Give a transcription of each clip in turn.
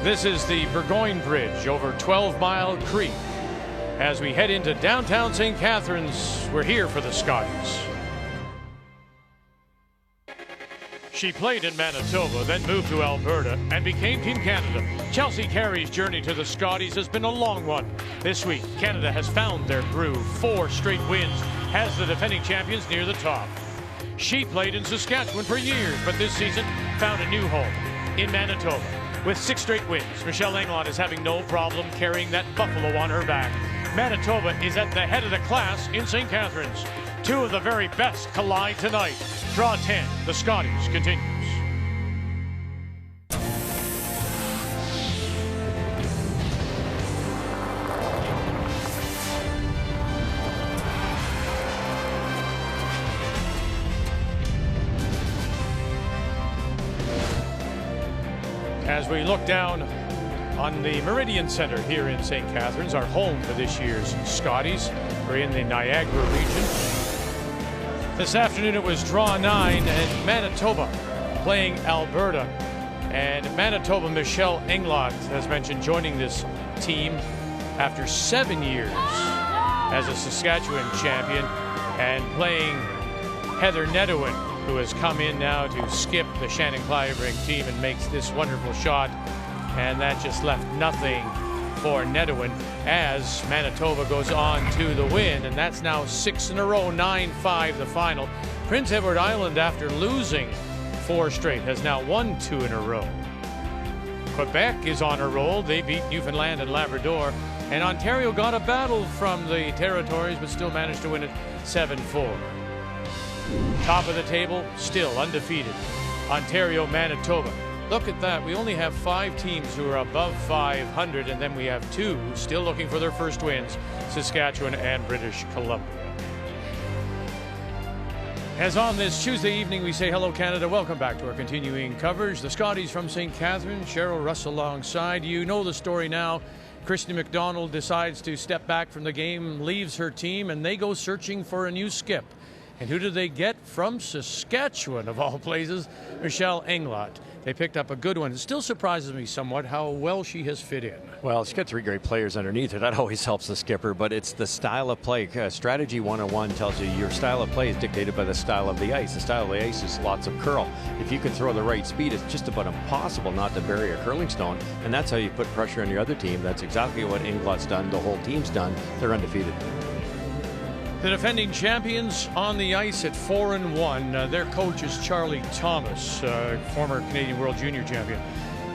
This is the Burgoyne Bridge over 12 Mile Creek. As we head into downtown St. Catharines, we're here for the Scotties. She played in Manitoba, then moved to Alberta and became Team Canada. Chelsea Carey's journey to the Scotties has been a long one. This week, Canada has found their groove. 4 straight wins has the defending champions near the top. She played in Saskatchewan for years, but this season found a new home in Manitoba. With 6 straight wins, Michelle Englot is having no problem carrying that buffalo on her back. Manitoba is at the head of the class in St. Catharines. 2 of the very best collide tonight. Draw 10, the Scotties continues. As we look down on the Meridian Center here in St. Catharines, our home for this year's Scotties. We're in the Niagara region. This afternoon it was draw 9 and Manitoba playing Alberta. And Manitoba Michelle Englot, as mentioned, joining this team after 7 years as a Saskatchewan champion and playing Heather Nedwin, who has come in now to skip the Shannon Clyburn team and makes this wonderful shot. And that just left nothing for Nedwin as Manitoba goes on to the win. And that's now 6 in a row, 9-5 the final. Prince Edward Island, after losing 4 straight, has now won 2 in a row. Quebec is on a roll. They beat Newfoundland and Labrador. And Ontario got a battle from the territories, but still managed to win it 7-4. Top of the table, still undefeated, Ontario, Manitoba. Look at that. We only have 5 teams who are above 500, and then we have 2 still looking for their first wins, Saskatchewan and British Columbia. As on this Tuesday evening, we say hello, Canada. Welcome back to our continuing coverage. The Scotties from St. Catharines, Cheryl Russ alongside. You know the story now. Christy McDonald decides to step back from the game, leaves her team, and they go searching for a new skip. And who do they get? From Saskatchewan, of all places, Michelle Englot. They picked up a good one. It still surprises me somewhat how well she has fit in. Well, she's got 3 great players underneath her. That always helps the skipper, but it's the style of play. Strategy 101 tells you your style of play is dictated by the style of the ice. The style of the ice is lots of curl. If you can throw the right speed, it's just about impossible not to bury a curling stone, and that's how you put pressure on your other team. That's exactly what Englot's done. The whole team's done. They're undefeated. The defending champions on the ice at 4-1. Their coach is Charlie Thomas, former Canadian World Junior champion.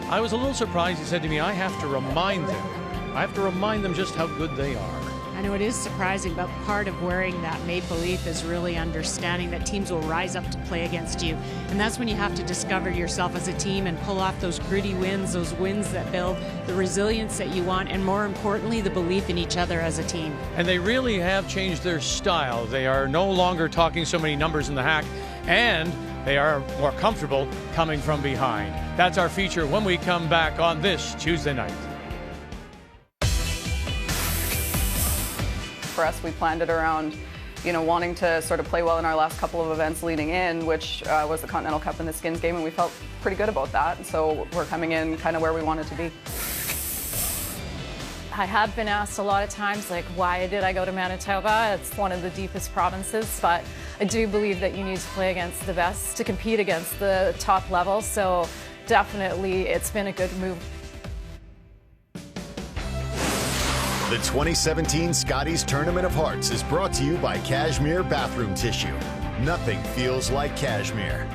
I was a little surprised. He said to me, I have to remind them just how good they are. I know it is surprising, but part of wearing that make-believe is really understanding that teams will rise up to play against you. And that's when you have to discover yourself as a team and pull off those gritty wins, those wins that build the resilience that you want, and more importantly, the belief in each other as a team. And they really have changed their style. They are no longer talking so many numbers in the hack, and they are more comfortable coming from behind. That's our feature when we come back on this Tuesday night. For us, we planned it around, wanting to sort of play well in our last couple of events leading in, which was the Continental Cup and the Skins game, and we felt pretty good about that. So we're coming in kind of where we wanted to be. I have been asked a lot of times, like, why did I go to Manitoba? It's one of the deepest provinces, but I do believe that you need to play against the best to compete against the top level. So definitely, it's been a good move. The 2017 Scotties Tournament of Hearts is brought to you by Cashmere Bathroom Tissue. Nothing feels like cashmere.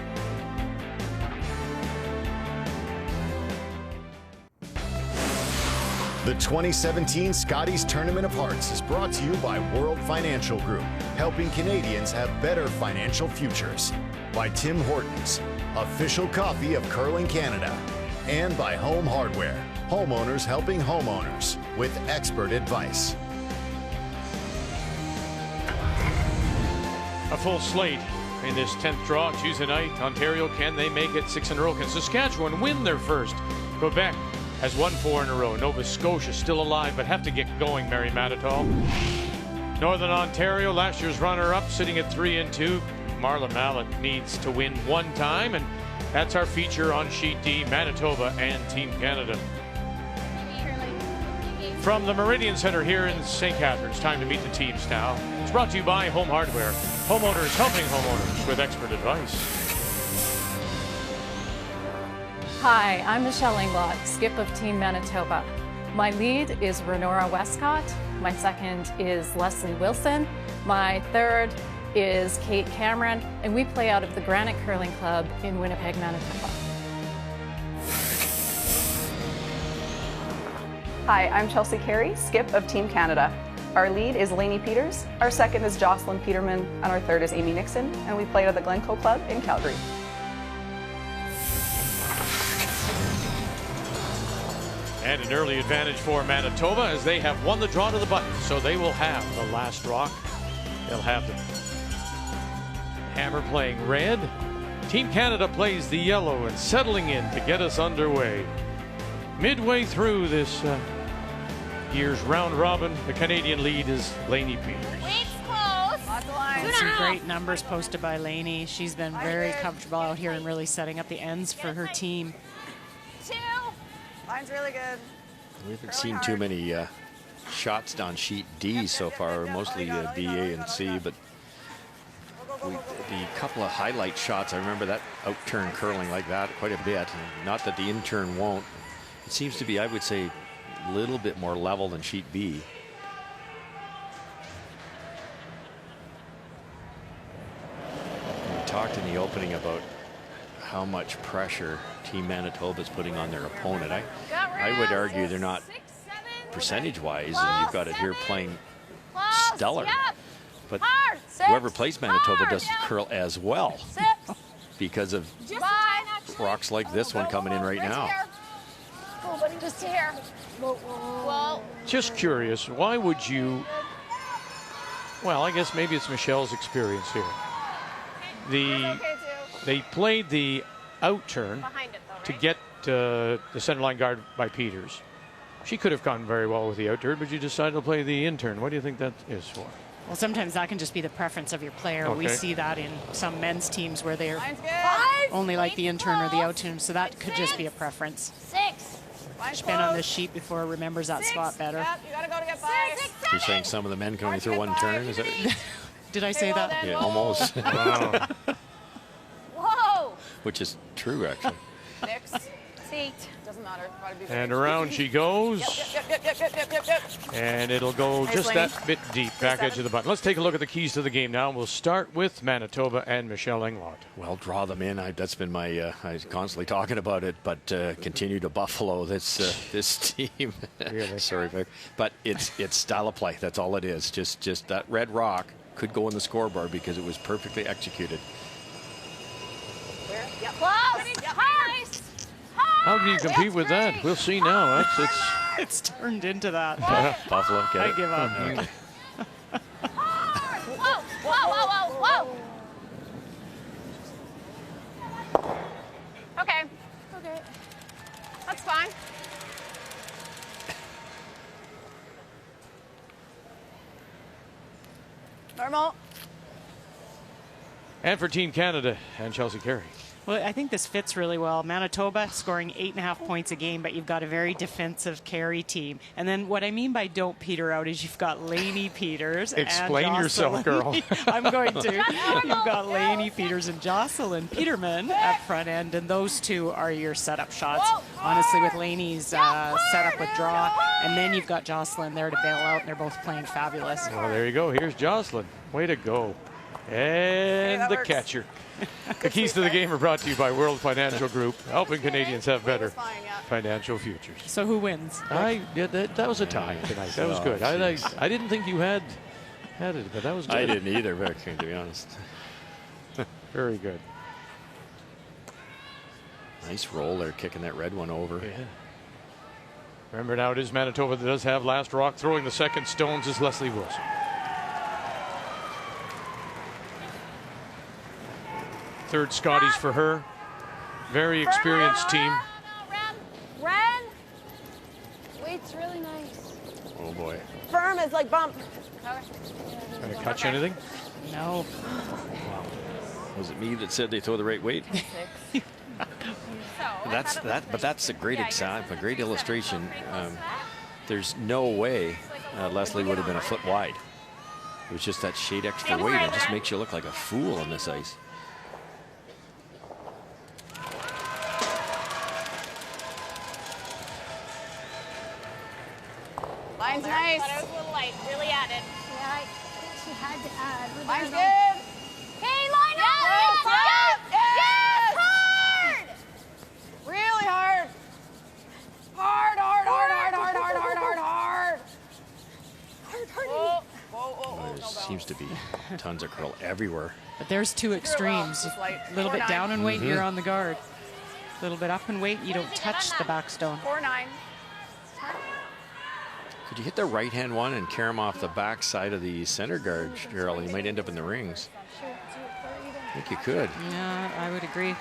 The 2017 Scotties Tournament of Hearts is brought to you by World Financial Group, helping Canadians have better financial futures. By Tim Hortons, official coffee of Curling Canada. And by Home Hardware, homeowners helping homeowners with expert advice. A full slate in this 10th draw Tuesday night. Ontario, can they make it 6 in a row? Can Saskatchewan win their first? Quebec has won 4 in a row. Nova Scotia still alive, but have to get going, Mary Manitoul. Northern Ontario, last year's runner-up, sitting at 3-2. Marla Mallet needs to win 1 time, and that's our feature on Sheet D, Manitoba and Team Canada. From the Meridian Center here in St. Catharines, time to meet the teams now. It's brought to you by Home Hardware. Homeowners helping homeowners with expert advice. Hi, I'm Michelle Englot, skip of Team Manitoba. My lead is Renora Westcott. My second is Leslie Wilson. My third is Kate Cameron, and we play out of the Granite Curling Club in Winnipeg, Manitoba. Hi, I'm Chelsea Carey, skip of Team Canada. Our lead is Lainey Peters, our second is Jocelyn Peterman, and our third is Amy Nixon, and we play at the Glencoe Club in Calgary. And an early advantage for Manitoba as they have won the draw to the button, so they will have the last rock. They'll have the hammer playing red. Team Canada plays the yellow and settling in to get us underway. Midway through this year's round robin, the Canadian lead is Lainey Peters. Some great numbers posted by Lainey. She's been very comfortable out here and really setting up the ends for her team. Line's really good. We haven't seen too many shots on sheet D so far, mostly B, A, and C, but the couple of highlight shots, I remember that out-turn curling like that quite a bit. Not that the in-turn won't. It seems to be, I would say, a little bit more level than sheet B. We talked in the opening about how much pressure Team Manitoba is putting on their opponent. I would argue they're not percentage-wise, and you've got it here playing stellar. But whoever plays Manitoba doesn't curl as well because of rocks like this one coming in right now. Just curious, why would you, well, I guess maybe it's Michelle's experience here. They played the out turn to get the center line guard by Peters. She could have gone very well with the out turn, but you decided to play the in turn. What do you think that is for? Well, sometimes that can just be the preference of your player. Okay. We see that in some men's teams where they're only like the in turn or the out turn, so that could just be a preference. She's been on this sheet before, remembers that spot better. Yep, you gotta go to get by. You're saying some of the men can only throw one turn? Is that? Did I say that? Yeah, almost. Wow. Whoa! Which is true, actually. Six, seat. Doesn't matter. And around she goes. Yep. And it'll go Nice just lane. that bit deep, back edge of the button. Let's take a look at the keys to the game now. We'll start with Manitoba and Michelle Englot. Well, draw them in. That's been my. I was constantly talking about it, but continue to buffalo this this team. Really? Sorry, Vic. But it's style of play. That's all it is. Just that red rock could go in the scoreboard because it was perfectly executed. Yep. Close. How do you compete with that? We'll see now. It's turned into that. Buffalo. Get I it? give up. Whoa. Okay. That's fine. Normal. And for Team Canada and Chelsea Carey. Well, I think this fits really well. Manitoba scoring 8.5 points a game, but you've got a very defensive Carey team. And then what I mean by don't peter out is you've got Lainey Peters Explain and yourself, Jocelyn. girl. I'm going to. You've got Lainey Peters and Jocelyn Peterman at front end, and those two are your setup shots. Honestly, with Lainey's setup with draw, and then you've got Jocelyn there to bail out, and they're both playing fabulous. Well, there you go. Here's Jocelyn. Way to go. And the catcher. The keys to the game are brought to you by World Financial Group, helping Canadians have better financial futures. So who wins? That was a tie tonight. That was good. I didn't think you had it, but that was good. I didn't either, Vic, to be honest. Very good. Nice roll there, kicking that red one over. Yeah. Remember now, it is Manitoba that does have last rock. Throwing the second stones is Leslie Wilson. Third Scotties for her. Very experienced team. Ren. Weight's really nice. Oh boy. Firm is like bump. Gonna catch anything? No. Was it me that said they throw the right weight? But that's a great example, a great illustration. there's no way Leslie would have been a foot wide. It was just that shade extra weight. It just makes you look like a fool on this ice. Line's nice. Thought it was a little light. Really added. Yeah, she had to add. Line's good. Hey, line up! Yes! Yes! Hard! Really hard. Hard, hard, hard, hard, hard, hard, hard, hard, hard. Whoa, whoa, whoa, There seems to be tons of curl everywhere. But there's two extremes. A little bit down in weight, you're on the guard. A little bit up in weight, you don't touch the backstone. 4-9. Could you hit the right-hand one and carry him off the back side of the center guard, Cheryl? You might end up in the rings. I think you could. Yeah, I would agree.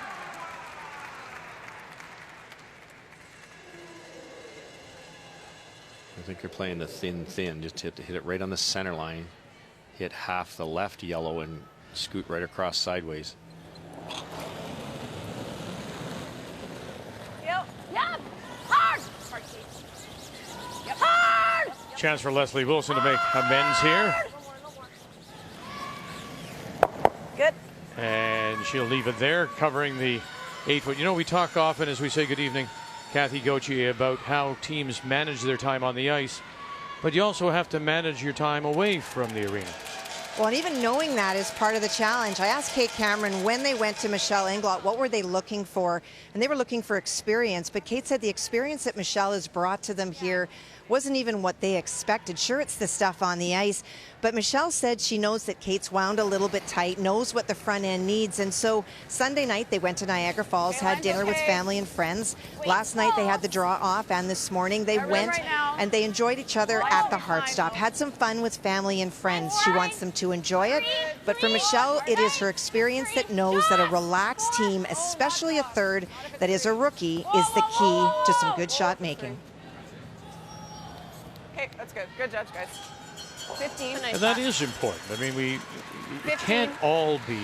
I think you're playing the thin. Just hit it right on the center line. Hit half the left yellow and scoot right across sideways. Yep. Yep. Hard. Hard, Kate. Yep. Hard. Chance for Leslie Wilson to make amends here. Good. And she'll leave it there, covering the 8-foot. You know, we talk often as we say good evening, Kathy Gochi, about how teams manage their time on the ice, but you also have to manage your time away from the arena. Well, and even knowing that is part of the challenge. I asked Kate Cameron when they went to Michelle Englot, what were they looking for? And they were looking for experience. But Kate said the experience that Michelle has brought to them here wasn't even what they expected. Sure, it's the stuff on the ice. But Michelle said she knows that Kate's wound a little bit tight, knows what the front end needs. And so Sunday night they went to Niagara Falls, had dinner with family and friends. Last night they had the draw off, and this morning they went and they enjoyed each other at the Heartstop. Had some fun with family and friends. She wants them to enjoy it. But for Michelle, it is her experience that knows that a relaxed team, especially a third that is a rookie, is the key to some good shot making. Okay, that's good. Good judge, guys. 15. And that is important. I mean, we can't all be,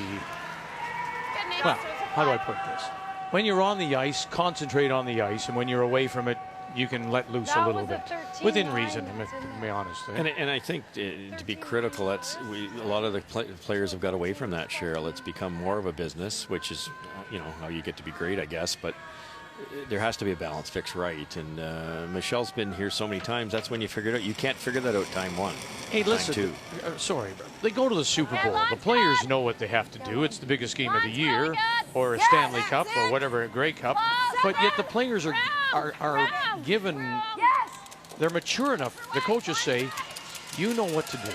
well, how do I put this? When you're on the ice, concentrate on the ice, and when you're away from it, you can let loose a little bit, within reason, to be honest. And I think to be critical, a lot of the players have got away from that, Cheryl. It's become more of a business, which is, you know, how you get to be great, I guess. But there has to be a balance fixed right. And Michelle's been here so many times. That's when you figure it out. You can't figure that out time one. Hey, listen. Time two. Sorry, they go to the Super Bowl. The players know what they have to do. It's the biggest game of the year, or a Stanley Cup, or whatever, a Grey Cup. But yet the players are given. They're mature enough. The coaches say, you know what to do.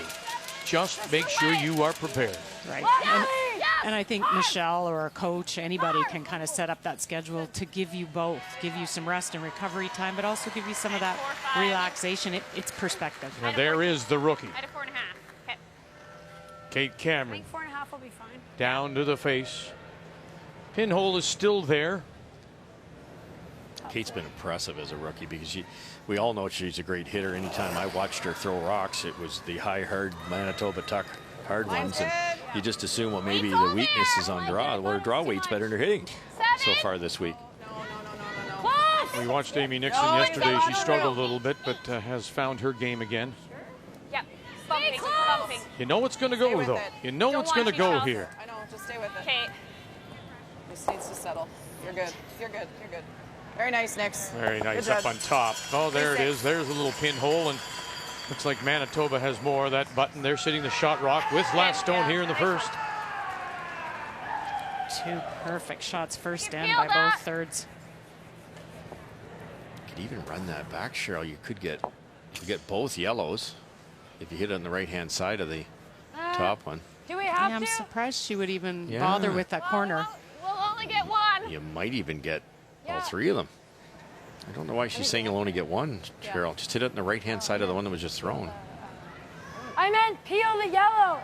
Just make sure you are prepared. Right. And I think Michelle or a coach, anybody can kind of set up that schedule to give you both, give you some rest and recovery time, but also give you some of that relaxation. It's perspective. And there is the rookie. I had a 4.5. Okay. Kate I Cameron think 4.5 will be fine. down to the face. Pinhole is still there. Kate's been impressive as a rookie because we all know she's a great hitter. Anytime I watched her throw rocks, it was the high, hard Manitoba Tuck hard ones. And you just assume, well, maybe the weakness is on draw. Well, her draw weight's better than her hitting so far this week. We watched Amy Nixon yesterday. She struggled a little bit, but has found her game again. Yep. Bumping. Bumping. You know it's going to go, though. You know it's going to go here. I know, just stay with it. Okay. This needs to settle. You're good. You're good. You're good. Very nice, Nix. Very nice Good up judge. on top. Oh, there it is. There's a little pinhole, and looks like Manitoba has more of that button. They're sitting the shot rock with last stone here in the first. Two perfect shots first in by both thirds. You could even run that back, Cheryl. You get both yellows if you hit it on the right-hand side of the top one. Do we have Yeah, I'm to? surprised she would even Yeah. bother with that corner. We'll only get one. You might even get all three of them. I don't know why she's saying you'll only get one, Cheryl. Just hit it on the right-hand side of the one that was just thrown. I meant peel the yellow.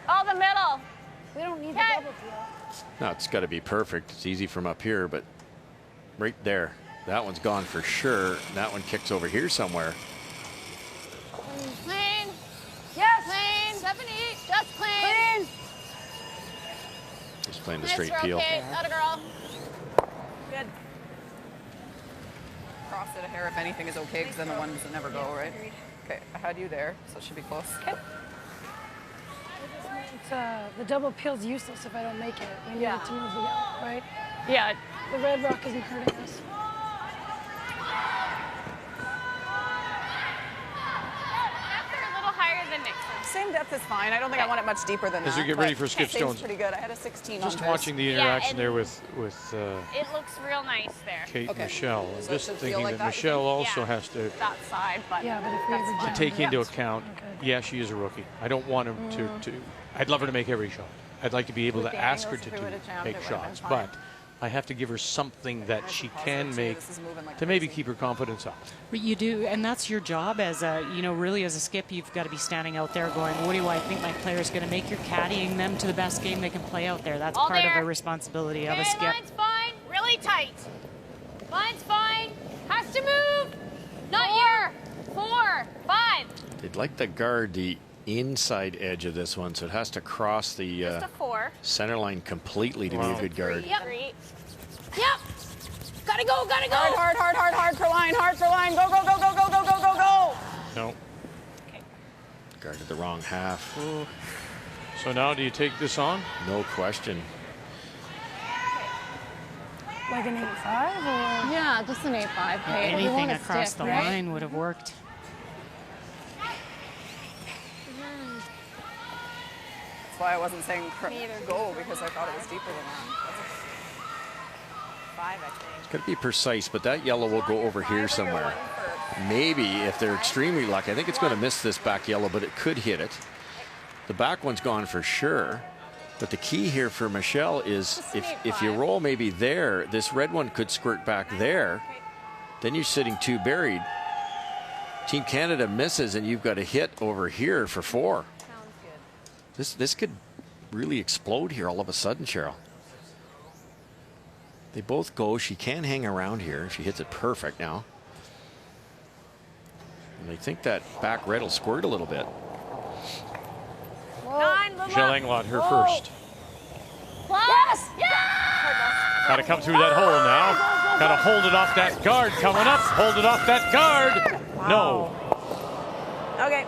Oh, the middle. We don't need the Okay. double peel. No, it's got to be perfect. It's easy from up here, but right there. That one's gone for sure. That one kicks over here somewhere. Clean. Yes. Clean. 70. Just clean. Clean. Just playing the Nice straight throw, peel. Kate. Not a girl. Good. cross it a hair if anything is okay, because then the one doesn't never go, right? Okay, I had you there, so it should be close. Okay. The double peel's useless if I don't make it. We need it to move the yellow, right? Yeah. The red rock isn't hurting us. A little higher than Nixon. Same depth is fine. I don't think I want it much deeper than that. As we get ready for skip Seems stones. pretty good. I had a 16 Just on watching the Yeah, interaction and- there with It looks real nice there. Kate Okay. and Michelle. So it Just should feel thinking like that that, you Michelle think? also Yeah. has to That side, but Yeah, but if we ever that's fine. jump- take into Yeah. account, Okay. yeah, she is a rookie. I don't want him to I'd love her to make every shot. I'd like to be able With to the ask her angles, to if we would've jammed, make it would've been shots, fine. but I have to give her something that she can positive, too. make This is moving like to maybe crazy. keep her confidence up. But you do, and that's your job as a, really as a skip, you've got to be standing out there going, what do I think my player's going to make? You're caddying them to the best game they can play out there. That's All part of there. the responsibility of a Okay, skip. line's fine. Really tight. Line's fine. Has to move. Not here. 4, 5. They'd like to guard the inside edge of this one, so it has to cross the Just a 4. center line completely to be a good guard. Yep. 3. Yep. Gotta go. Gotta go. Hard for line, hard for line. Go, go, go, go, go, go, go, go, go. No. Guarded the wrong half. So now do you take this on? No question. Like an 8-5 or? Yeah, just an 8-5. Hey, we Anything want a across stick, the right? line would have worked. That's why I wasn't saying go, because I thought it was deeper than that. That's a 5, I think. It's got to be precise, but that yellow will go over here somewhere. Maybe if they're extremely lucky. I think it's going to miss this back yellow, but it could hit it. The back one's gone for sure. But the key here for Michelle is if you roll maybe there, this red one could squirt back there. Then you're sitting 2 buried. Team Canada misses, and you've got a hit over here for 4. This could really explode here all of a sudden, Cheryl. They both go. She can hang around here. She hits it perfect now. And I think that back red will squirt a little bit. 9. Michelle Englot, her first. Yes. Yeah. Got to come through that hole now. Got to hold it off that guard coming up. Hold it off that guard. No. Okay.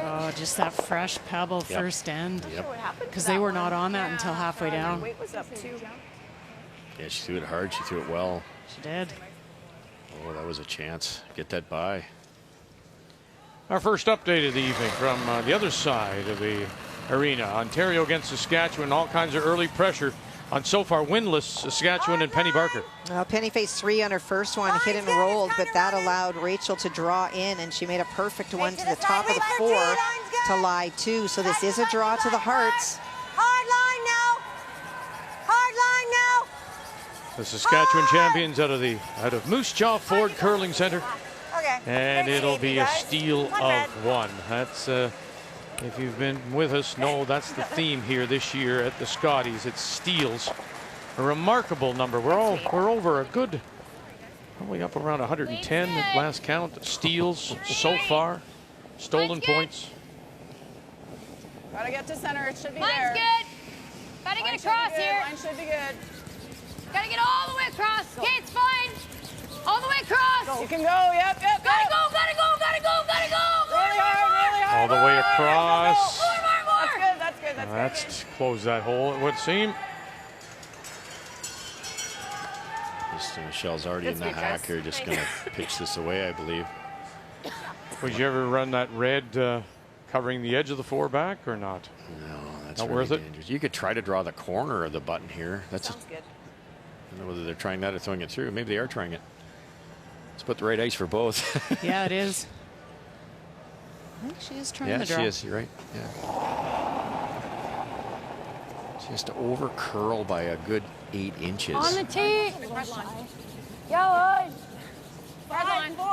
Oh, just that fresh pebble first end. Yep. Because they were not on that until halfway down. Weight was up too. Yeah, she threw it hard. She threw it well. She did. Oh, that was a chance. Get that by. Our first update of the evening from the other side of the arena. Ontario against Saskatchewan. All kinds of early pressure on so far winless Saskatchewan and Penny Barker. Well, Penny faced 3 on her first one, hit and rolled, but that allowed Rachel to draw in, and she made a perfect one to the top of the 4 to lie 2. So this is a draw to the hearts. Hard line now. Hard line now. The Saskatchewan champions out of Moose Jaw Ford Curling Center. Okay. And it'll be a steal of 1. That's, if you've been with us, know that's the theme here this year at the Scotties. It's steals. A remarkable number. We're over a good, probably up around 110 at last count. Steals so far. Stolen points. Gotta get to center. It should be Line's there. good. Gotta Line get should across be good. here. Line should be good. Gotta get all the way across. Okay, it's fine. All the way across. You can go. Yep. Gotta go. Gotta go. Gotta go. Gotta go. Really hard. Really hard. All the way across. More. That's good. That's closed that hole, it would seem. Michelle's already in the hack here, just going to pitch this away, I believe. Would you ever run that red covering the edge of the 4 back or not? No, that's Not really worth it? dangerous. You could try to draw the corner of the button here. That's Sounds good. I don't know whether they're trying that or throwing it through. Maybe they are trying it. Let's put the right ice for both. Yeah, it is. I think she is trying Yeah, to draw. she is. You're right. Yeah. She has to over curl by a good 8 inches. On the tee. Yellow. Hard line. 4.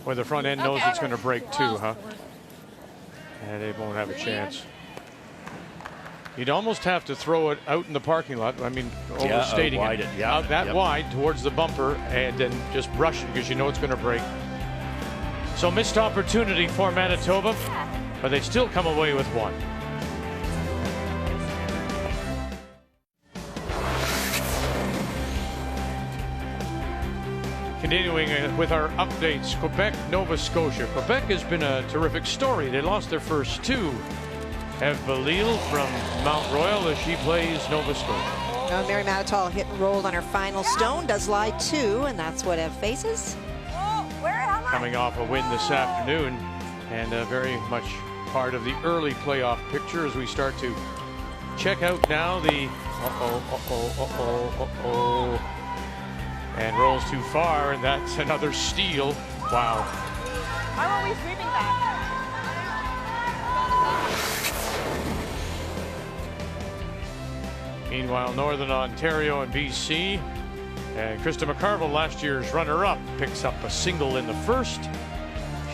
Where the front end knows Okay. it's going to break too, huh? And they won't have a chance. You'd almost have to throw it out in the parking lot. I mean, overstating wide it. it, yeah, Out that yep. wide towards the bumper and then just brush it because you know it's going to break. So missed opportunity for Manitoba, but they still come away with 1. Continuing with our updates, Quebec, Nova Scotia. Quebec has been a terrific story. They lost their first two. Have Belil from Mount Royal as she plays Nova Scotia. Mary Matatall hit and rolled on her final stone, does lie 2, and that's what Ev faces. Coming off a win this afternoon, and very much part of the early playoff picture as we start to check out now the and rolls too far, and that's another steal. Wow. Why weren't we sweeping that? Meanwhile, Northern Ontario and BC, and Krista McCarville, last year's runner-up, picks up a single in the first.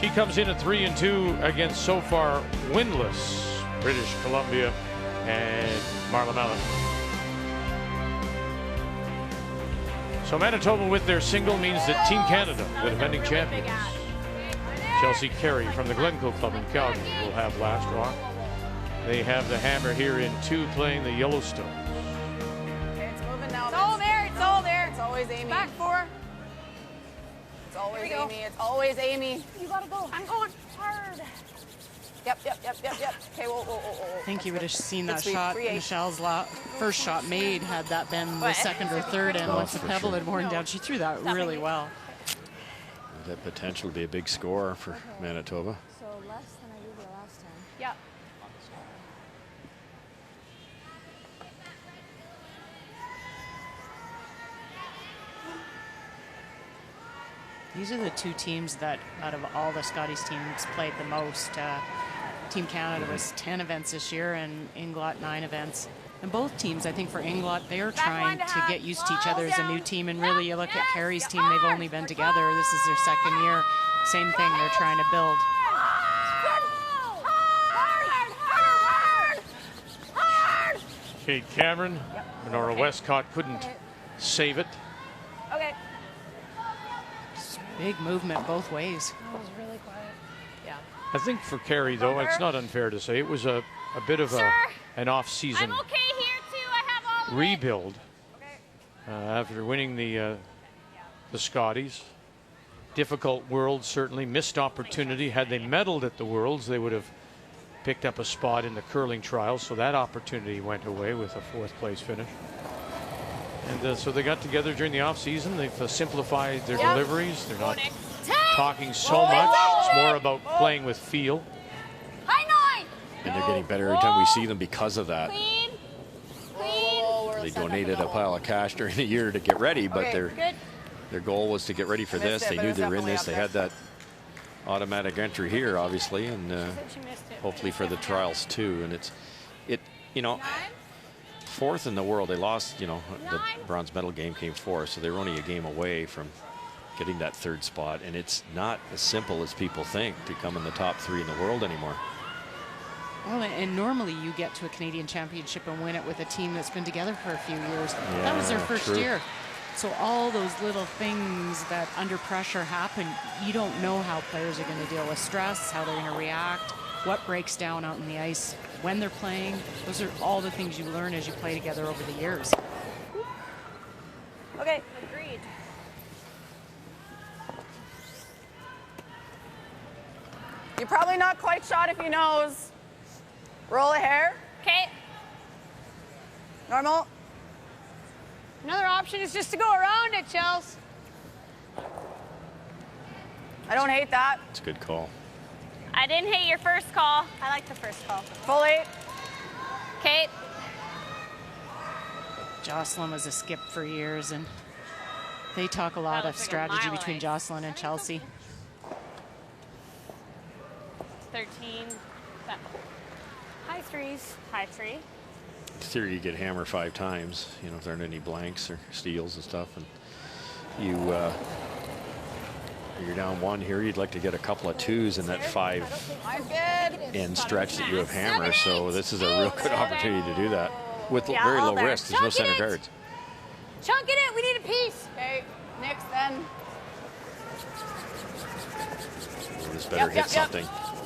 She comes in at 3-2 against so far winless British Columbia and Marla Mellon. So Manitoba with their single means that Team Canada, the defending champions, Chelsea Carey from the Glencoe Club in Calgary, will have last rock. They have the hammer here in 2 playing the Yellowstone. Okay, it's moving now. It's all there. It's all there. It's always Amy. Back 4. It's always Amy. It's always Amy. You gotta go. I'm going hard. Yep. Okay, whoa. I think you would have seen that Good sweep, shot. 3-8. Michelle's first shot made, had that been the second or third, and once the pebble had worn down, she threw that really well. That potential to be a big score for Manitoba. So less than I did the last time. Yep. These are the 2 teams that, out of all the Scotties teams, played the most. Team Canada was 10 events this year, and Englot 9 events. And both teams, I think for Englot, they're trying to get used to each other as a new team. And really, you look at Carey's team, they've only been together. This is their second year. Same thing, they're trying to build. Kate Cameron, Minora Westcott couldn't save it. Okay. Big movement both ways. That was really quiet. Yeah. I think for Carey, though, it's not unfair to say it was a bit of an off-season I'm okay here too. I have all the rebuild after winning the Scotties. Difficult Worlds, certainly. Missed opportunity. Had they medaled at the Worlds, they would have picked up a spot in the curling trials, so that opportunity went away with a 4th place finish. And so they got together during the off-season. They've simplified their deliveries. They're not talking so much. It's more about playing with feel. High 9. And they're getting better every time we see them because of that. Clean. They donated a pile of cash during the year to get ready, but Good. their goal was to get ready for this. They knew they were in this. They had that automatic entry here, obviously, and hopefully for the trials too. And you know, 4th in the world. They lost, you know, the bronze medal game came 4th, so they were only a game away from getting that 3rd spot. And it's not as simple as people think to come in the top 3 in the world anymore. Well, and normally you get to a Canadian Championship and win it with a team that's been together for a few years. That was their first year. So all those little things that under pressure happen, you don't know how players are going to deal with stress, how they're going to react, what breaks down out on the ice when they're playing. Those are all the things you learn as you play together over the years. Okay. Agreed. You're probably not quite shot if you nose. Roll a hair. Okay. Normal. Another option is just to go around it, Chels. I don't hate that. It's a good call. I didn't hate your first call. I like the first call. Full 8. Okay. Jocelyn was a skip for years, and they talk a lot of strategy between Jocelyn and Chelsea. 13. High 3s. High 3. In theory, you get hammer 5 times, you know, if there aren't any blanks or steals and stuff, and you're down 1 here. You'd like to get a couple of 2s in that 5 end stretch that you have hammer. So this is a real good opportunity to do that with very low risk. There's no center guards. Chunk it in. We need a piece. Okay. Next then. This better hit something.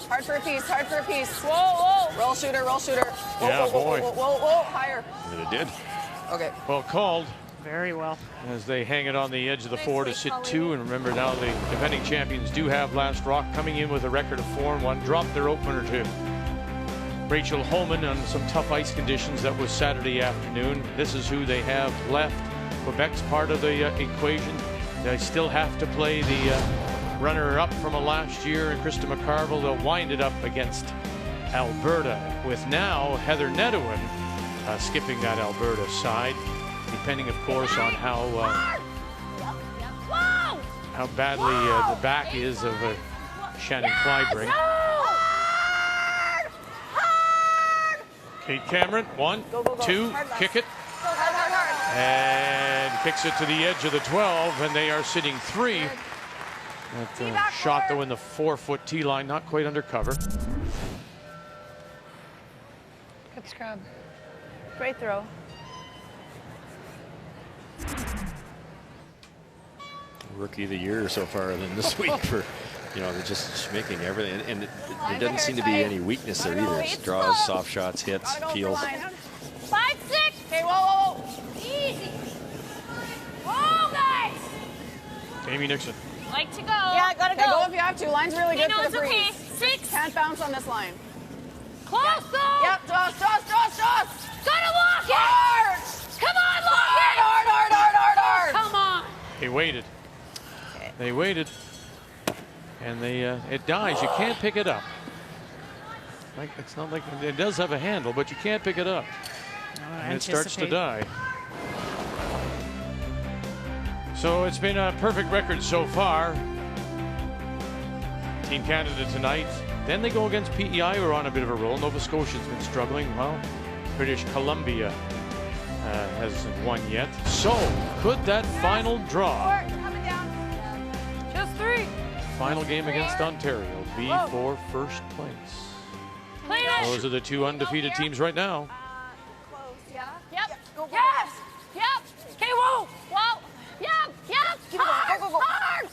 Hard for a piece. Hard for a piece. Whoa, whoa. Roll shooter. Roll shooter. Whoa, Yeah, whoa, boy. Whoa, whoa, whoa, higher. And it did. Okay. Well called. Very well. As they hang it on the edge of the 4 to sit 2. And remember now the defending champions do have Last Rock coming in with a record of 4-1. Dropped their opener to Rachel Homan on some tough ice conditions. That was Saturday afternoon. This is who they have left. Quebec's part of the equation. They still have to play the runner-up from last year, Krista McCarville. They'll wind it up against Alberta, with now Heather Nedouin skipping that Alberta side, depending, of course, on how badly the back is of Shannon Clybring. Kate Cameron, 1, 2, kick it. And kicks it to the edge of the 12, and they are sitting 3. That shot, though, in the 4-foot tee line, not quite under cover. Good scrub. Great throw. Rookie of the year so far than this week for, they're just making everything. And there doesn't seem to be any weakness there either. It's draws, soft shots, hits, peels. 5-6. Okay, whoa. Easy. Whoa, guys. Amy Nixon. Like to go. Yeah, gotta go. Go if you have to. Line's really good for the breeze. Okay. 6. Can't bounce on this line. Close, though. Yep, toss. Gotta lock it. Hard. Come on, lock it. Hard. Come on. They waited. They waited. And it dies. You can't pick it up. It's not like it does have a handle, but you can't pick it up. And it starts to die. So it's been a perfect record so far. Team Canada tonight. Then they go against PEI, who are on a bit of a roll. Nova Scotia's been struggling. Well, British Columbia hasn't won yet. So could that final draw, Just 3. final game against Ontario, be for first place? Those are the 2 undefeated teams right now. Yep. Yes. Yep. Okay, whoa. Yep. Hard.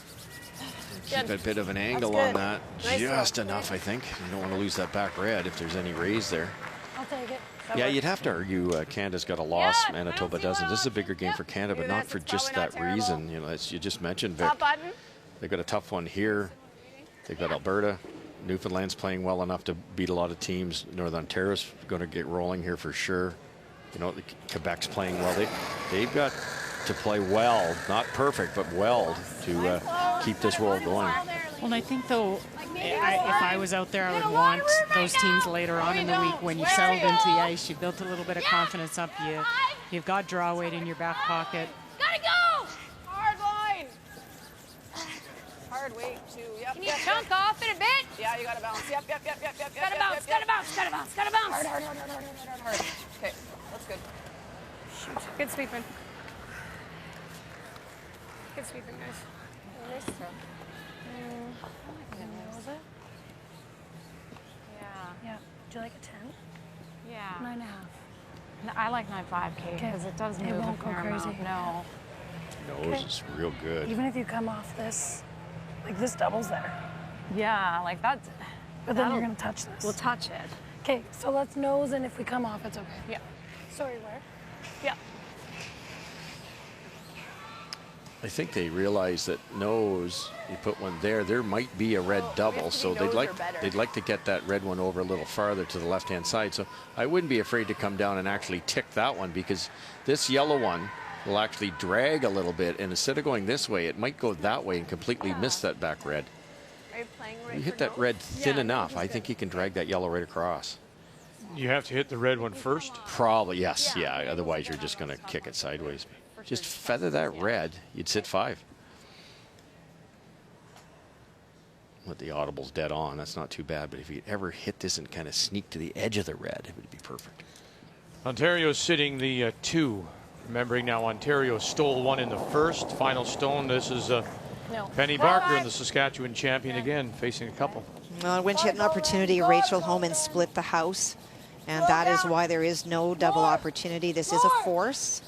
Keep a bit of an angle on that. Just enough, I think. You don't want to lose that back red if there's any raise there. I'll take it. Yeah, you'd have to argue Canada's got a loss, Manitoba doesn't. This is a bigger game for Canada, but not for just that reason. As you just mentioned, Vic, they've got a tough one here. They've got Alberta. Newfoundland's playing well enough to beat a lot of teams. Northern Ontario's going to get rolling here for sure. Quebec's playing well. They've got to play well, not perfect, but well, to keep this roll going. Well, and I think, though, if I was out there, I would want those teams later on in the week, when you settled into the ice, you built a little bit of confidence up, you've got draw weight in your back pocket. Gotta go. Hard line. Hard weight, too. Yep. Can you chunk off it a bit? Yeah, you gotta bounce. Yep. Gotta bounce. Hard. Okay, that's good. Good sweeping. Good sweeping, guys. Was it? Yeah. Do you like a 10? Yeah. 9.5. No, I like 9.5, Kate, because it does move It won't a go fair crazy. amount. No. Nose is real good. Even if you come off this, like this doubles there. Yeah, like that. But then you're going to touch this. We'll touch it. Okay, so let's nose, and if we come off, it's okay. Yeah. Sorry, where? Yeah. I think they realize that nose, you put one there might be a red double, so they'd like to get that red one over a little farther to the left-hand side. So I wouldn't be afraid to come down and actually tick that one, because this yellow one will actually drag a little bit, and instead of going this way, it might go that way and completely miss that back red. Are you playing right? You hit that red thin enough, I think you can drag that yellow right across. You have to hit the red one first? Probably, yes, yeah. Otherwise, you're just going to kick it sideways. Just feather that red, you'd sit 5. With the audible's dead on, that's not too bad. But if you ever hit this and kind of sneak to the edge of the red, it would be perfect. Ontario's sitting the 2. Remembering now, Ontario stole 1 in the first. Final stone, this is Penny Barker, and the Saskatchewan champion again, facing a couple. Well, when she had an opportunity, Rachel Homan split the house, and that is why there is no double opportunity. This is a force,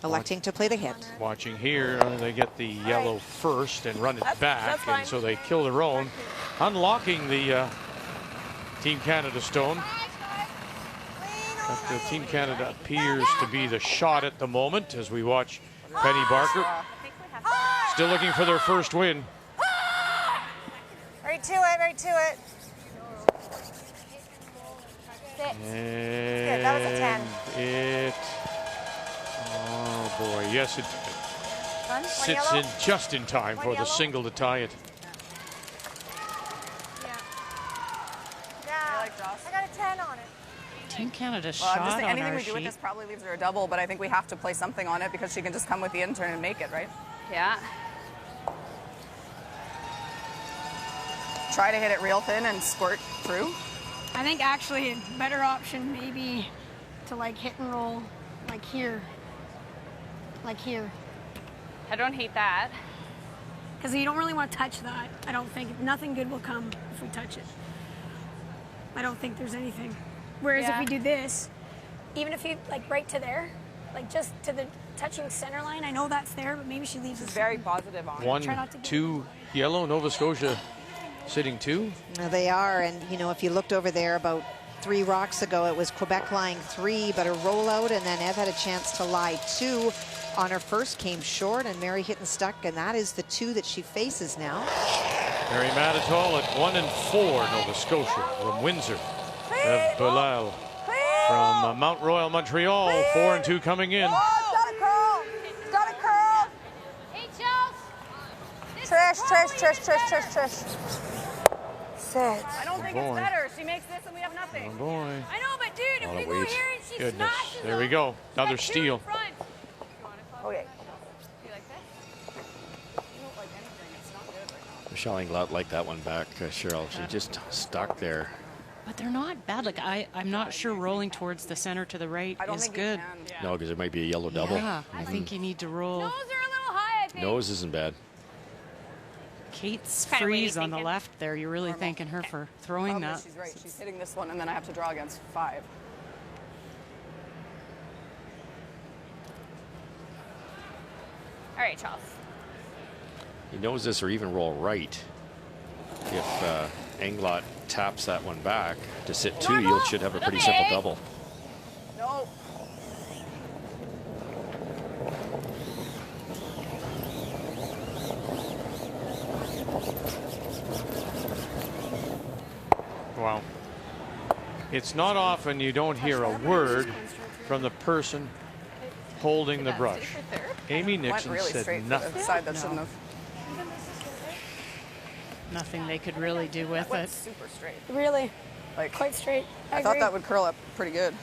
electing to play the hit. Watching here, they get the yellow first and run it back, and so they kill their own, unlocking the Team Canada stone. But Team Canada appears to be the shot at the moment, as we watch Penny Barker still looking for their first win. Right to it, right to it. And that was a 10. it, oh boy, yes, it One sits yellow. in just in time One for the yellow. single to tie it. Yeah, I got a 10 on it. Team Canada Well, shot I'm just saying on anything our we do with this sheet. probably leaves her a double, but I think we have to play something on it because she can just come with the intern and make it, right? Yeah. Try to hit it real thin and squirt through. I think actually a better option maybe to like hit and roll like here. Like here. I don't hate that. Because you don't really want to touch that. I don't think nothing good will come if we touch it. I don't think there's anything. Whereas if Yeah. we do this, even if you like right to there, like just to the touching center line, I know that's there, but maybe she leaves it. Very positive on it. 1, Try not to get 2 yellow. Nova Scotia sitting 2. Now they are, and you know, if you looked over there about 3 rocks ago, it was Quebec lying 3, but a rollout, and then Ev had a chance to lie 2 on her first, came short, and Mary hit and stuck, and that is the 2 that she faces now. Mary Matatol at 1 and 4. Nova Scotia from Windsor. Ev Bilal from Mount Royal, Montreal. 4 and 2 coming in. Oh, it's got a curl. It's got a curl. Hey, Chels. Trish. Sit. I don't think boy. it's better. She makes this and we have nothing. Oh boy. I know, but dude, if Lot we of go weight. here and she Goodness. smashes There we them, go. Another that's 2 steal. in front. Okay. You like this? You don't like anything. It's not good right now. Michelle Englot liked that one back, Cheryl. She just stuck there. But they're not bad. Like I'm not sure rolling towards the center to the right I don't is think good. you can. No, because it might be a yellow double. Yeah, I think you need to roll. Nose are a little high, I think. Nose isn't bad. Kate's Kinda freeze wavy on the thinking. left there. You're really thanking her for throwing Problem is that. she's right. She's hitting this one and then I have to draw against 5. All right, Charles. He knows this, or even roll right. If Englot taps that one back to sit 2, you should have a pretty simple double. No. Wow. It's not often you don't hear a word from the person holding the brush. Amy Went Nixon really said straight to nothing. the side that shouldn't have. Nothing they could really do with Went it. super straight. Really, Like, quite straight. I thought that would curl up pretty good.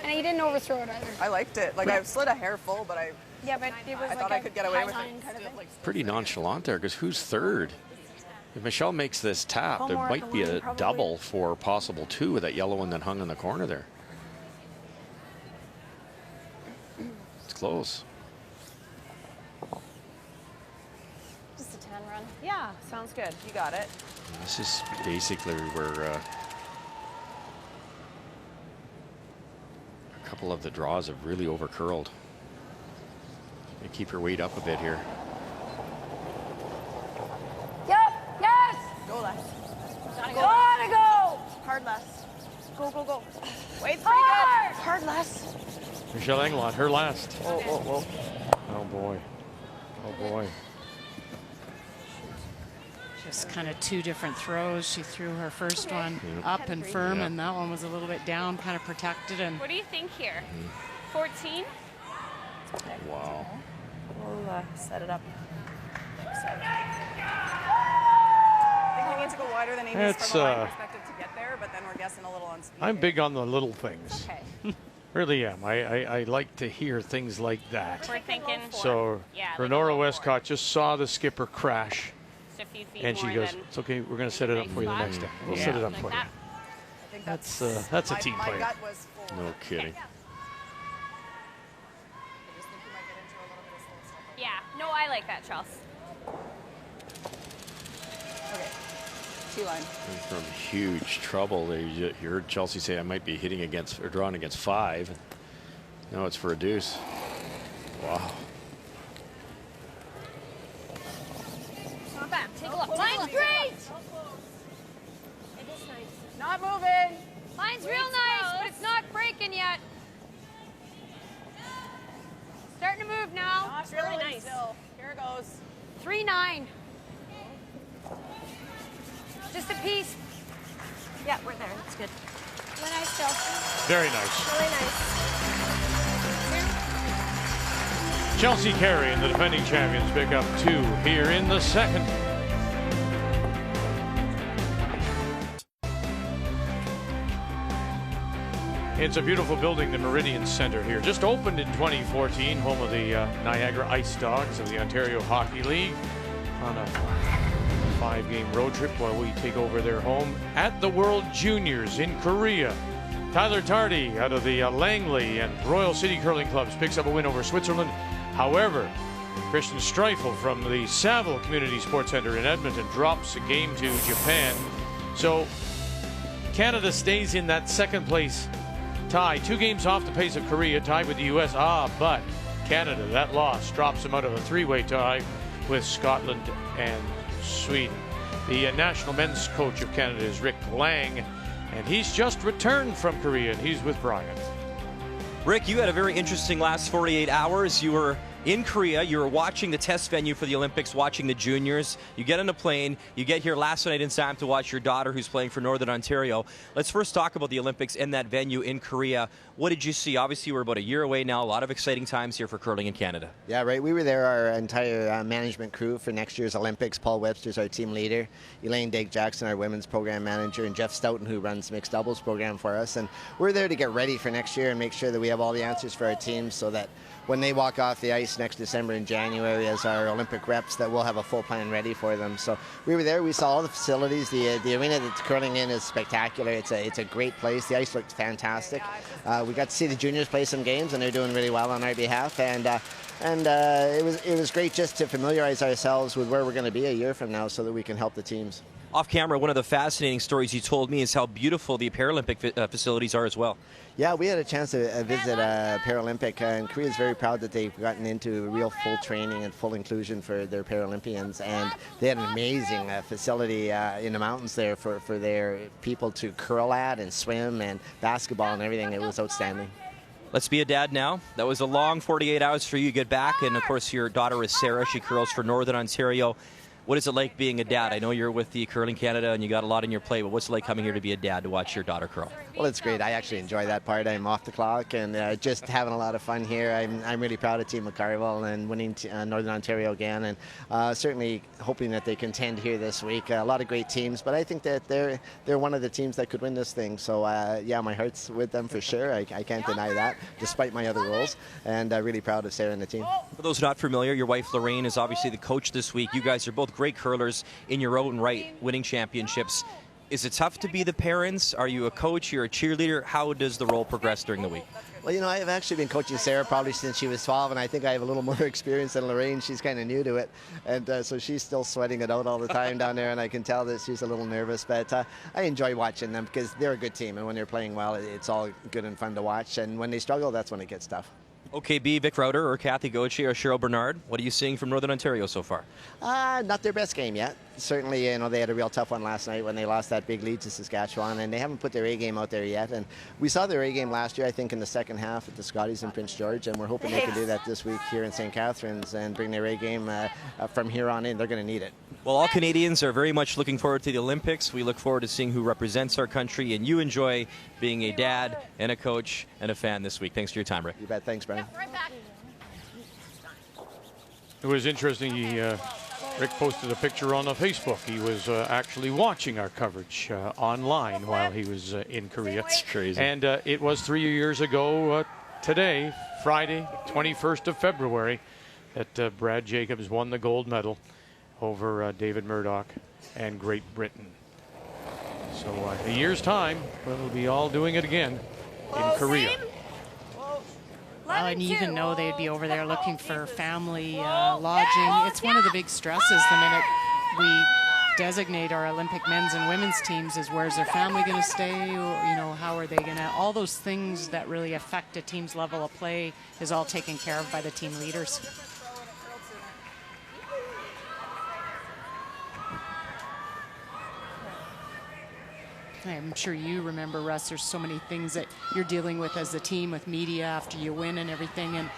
And you didn't overthrow it either. I liked it. Like, I slid a hair full, but I Yeah, but it was I like thought I could get away with line it. kind of thing. Pretty nonchalant there, because who's third? If Michelle makes this tap, there One more at might the be line, a probably. double for possible 2 with that yellow one that hung in the corner there. It's close. Just a 10 run. Yeah, sounds good. You got it. This is basically where a couple of the draws have really over-curled. They keep her weight up a bit here. Yep. Yes. Go left. Gotta go. Hard left. Go, go, go. Weight's pretty Hard. good. Hard less. Michelle Englot, her last. Whoa, whoa, whoa. Oh boy. Oh boy. Just kind of 2 different throws. She threw her first one up and firm, and that one was a little bit down, kind of protected. And What do you think here? 14? Wow. We'll set it up. I think we need to go wider than Amy's It's, from a line perspective to get there, but then we're guessing a little on speed. I'm here. big on the little things. Okay. Really am. I like to hear things like that. We're thinking So Yeah, like Renora a low Westcott just saw the skipper crash, just a few feet and she more goes, than "It's okay. We're going to set it up for you the spot. next time. We'll Yeah. set it up like for you." that. I think That's a team my player. gut was full. No kidding. I just think you might get into a little bit of slow stuff. Yeah. No, I like that, Charles. Okay. T-line. From huge trouble. You heard Chelsea say I might be hitting against or drawing against 5. No, it's for a deuce. Wow. Not bad. Take a look. Line's great. Not moving. Line's real nice, but it's not breaking yet. Starting to move now. It's really nice. Here it goes. 3-9. Just a piece. Yeah, we're there. That's good. Really nice, Chelsea. Very nice. Really nice. Chelsea Carey and the defending champions pick up 2 here in the second. It's a beautiful building, the Meridian Center here. Just opened in 2014, home of the Niagara Ice Dogs of the Ontario Hockey League, on a 5-game road trip while we take over their home at the World Juniors in Korea. Tyler Tardy out of the Langley and Royal City Curling Clubs picks up a win over Switzerland. However, Christian Streifel from the Saville Community Sports Center in Edmonton drops a game to Japan. So Canada stays in that second place tie, 2 games off the pace of Korea, tied with the U.S. But Canada, that loss drops them out of a 3-way tie with Scotland and Sweden. The national men's coach of Canada is Rick Lang, and he's just returned from Korea, and he's with Brian. Rick, you had a very interesting last 48 hours. You were in Korea, you were watching the test venue for the Olympics, watching the juniors. You get on a plane, you get here last night in time to watch your daughter who's playing for Northern Ontario. Let's first talk about the Olympics in that venue in Korea. What did you see? Obviously, we're about a year away now. A lot of exciting times here for curling in Canada. Yeah, right. We were there, our entire management crew for next year's Olympics. Paul Webster's our team leader, Elaine Dake-Jackson, our women's program manager, and Jeff Stoughton, who runs mixed doubles program for us. And we're there to get ready for next year and make sure that we have all the answers for our teams so that when they walk off the ice next December and January as our Olympic reps, that we'll have a full plan ready for them. So we were there, we saw all the facilities. The arena that's curling in is spectacular. It's a great place. The ice looked fantastic. We got to see the juniors play some games, and they're doing really well on our behalf. And it was great just to familiarize ourselves with where we're going to be a year from now so that we can help the teams. Off camera, one of the fascinating stories you told me is how beautiful the Paralympic facilities are as well. Yeah, we had a chance to visit Paralympic, and Korea is very proud that they've gotten into real full training and full inclusion for their Paralympians, and they had an amazing facility in the mountains there for their people to curl at and swim and basketball and everything. It was outstanding. Let's be a dad now. That was a long 48 hours for you to get back, and of course your daughter is Sarah. She curls for Northern Ontario. What is it like being a dad? I know you're with the Curling Canada and you got a lot on your plate, but what's it like coming here to be a dad to watch your daughter curl? Well, it's great. I actually enjoy that part. I'm off the clock and just having a lot of fun here. I'm really proud of Team McCarville and winning Northern Ontario again, and certainly hoping that they contend here this week. A lot of great teams, but I think that they're one of the teams that could win this thing. So yeah, my heart's with them for sure. I can't deny that, despite my other roles, and really proud of Sarah and the team. For those not familiar, your wife Lorraine is obviously the coach this week. You guys are both great curlers in your own right, winning championships. Is it tough to be the parents? Are you a coach? You're a cheerleader? How does the role progress during the week? Well, you know, I've actually been coaching Sarah probably since she was 12, and I think I have a little more experience than Lorraine. She's kind of new to it, and so she's still sweating it out all the time down there, and I can tell that she's a little nervous, but I enjoy watching them because they're a good team, and when they're playing well, it's all good and fun to watch, and when they struggle, that's when it gets tough. OKB, Vic Rauter or Kathy Gauthier or Cheryl Bernard, what are you seeing from Northern Ontario so far? Not their best game yet. Certainly, you know, they had a real tough one last night when they lost that big lead to Saskatchewan, and they haven't put their A game out there yet. And we saw their A game last year, I think, in the second half at the Scotties in Prince George, and we're hoping they can do that this week here in St. Catharines and bring their A game from here on in. They're going to need it. Well, all Canadians are very much looking forward to the Olympics. We look forward to seeing who represents our country, and you enjoy being a dad and a coach and a fan this week. Thanks for your time, Rick. You bet. Thanks, Brian. Right back. It was interesting. Rick posted a picture on Facebook. He was actually watching our coverage online while he was in Korea. That's crazy. And it was 3 years ago today, Friday, 21st of February, that Brad Jacobs won the gold medal over David Murdoch and Great Britain. So in a year's time, we'll be all doing it again in Korea. Well, and you even know they'd be over there looking for family lodging. It's one of the big stresses the minute we designate our Olympic men's and women's teams is where's their family going to stay, or, you know, how are they going to, all those things that really affect a team's level of play is all taken care of by the team leaders. I'm sure you remember, Russ, there's so many things that you're dealing with as a team with media after you win and everything. And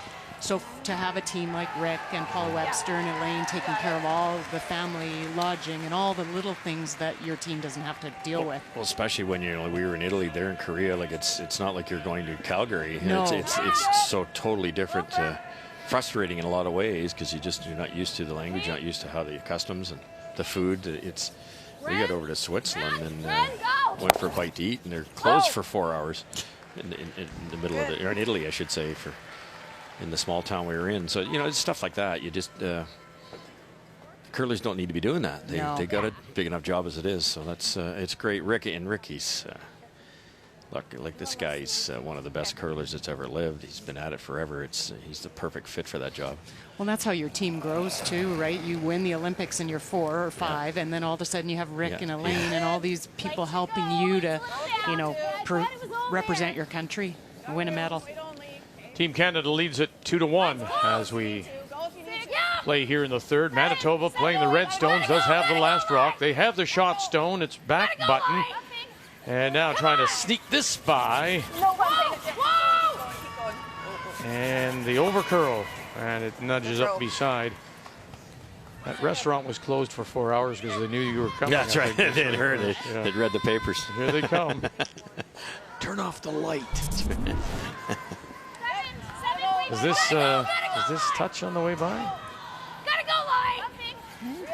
So to have a team like Rick and Paul Webster and Elaine taking care of all the family lodging and all the little things that your team doesn't have to deal with. Well, especially when we were in Italy, they're in Korea. Like it's not like you're going to Calgary. No. It's so totally different. Frustrating in a lot of ways because you're not used to the language, not used to how the customs and the food. We got over to Switzerland and went for a bite to eat, and they're closed for 4 hours in the middle of it, or in Italy, I should say, in the small town we were in. So it's stuff like that. You just curlers don't need to be doing that. They got a big enough job as it is. So that's it's great. Ricky's like this guy's one of the best curlers that's ever lived. He's been at it forever. He's the perfect fit for that job. Well, that's how your team grows too, right? You win the Olympics and you're 4 or 5, and then all of a sudden you have Rick and Elaine and all these people helping you to, represent your country and win a medal. Team Canada leads it 2-1 as we play here in the third. Manitoba playing the Redstones does have the last rock. They have the shot stone. It's back button. And now trying to sneak this by. And the over curl. And it nudges up beside. That restaurant was closed for 4 hours because they knew you were coming. Yeah, that's right. They'd heard it. Yeah. They'd read the papers. Here they come. Turn off the light. Is this touch on the way by? Gotta go, Lloyd.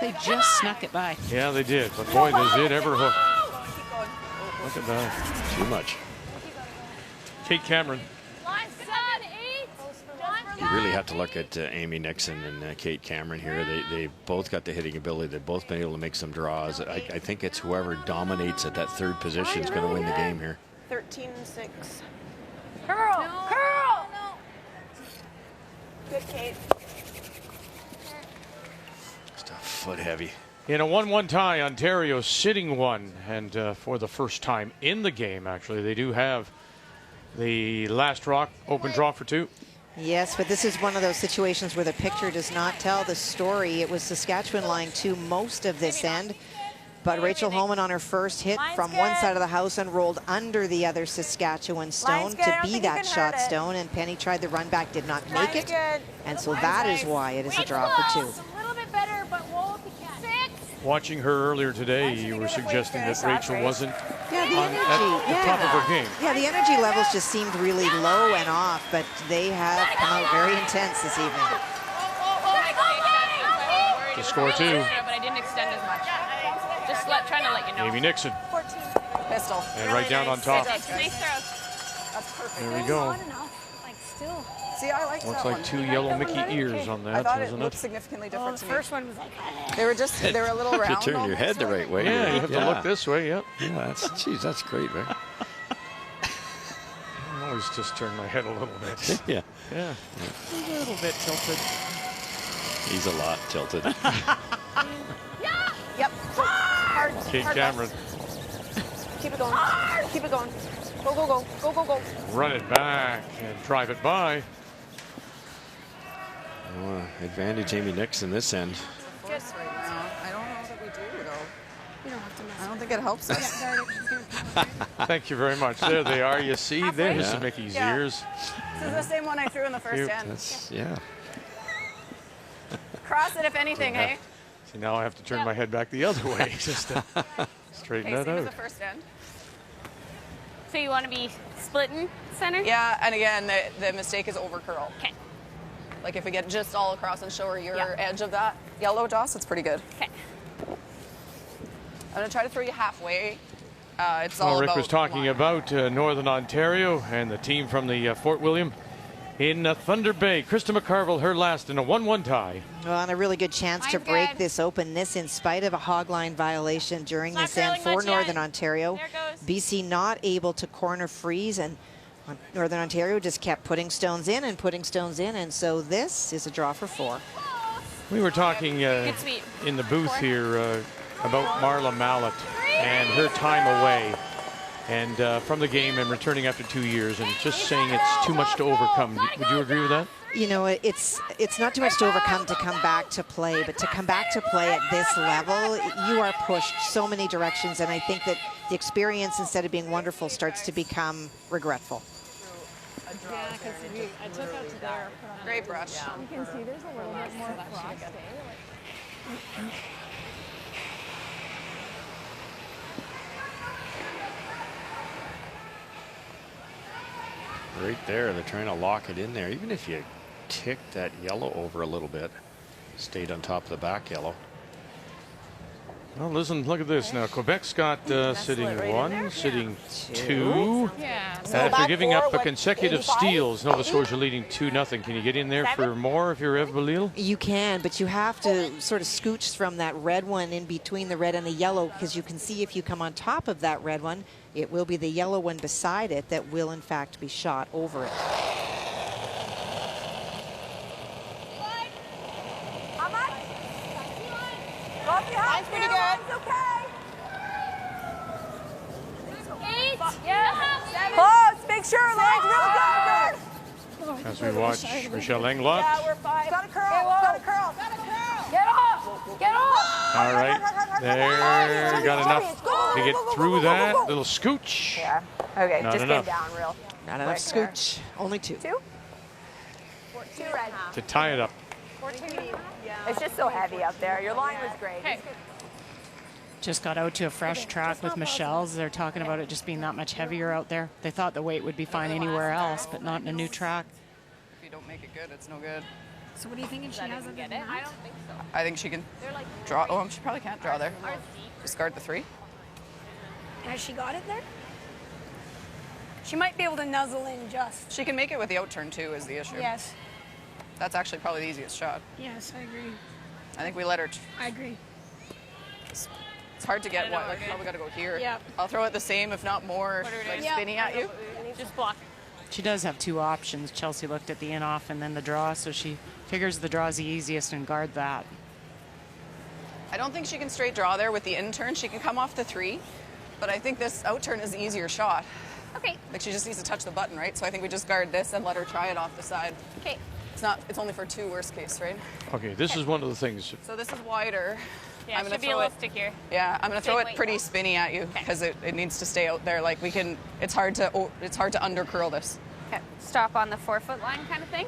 They just snuck it by. Yeah, they did. But boy, does it ever hook. Look at that. Too much. Kate Cameron. You really have to look at Amy Nixon and Kate Cameron here. They both got the hitting ability. They've both been able to make some draws. I think it's whoever dominates at that third position is going to win the game here. 13-6. Curl. Curl. Good, Kate. Just a foot heavy. In a 1-1 tie, Ontario sitting 1. And for the first time in the game, actually, they do have the last rock open draw for 2. Yes, but this is one of those situations where the picture does not tell the story. It was Saskatchewan lying to most of this end, but Rachel Holman on her first hit from one side of the house and rolled under the other Saskatchewan stone to be that shot stone, and Penny tried the run back, did not make it, and so that is why it is a draw for 2. A little bit better, but roll if you can. 6. Watching her earlier today, you were suggesting that Rachel wasn't at the top of her game. Yeah, the energy levels just seemed really low and off, but they have come out very intense this evening. To score 2. But I didn't extend as much. Just trying to let you know. Amy Nixon. 14. Pistol. And right down on top. Nice throw. That's perfect. There we go. Like still. See, I like Looks that like one. 2 yellow Mickey ears on that, I thought it doesn't looked it? significantly Well, different the to me. first one was like, They were a little round. You turn your head the right way. Yeah, you have to look this way, yep. Yeah, that's great, right? I always just turn my head a little bit. Yeah. Yeah. A little bit tilted. He's a lot tilted. Yep. Hard. Kate hard Cameron. bust. Keep it going. Keep it going. Go, go, go. Go, go, go. Run it back and drive it by. Advantage Amy Nixon this end. Yes, right now. I don't know that we do, though. you don't have to mess I don't think it helps us. Thank you very much. There they are. You see, there's Mickey's ears. This is the same one I threw in the first Cute. end. Yeah. Cross it if anything, hey? See, now I have to turn my head back the other way just to straighten Okay, that same as the out. first end. So you want to be splitting center? Yeah, and again, the mistake is over curl. Okay. Like if we get just all across and show her your edge of that yellow, Joss, it's pretty good. Okay. I'm going to try to throw you halfway. It's all Well, Rick about was talking about Northern Ontario and the team from the Fort William in Thunder Bay. Krista McCarville, her last in a 1-1 tie. Well, and a really good chance to break this open. This in spite of a hogline violation during this end for Northern Ontario. BC not able to corner freeze, and Northern Ontario just kept putting stones in and putting stones in, and so this is a draw for 4. We were talking in the booth here about Marla Mallet and her time away and from the game and returning after 2 years, and just saying it's too much to overcome. Would you agree with that? You know, it's not too much to overcome to come back to play, but to come back to play at this level, you are pushed so many directions, and I think that the experience, instead of being wonderful, starts to become regretful. Yeah, because I took out to there. Great brush. Yeah. You can see there's a little bit more frost. Right there, they're trying to lock it in there. Even if you tick that yellow over a little bit, stayed on top of the back yellow. Well, listen, look at this now. Quebec's got sitting right one, sitting two. Yeah. After giving up a consecutive steals, Nova Scotia leading 2-0. Can you get in there for more if you're Ev Belil? You can, but you have to sort of scooch from that red one in between the red and the yellow, because you can see if you come on top of that red one, it will be the yellow one beside it that will in fact be shot over it. Mine's pretty good. Okay. 8. Yeah. 7. Close. Make sure. Legs real good. As we watch Michelle Englot. Yeah, we're fine. Got a curl. Got a curl. Got a curl. Get off. Get off. All right. There. Got enough to get through that. Little scooch. Yeah. Okay. Not just enough. get down real. Not enough scooch. Only 2. 2? 2 red. To tie it up. 14. It's just so heavy up there. Your line was great. Okay. Just got out to a fresh track with Michelle's. They're talking about it just being that much heavier out there. They thought the weight would be fine anywhere else, but not in a new track. If you don't make it good, it's no good. So what do you think if she has it? I don't think so. I think she can draw. Oh, she probably can't draw there. Discard the 3. Has she got it there? She might be able to nuzzle in just. She can make it with the out turn too, is the issue. Yes. That's actually probably the easiest shot. Yes, I agree. I think we let her. I agree. It's hard to get one. Like, probably got to go here. Yep. I'll throw it the same, if not more, like spinning at you. Just block. She does have 2 options. Chelsea looked at the in-off and then the draw, so she figures the draw's the easiest and guard that. I don't think she can straight draw there with the in turn. She can come off the 3, but I think this out turn is the easier shot. Okay. Like she just needs to touch the button, right? So I think we just guard this and let her try it off the side. Okay. It's only for 2 worst case, right? Okay, this is one of the things. So this is wider. Yeah, it should be a little stickier. Yeah, I'm gonna throw it weight. pretty spinny at you because it needs to stay out there. Like we can, it's hard to under curl this. Okay. Stop on the 4-foot line kind of thing.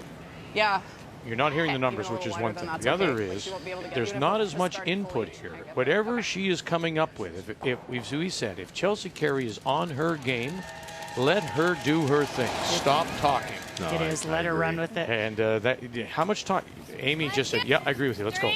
Yeah. You're not hearing the numbers, Even a which is little one wider thing. than The that's other okay, but is she won't be able to get there's even not if as we much start input fully, here. I get that. Whatever she is coming up with, if we said, if Chelsea Carey is on her game, let her do her thing. Stop talking. No, It is. Let her run with it. And how much talk? Amy just said, yeah, I agree with you. Let's go.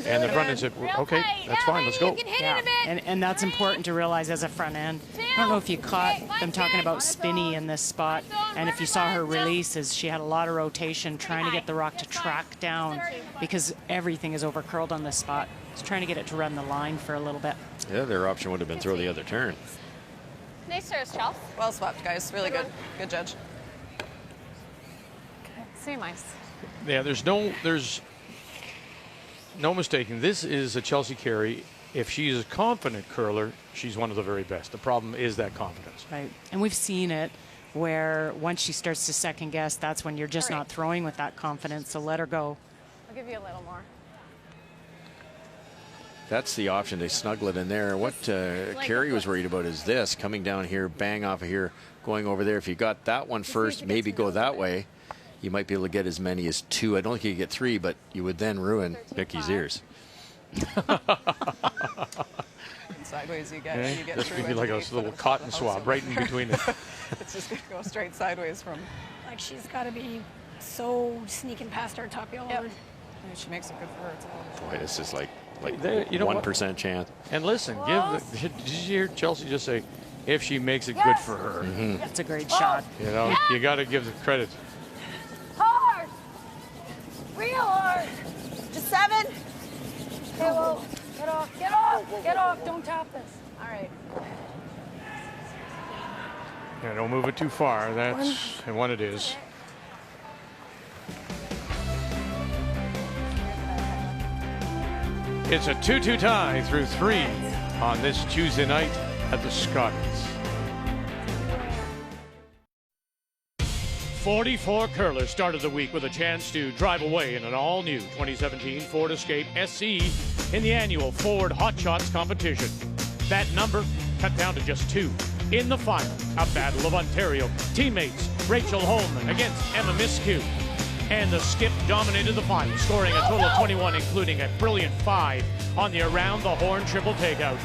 And the front end said, okay, that's fine. Let's go. Yeah. And that's important to realize as a front end. I don't know if you caught them talking about spinny in this spot, and if you saw her releases, she had a lot of rotation trying to get the rock to track down because everything is over curled on this spot. It's trying to get it to run the line for a little bit. The other option would have been throw the other turn. Nice serves, Chelsea. Well swept, guys. Really good. Good judge. See, nice. Yeah, there's no mistaking. This is a Chelsea Carey. If she is a confident curler, she's one of the very best. The problem is that confidence. Right. And we've seen it where once she starts to second guess, that's when you're just not throwing with that confidence. So let her go. I'll give you a little more. That's the option. They snuggle it in there. What Carey was worried about is this, coming down here, bang off of here, going over there. If you got that one first, maybe go that way. You might be able to get as many as 2. I don't think you could get 3, but you would then ruin Vicky's ears. Sideways you get. Okay. You get This through would be like a underneath, little but it's cotton also swab right in between it. It's just going to go straight sideways from. Like she's got to be so sneaking past our top yellow. Yep. And she makes it good for her. It's Boy, this is like There, you know 1% chance. And listen, did you hear Chelsea just say, if she makes it good for her? That's a great shot. You know, you got to give the credit. Hard. Real hard. Just 7. Okay, well, get off. Get off. Get off. Don't tap this. All right. Yeah, don't move it too far. That's and one it is. It's a 2-2 tie through 3 on this Tuesday night at the Scotties. 44 curlers started the week with a chance to drive away in an all-new 2017 Ford Escape SE in the annual Ford Hot Shots competition. That number cut down to just 2 in the final, a Battle of Ontario. Teammates Rachel Holman against Emma Miscue. And the skip dominated the final, scoring a total of 21, including a brilliant 5 on the around the horn triple takeout.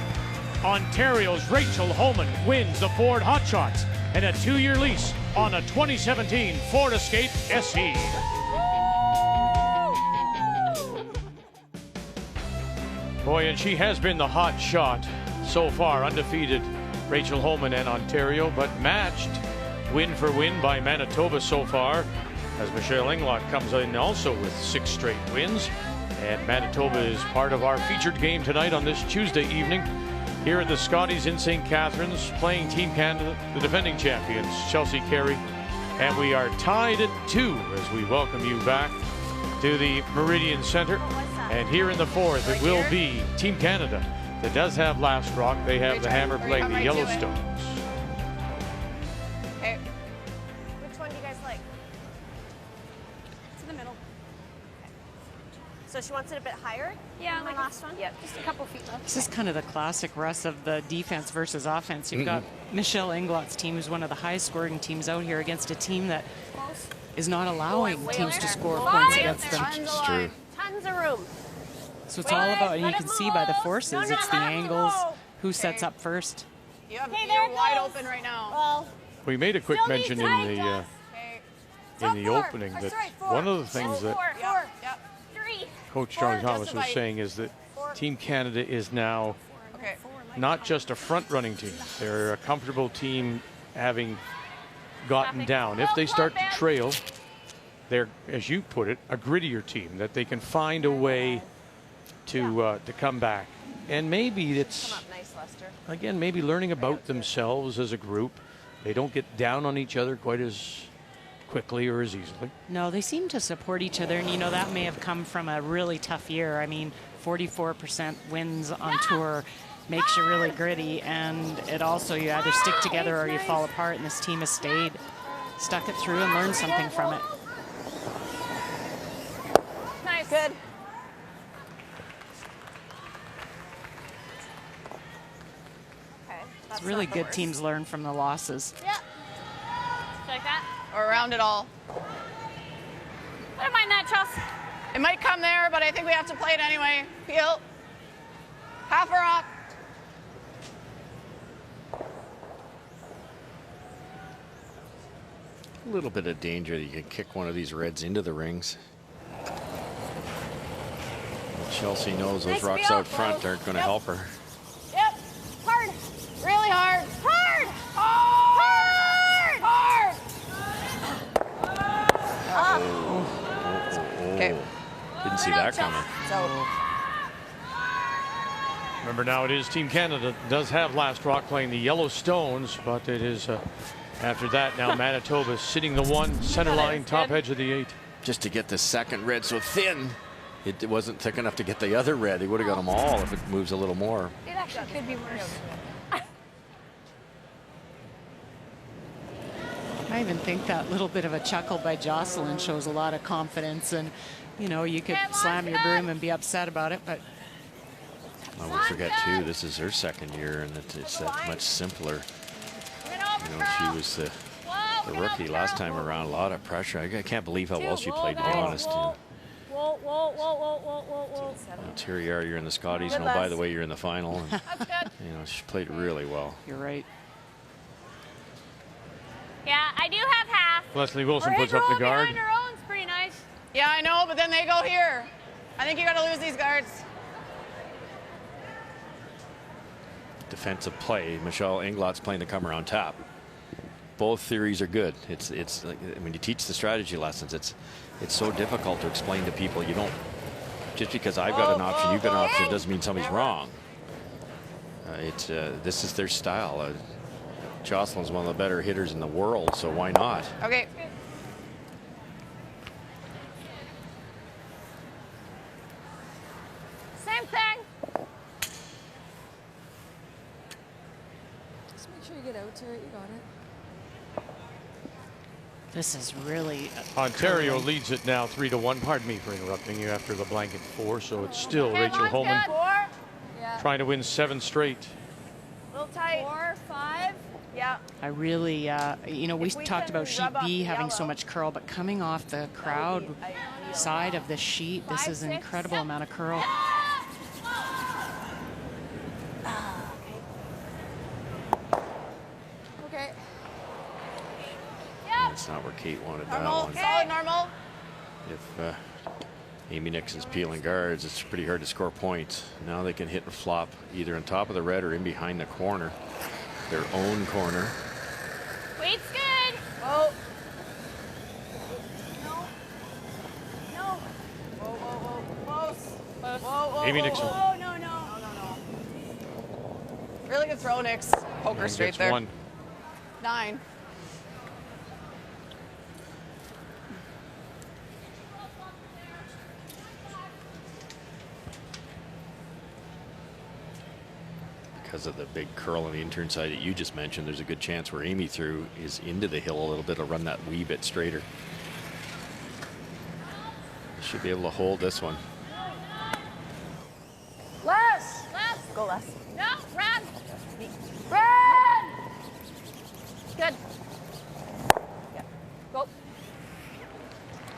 Ontario's Rachel Holman wins the Ford Hot Shots and a 2-year lease on a 2017 Ford Escape SE. Boy, and she has been the hot shot so far, undefeated Rachel Holman and Ontario, but matched win for win by Manitoba so far, as Michelle Englot comes in also with 6 straight wins. And Manitoba is part of our featured game tonight on this Tuesday evening here at the Scotties in St. Catharines, playing Team Canada, the defending champions, Chelsea Carey. And we are tied at 2 as we welcome you back to the Meridian Centre. And here in the fourth, it will be Team Canada that does have last rock. They have the hammer playing the Yellowstones. Okay. Which one do you guys like? To the middle. So she wants it a bit higher? Yeah, than like the last one? Yeah, just a couple feet left. This is kind of the classic Russ of the defense versus offense. You've got Michelle Englot's team, who's one of the highest scoring teams out here, against a team that is not allowing teams to score points against them. It's true. Tons of room. So it's all about, and you can see by the forces, it's the angles, who sets up first. You're wide open right now. Well, We made a quick mention in the opening that one of the things that Coach Charlie Thomas was saying is that Team Canada is now not just a front-running team. They're a comfortable team, having gotten down. If they start to trail, they're, as you put it, a grittier team, that they can find a way to come back. And maybe it's, again, maybe learning about themselves as a group. They don't get down on each other quite as quickly or as easily. No, they seem to support each other, and you know that may have come from a really tough year. I mean, 44% wins on tour makes you really gritty, and it also, you either stick together or you fall apart, and this team has stayed, stuck it through and learned something from it. nice. Good. It's really good teams learn from the losses. Yeah. Like that? Or around it all. I don't mind that, Chelsea. It might come there, but I think we have to play it anyway. Peel. Half a rock. A little bit of danger that you can kick one of these reds into the rings. Well, Chelsea knows those rocks out front aren't going to help her. Yep. Hard. Really hard. Hard. Hard. Hard. Okay. Didn't see that coming. Remember, now it is Team Canada does have last rock playing the Yellowstones, but it is after that now Manitoba sitting the 1 center line, top edge of the 8. Just to get the second red so thin, it wasn't thick enough to get the other red. They would have got them all if it moves a little more. It actually could be worse. I even think that little bit of a chuckle by Jocelyn shows a lot of confidence, and you know, you could slam your broom and be upset about it, but Well, we forget too, this is her second year, and it's much simpler. You know, she was the rookie last time around, a lot of pressure. I can't believe how well she played, to be honest. Terry, you're in the Scotties, and oh, by the way, you're in the final. And, you know, she played really well. You're right. Yeah, I do have half. Leslie Wilson puts up the guard. Behind her own's pretty nice. Yeah, I know, but then they go here. I think you got to lose these guards. Defensive play. Michelle Englot's playing the come around tap. Both theories are good. It's like, when you teach the strategy lessons, it's so difficult to explain to people. You don't, just because I've got an option, you've got an option, doesn't mean somebody's wrong. This is their style. Jocelyn's one of the better hitters in the world, so why not? Okay. Same thing. Just make sure you get out to it. You got it. This is really Ontario leads it now 3-1. Pardon me for interrupting you after the blanket 4. So it's still Rachel Holman trying to win 7 straight. A little tight. 4, 5. Yeah. I really, you know, we talked about sheet B having so much curl, but coming off the crowd side of the sheet, this is an incredible amount of curl. Okay. That's not where Kate wanted that Normal. one. Solid normal. If Amy Nixon's peeling guards, it's pretty hard to score points. Now they can hit and flop either on top of the red or in behind the corner, their own corner. Weight's good. Oh. No. No. Whoa, whoa, whoa. Close. Close. Whoa, whoa, Amy whoa, Nixon. whoa. Oh, no, no. No, no, no. Really good throw, Nix. Poker And straight gets there. 1. 9. Because of the big curl on the intern side that you just mentioned, there's a good chance where Amy threw is into the hill a little bit to run that wee bit straighter. Should be able to hold this one. Less. Less. Go less. No, run. Run. Good. Yeah. Go.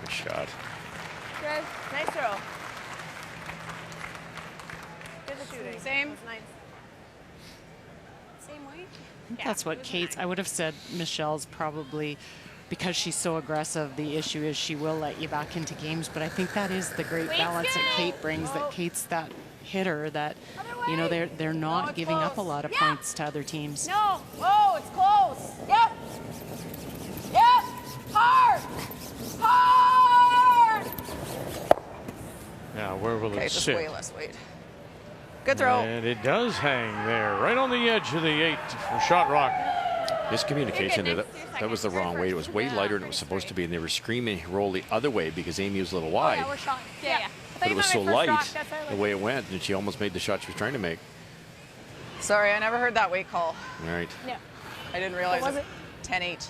Good shot. Good. Nice throw. Good shooting. Same. That's nice. Same weight. That's what Kate's, I would have said Michelle's probably, because she's so aggressive, the issue is she will let you back into games, but I think that is the great Weight's balance that good. Kate brings, that Kate's that hitter that, you know, they're not it's giving up a close. lot of points to other teams. No. Whoa, it's close. Yep. Yep. Hard. Hard. Now, where will Okay, it just sit? way less weight. Good throw. And it does hang there, right on the edge of the 8 for Shot Rock. Miscommunication, that was the wrong weight. It was way lighter than it was supposed to be, and they were screaming roll the other way because Amy was a little wide. Yeah, we're shot. Yeah. But it was so light the way it went, and she almost made the shot she was trying to make. Sorry, I never heard that weight call. All right. Yeah. I didn't realize What was it. 10-8.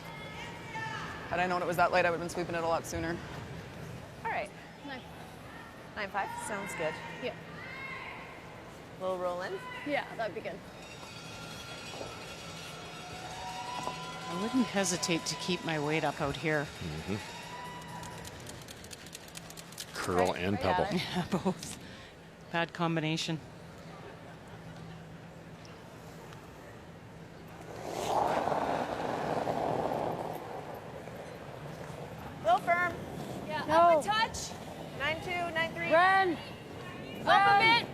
Had I known it was that late, I would have been sweeping it a lot sooner. All right. 9-5. Sounds good. Yeah. Little roll in. Yeah, that'd be good. I wouldn't hesitate to keep my weight up out here. Curl and pebble. Yeah, both. Bad combination. Little firm. Yeah. No. Up a touch. 9-2, 9-3. Run. Up a bit.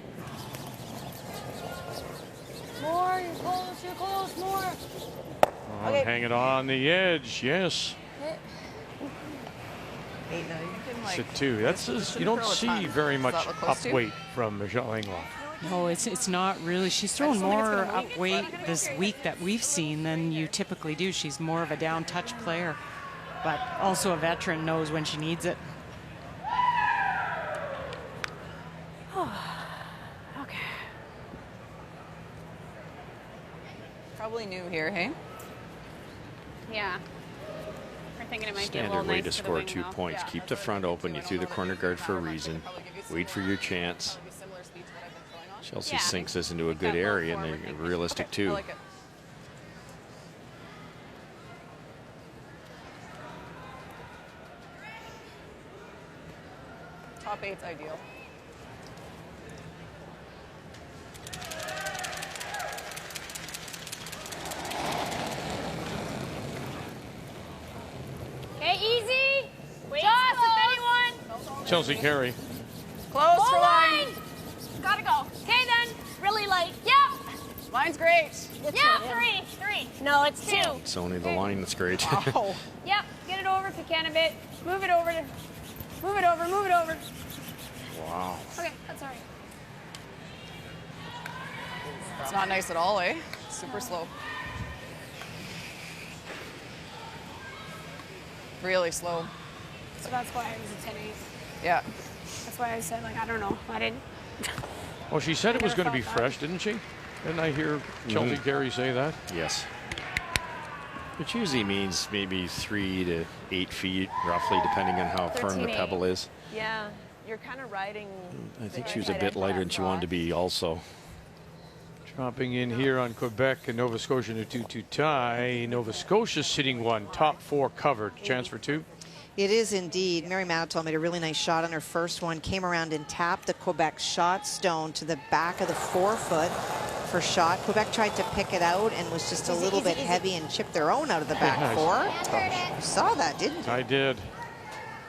More. You're close. You're close. More. Oh, Okay. hang it on the edge, yes. 8-9. Sit 2. That's you don't see very much up weight from Michelle Englot. No, it's not really. She's thrown more up weight this week that we've seen than you typically do. She's more of a down touch player, but also a veteran, knows when she needs it. Okay. Probably new here, hey? Yeah. We're thinking it might Standard be a little way nice to for the score wing, 2 though. points. Keep the front open. You threw the corner guard for a reason. Wait for your chance. Chelsea Yeah. sinks this into a good area and a realistic I 2. like it. Top 8's ideal. Okay, easy. Joss, if anyone. Chelsea Carey. Close Full for line. line. Gotta go. Okay then. Really light. Yep. Line's great. Yeah, 3. No, it's 2. It's only the line that's great. Oh. Yep. Get it over if you can a bit. Move it over. Move it over. Move it over. Wow. Okay, that's all right. It's not nice at all, eh? Super slow. Really slow. So that's why it was a 10-8. Yeah. That's why I said, like, I don't know. I didn't. Well, she said it was never going to be felt that. fresh, didn't she? Didn't I hear Chelsea Carey say that? Yes. Which usually means maybe 3 to 8 feet, roughly, depending on how firm the 13-8. pebble is. Yeah. You're kind of riding. I think she was a bit lighter than she wanted to be also. Dropping in here on Quebec and Nova Scotia in a 2-2 tie. Nova Scotia sitting 1, top 4 covered. Chance for 2. It is indeed. Mary Manitoul made a really nice shot on her first one, came around and tapped the Quebec shot stone to the back of the 4-foot for shot. Quebec tried to pick it out and was just a little bit heavy and chipped their own out of the back 4. You saw that, didn't you? I did.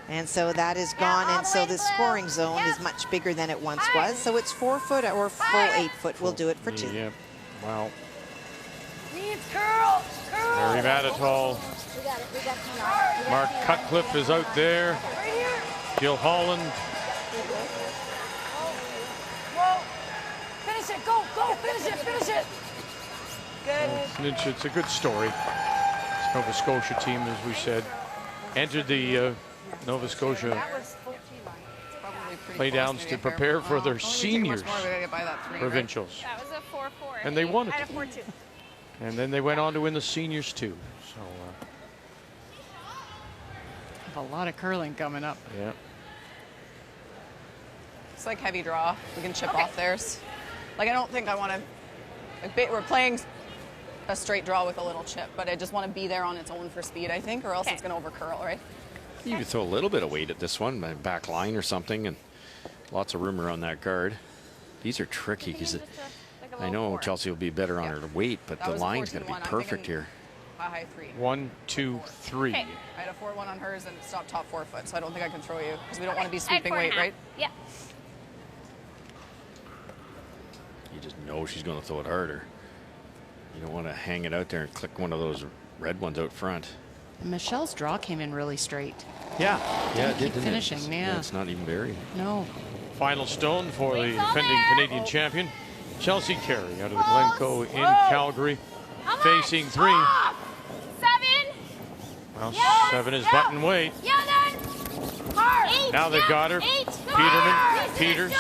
And so that is gone, and so the scoring zone is much bigger than it once was. So it's 4-foot or full 8-foot. We'll do it for 2. Yep. Wow. Curl. Mary Manitoul. Mark Cutcliffe is out there. Jill Holland. Finish it, go, finish it. Good. It's a good story. This Nova Scotia team, as we said, entered the Nova Scotia playdowns to prepare for their seniors provincials. That was a 4-4. And they won it. I had a 4-2. And then they went on to win the seniors too. So A lot of curling coming up. yeah. It's like heavy draw. We can chip off theirs. Like, I don't think I want to. Like, we're playing a straight draw with a little chip, but I just want to be there on its own for speed, I think, or else it's going to overcurl, right? You could throw a little bit of weight at this one, back line or something, and lots of room around that guard. These are tricky because I know Chelsea will be better on her weight, but the line's going to be perfect here. A high 3. 1, 2, 3. I had a 4-1 on hers and it stopped top 4-foot, so I don't think I can throw you because we don't want to be sweeping weight, right? Yeah. You just know she's going to throw it harder. You don't want to hang it out there and click one of those red ones out front. Michelle's draw came in really straight. Yeah. Yeah, it did, Keep didn't finishing, it? yeah. It's not even buried. No. Final stone for the defending Canadian champion, Chelsea Carey, out of the Glencoe in Calgary, facing 3. 7. Well, 7 is button weight. Yeah, then. Hard. 8. Now they've got her. 8. Peterman, Peters,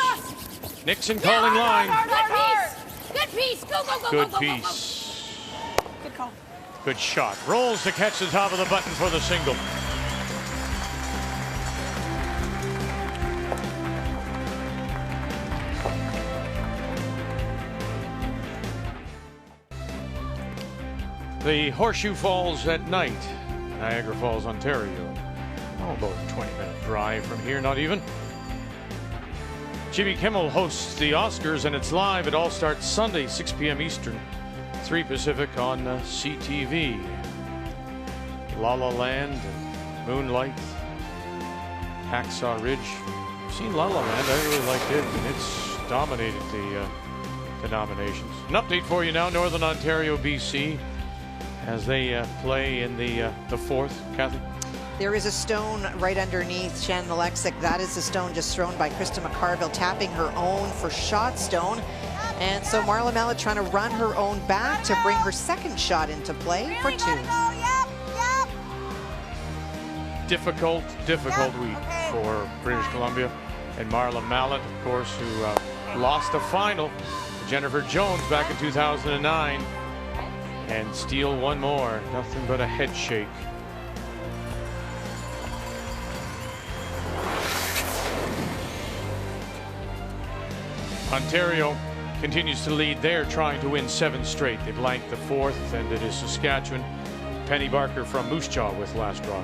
Nixon calling line. Good piece. Go. Good piece. Good call. Good shot. Rolls to catch the top of the button for the single. The Horseshoe Falls at night, Niagara Falls, Ontario. Oh, about a 20-minute drive from here, not even. Jimmy Kimmel hosts the Oscars, and it's live. It all starts Sunday, 6 p.m. Eastern, 3 Pacific on CTV. La La Land, and Moonlight, Hacksaw Ridge. I've seen La La Land. I really liked it, and it's dominated the nominations. An update for you now, Northern Ontario, BC, as they play in the fourth. Kathy? There is a stone right underneath Shannon Alexic. That is the stone just thrown by Krista McCarville, tapping her own for shot stone. And so Marla Mallet trying to run her own back to bring her second shot into play for 2. Difficult week for British Columbia. And Marla Mallet, of course, who lost the final to Jennifer Jones back in 2009. And steal one more. Nothing but a head shake. Ontario continues to lead. They're trying to win 7 straight. They blanked the 4th, and it is Saskatchewan. Penny Barker from Moose Jaw with last draw.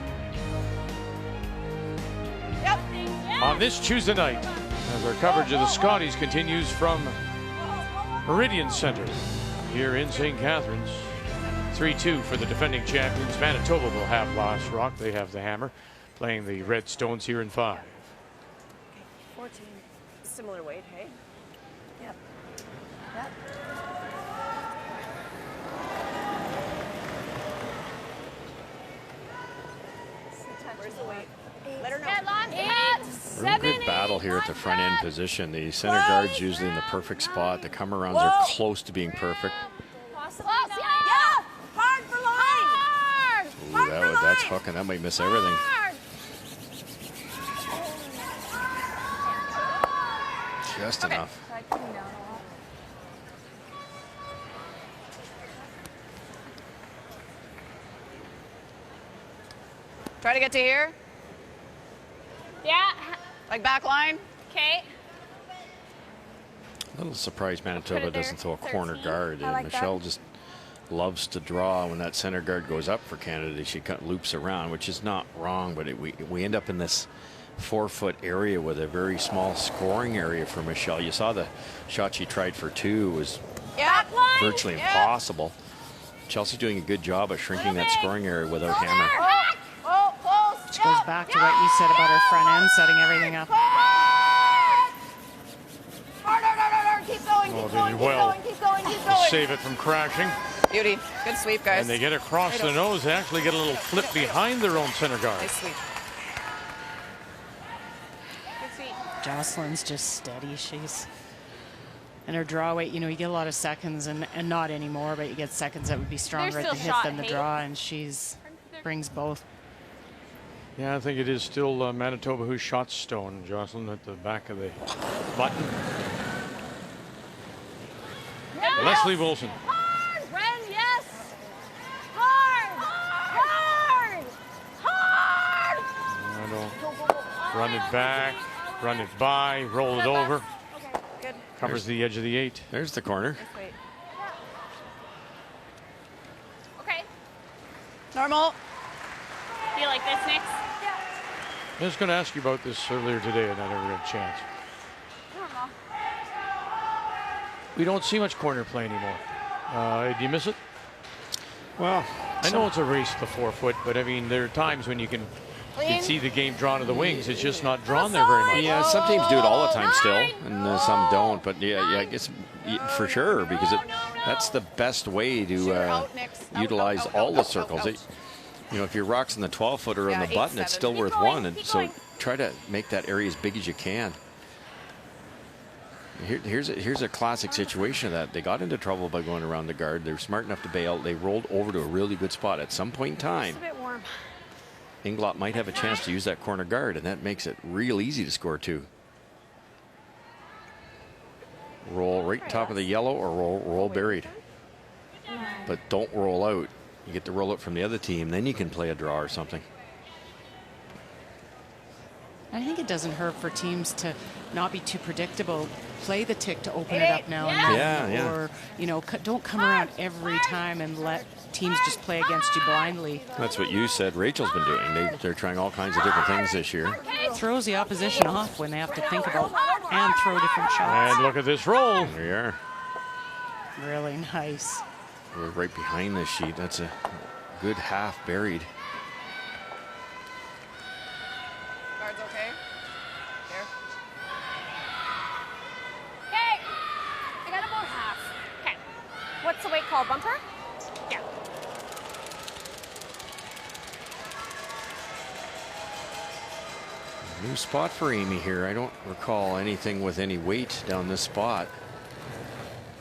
Yep. On this Tuesday night, as our coverage of the Scotties continues from Meridian Center here in St. Catharines. 3-2 for the defending champions. Manitoba will have last rock. They have the hammer, playing the Red Stones here in 5. 14. Similar weight, hey? Yep. Where's the weight? Let her know. Real good battle here at the front end position. The center guard's usually in the perfect spot. The come arounds are close to being perfect. Hard for line. Ooh, that's hooking. That might miss everything. Just enough. Try to get to here. Yeah. Like back line. Okay. A little surprised Manitoba doesn't throw a corner guard. And Michelle just loves to draw when that center guard goes up for Canada. She loops around, which is not wrong, but we end up in this 4-foot area with a very small scoring area for Michelle. You saw the shot she tried for 2 was virtually impossible. Chelsea's doing a good job of shrinking that scoring area without hammer. Which goes back to what you said about her front end, setting everything up. Keep going, keep going, keep going, keep going. Save it from crashing. Beauty. Good sweep, guys. And they get across the nose. They actually get a little flip behind their own center guard. Nice sweep. Jocelyn's just steady. And her draw weight, you know, you get a lot of seconds, and not anymore, but you get seconds that would be stronger at the hit than the draw, and brings both. Yeah, I think it is still Manitoba who shot stone. Jocelyn at the back of the button. No. Leslie Wilson. Hard, Ren, yes. Hard, hard, hard. Run it back, run it by, roll it over. Okay, good. Covers the edge of the 8. There's the corner. Okay. Normal. Do you like this, Nix? I was going to ask you about this earlier today, and I never got a chance. Normal. We don't see much corner play anymore. Do you miss it? Well, I know it's a race to the 4-foot, but I mean, there are times when you can see the game drawn to the wings. It's just not drawn there very much. Yeah, some teams do it all the time still, and some don't. But yeah, I guess for sure, because that's the best way to utilize all the circles. You know, if your rock's in the 12-footer on the button, it's still worth 1. And so try to make that area as big as you can. Here's a classic situation of that. They got into trouble by going around the guard. They were smart enough to bail. They rolled over to a really good spot. At some point in time, It's a bit warm. Englot might have a chance to use that corner guard, and that makes it real easy to score 2. Roll right top of the yellow or roll buried. But don't roll out. You get to roll it from the other team, then you can play a draw or something. I think it doesn't hurt for teams to not be too predictable. Play the tick to open it up now and then. Yeah. Or, you know, don't come around every time and let teams just play against you blindly. That's what you said Rachel's been doing. They're trying all kinds of different things this year. It throws the opposition off when they have to think about and throw different shots. And look at this roll. There you are. Really nice. We're right behind this sheet. That's a good half buried. Guard's okay. Here. Okay. I got about half. Okay. What's the weight called? Bumper? Yeah. New spot for Amy here. I don't recall anything with any weight down this spot.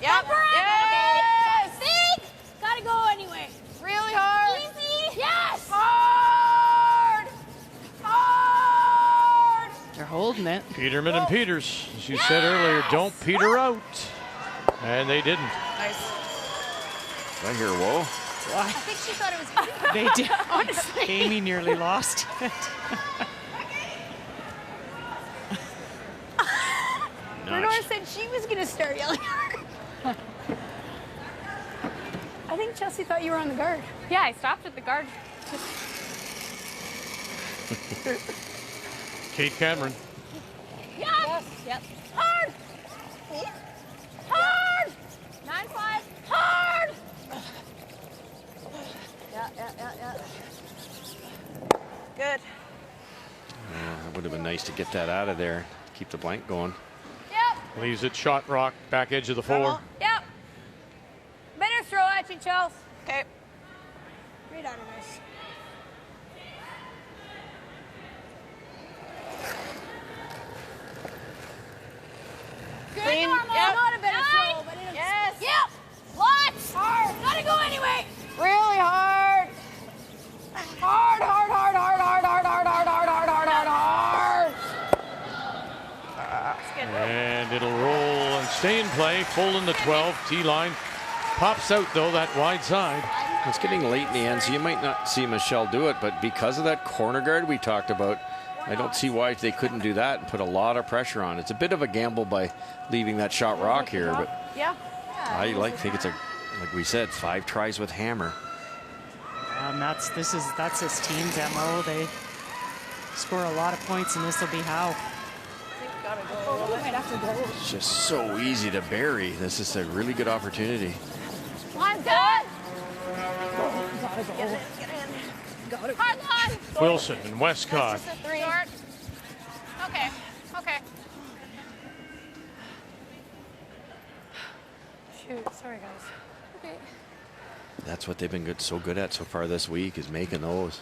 Yep. Yes! See? Gotta go anyway. Really hard. Easy. Yes! Hard. Hard. They're holding it. Peterman and Peters, as you said earlier, don't peter out. And they didn't. Nice. Did I hear whoa? I think she thought it was easy. They did. Honestly. Amy nearly lost it. Bernard said she was going to start yelling. I think Chelsea thought you were on the guard. Yeah, I stopped at the guard. Kate Cameron. Yeah. Yep. Hard. Hard. 9-5. Hard. Yeah. Good. It would have been nice to get that out of there. Keep the blank going. Yep. Leaves it shot rock, back edge of the 4. Yep. Better throw at you, Chels. Okay. Right out of this. Good. Clean. Normal. Yep. Not a better Nice. throw, but it'll. Yes. Yep. Lots. Hard. Gotta go anyway. Really hard. Hard, hard, hard, hard, hard, hard, hard, hard, hard, hard, hard, hard, hard. And it'll roll and stay in play. Full in the 12. T-line. Pops out, though, that wide side. It's getting late in the end, so you might not see Michelle do it, but because of that corner guard we talked about, I don't see why they couldn't do that and put a lot of pressure on. It's a bit of a gamble by leaving that shot rock here, but I think it's like we said, 5 tries with hammer. And that's his team's MO. They score a lot of points, and this will be how. It's just so easy to bury. This is a really good opportunity. Line's good. Get in. Hard line. Wilson and Westcott. Short. Okay. Okay. Shoot, sorry guys. Okay. That's what they've been so good at so far this week, is making those.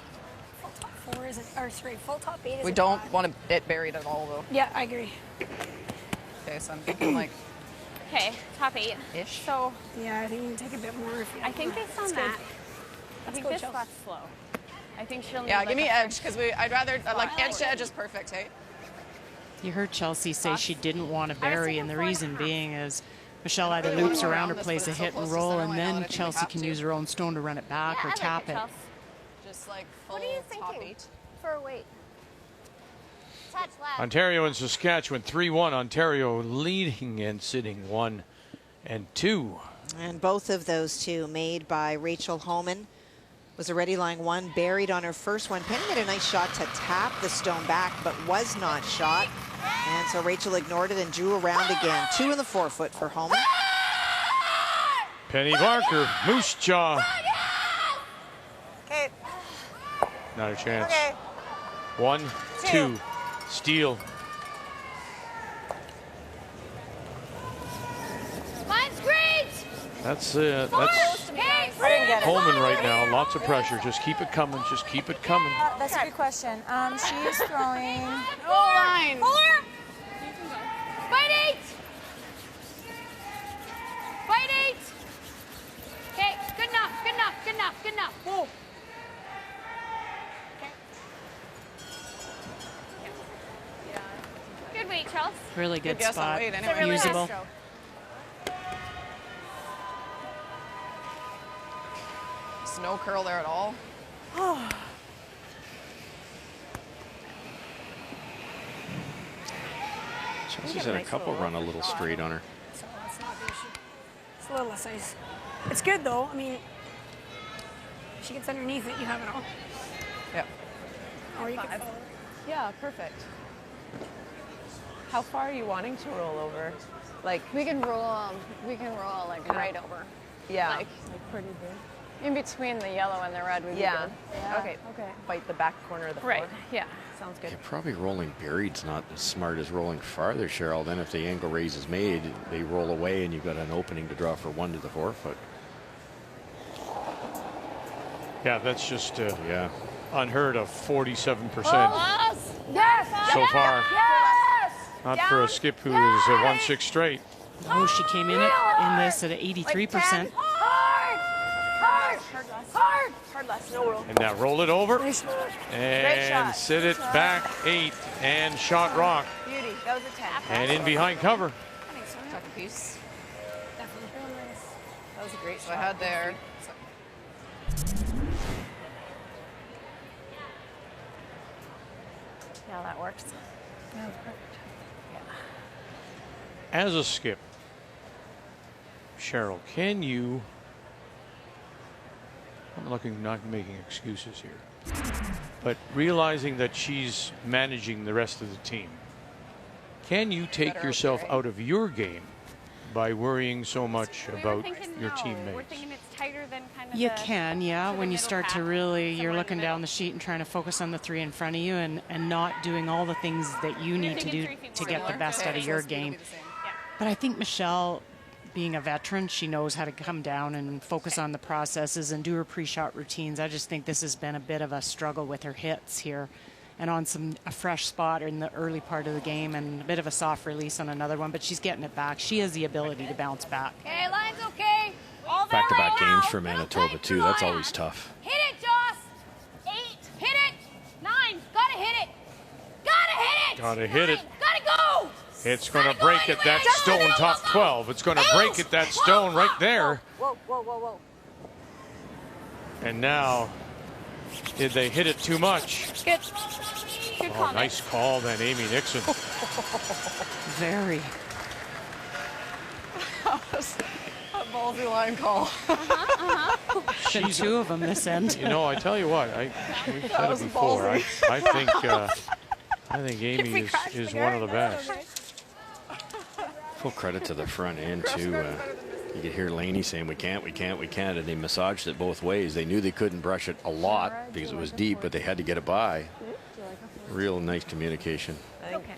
Full top 4 isn't, or sorry, full top 8 isn't We don't bad. want it buried at all, though. Yeah, I agree. Okay, so I'm thinking like Okay, top 8. ish. So Yeah, I think you can take a bit more if you I think based on That's that, good. I think go, this Chelsea. spot's slow. I think she'll need Yeah, like give me a edge, because I'd rather, like, edge to edge is perfect, hey? You heard Chelsea say she didn't want to bury, and the reason being is Michelle either really loops wanna go around or around this, plays but a it's so hit close and to roll, center and line now then that I think we Chelsea have can to. use her own stone to run it back or tap it. Just like full What are you top thinking 8. for a weight? Touch left. Ontario and Saskatchewan 3-1. Ontario leading and sitting 1 and 2. And both of those two made by Rachel Homan. Was already lying 1, buried on her first one. Penny made a nice shot to tap the stone back, but was not shot. And so Rachel ignored it and drew around again. 2 in the forefoot for Homan. Penny Barker, Moose Jaw. Okay. Not a chance. Okay. 1, 2. Steal. Line's great. That's it. That's Holman right now. Lots of pressure. Just keep it coming. Just keep it coming. That's a good question. She's throwing. Goal line. 4. Fight 8. Fight 8. Okay, good enough. Good enough. Good enough. Good enough. Whoa. Good weight, Charles. Really good guess on spot. weight, It's a anyway. really Usable. nice stroke. There's no curl there at all. Chelsea's had a couple run a little straight on her. So that's not the issue. It's a little less ice. It's good though. I mean, if she gets underneath it, you have it all. Yeah. Or you can follow it. Yeah, perfect. How far are you wanting to roll over? Like We can roll like right over. yeah, Like pretty big. in between the yellow and the red would be Yeah. good. Okay. Okay. Bite the back corner of the Right. floor. Yeah. Sounds good. Yeah, probably rolling buried's not as smart as rolling farther, Cheryl. Then if the angle raise is made, they roll away and you've got an opening to draw for 1 to the forefoot. Yeah, that's just Yeah. unheard of. 47% Yes. so far. Yes. Not for a skip who is 1-6 straight. Oh, she came in this at 83%. Hard. Hard. Hard. Hard less, no roll. And now roll it over. And shot. sit it back 8 and shot rock. Beauty. That was a 10. And in behind cover. Tuck a piece. Definitely. Real nice. That was a great So shot. I had there. Yeah, that works. That was perfect. As a skip, Cheryl, can you, I'm not making excuses here, but realizing that she's managing the rest of the team, can you take yourself out of your game by worrying so much about your We're teammates? thinking it's tighter than kind of You the, can, yeah, when you start to really, you're looking down the sheet and trying to focus on the 3 in front of you and not doing all the things that you need to do to get the best out of your game. But I think Michelle, being a veteran, she knows how to come down and focus on the processes and do her pre-shot routines. I just think this has been a bit of a struggle with her hits here. And on a fresh spot in the early part of the game and a bit of a soft release on another one, but she's getting it back. She has the ability to bounce back. Okay, line's okay. All there Back-to-back right games now. for Manitoba, too. That's always tough. Hit it, Joss. 8. Hit it. 9. Gotta hit it. Gotta hit it. Gotta hit it. 9. Gotta go. It's going to break it, that stone, top 12. It's going to break it, that stone right there. Whoa, whoa, whoa, whoa. And now did they hit it too much? Good. Good Oh, comment. nice call then, Amy Nixon. Very. That was a ballsy line call. Been two of them this end. You know, I tell you what, we've That said it was before. ballsy. I think Amy is one of the best. Full credit to the front end too. You could hear Laney saying, we can't, and they massaged it both ways. They knew they couldn't brush it a lot because it was deep, but they had to get it by. Real nice communication. Okay.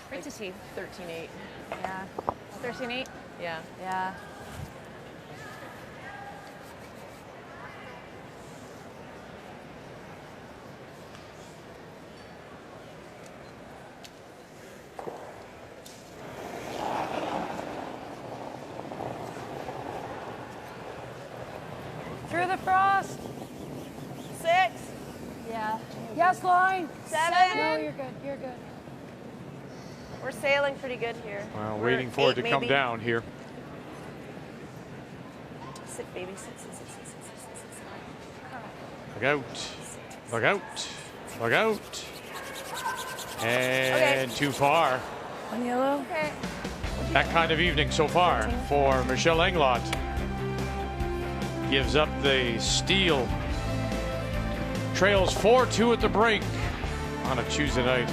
Great to see. 13-8. Yeah. 13-8? Yeah. Yeah. Through the frost. 6. Yeah. Yes, line. 7. No, you're good. You're good. We're sailing pretty good here. Well, We're waiting for it 8 to come maybe. down here. Sit, baby. Sit. Look out. Look out. Look out. And too far. On yellow. Okay. That kind of evening so far for Michelle Englot. Gives up the steal. Trails 4-2 at the break on a Tuesday night.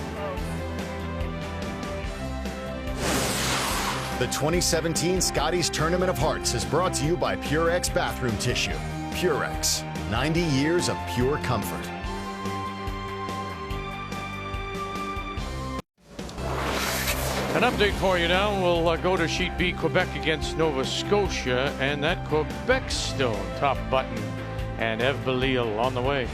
The 2017 Scotties Tournament of Hearts is brought to you by Purex Bathroom Tissue. Purex, 90 years of pure comfort. An update for you now. We'll go to Sheet B, Quebec against Nova Scotia, and that Quebec stone top button, and Eve Belil on the way.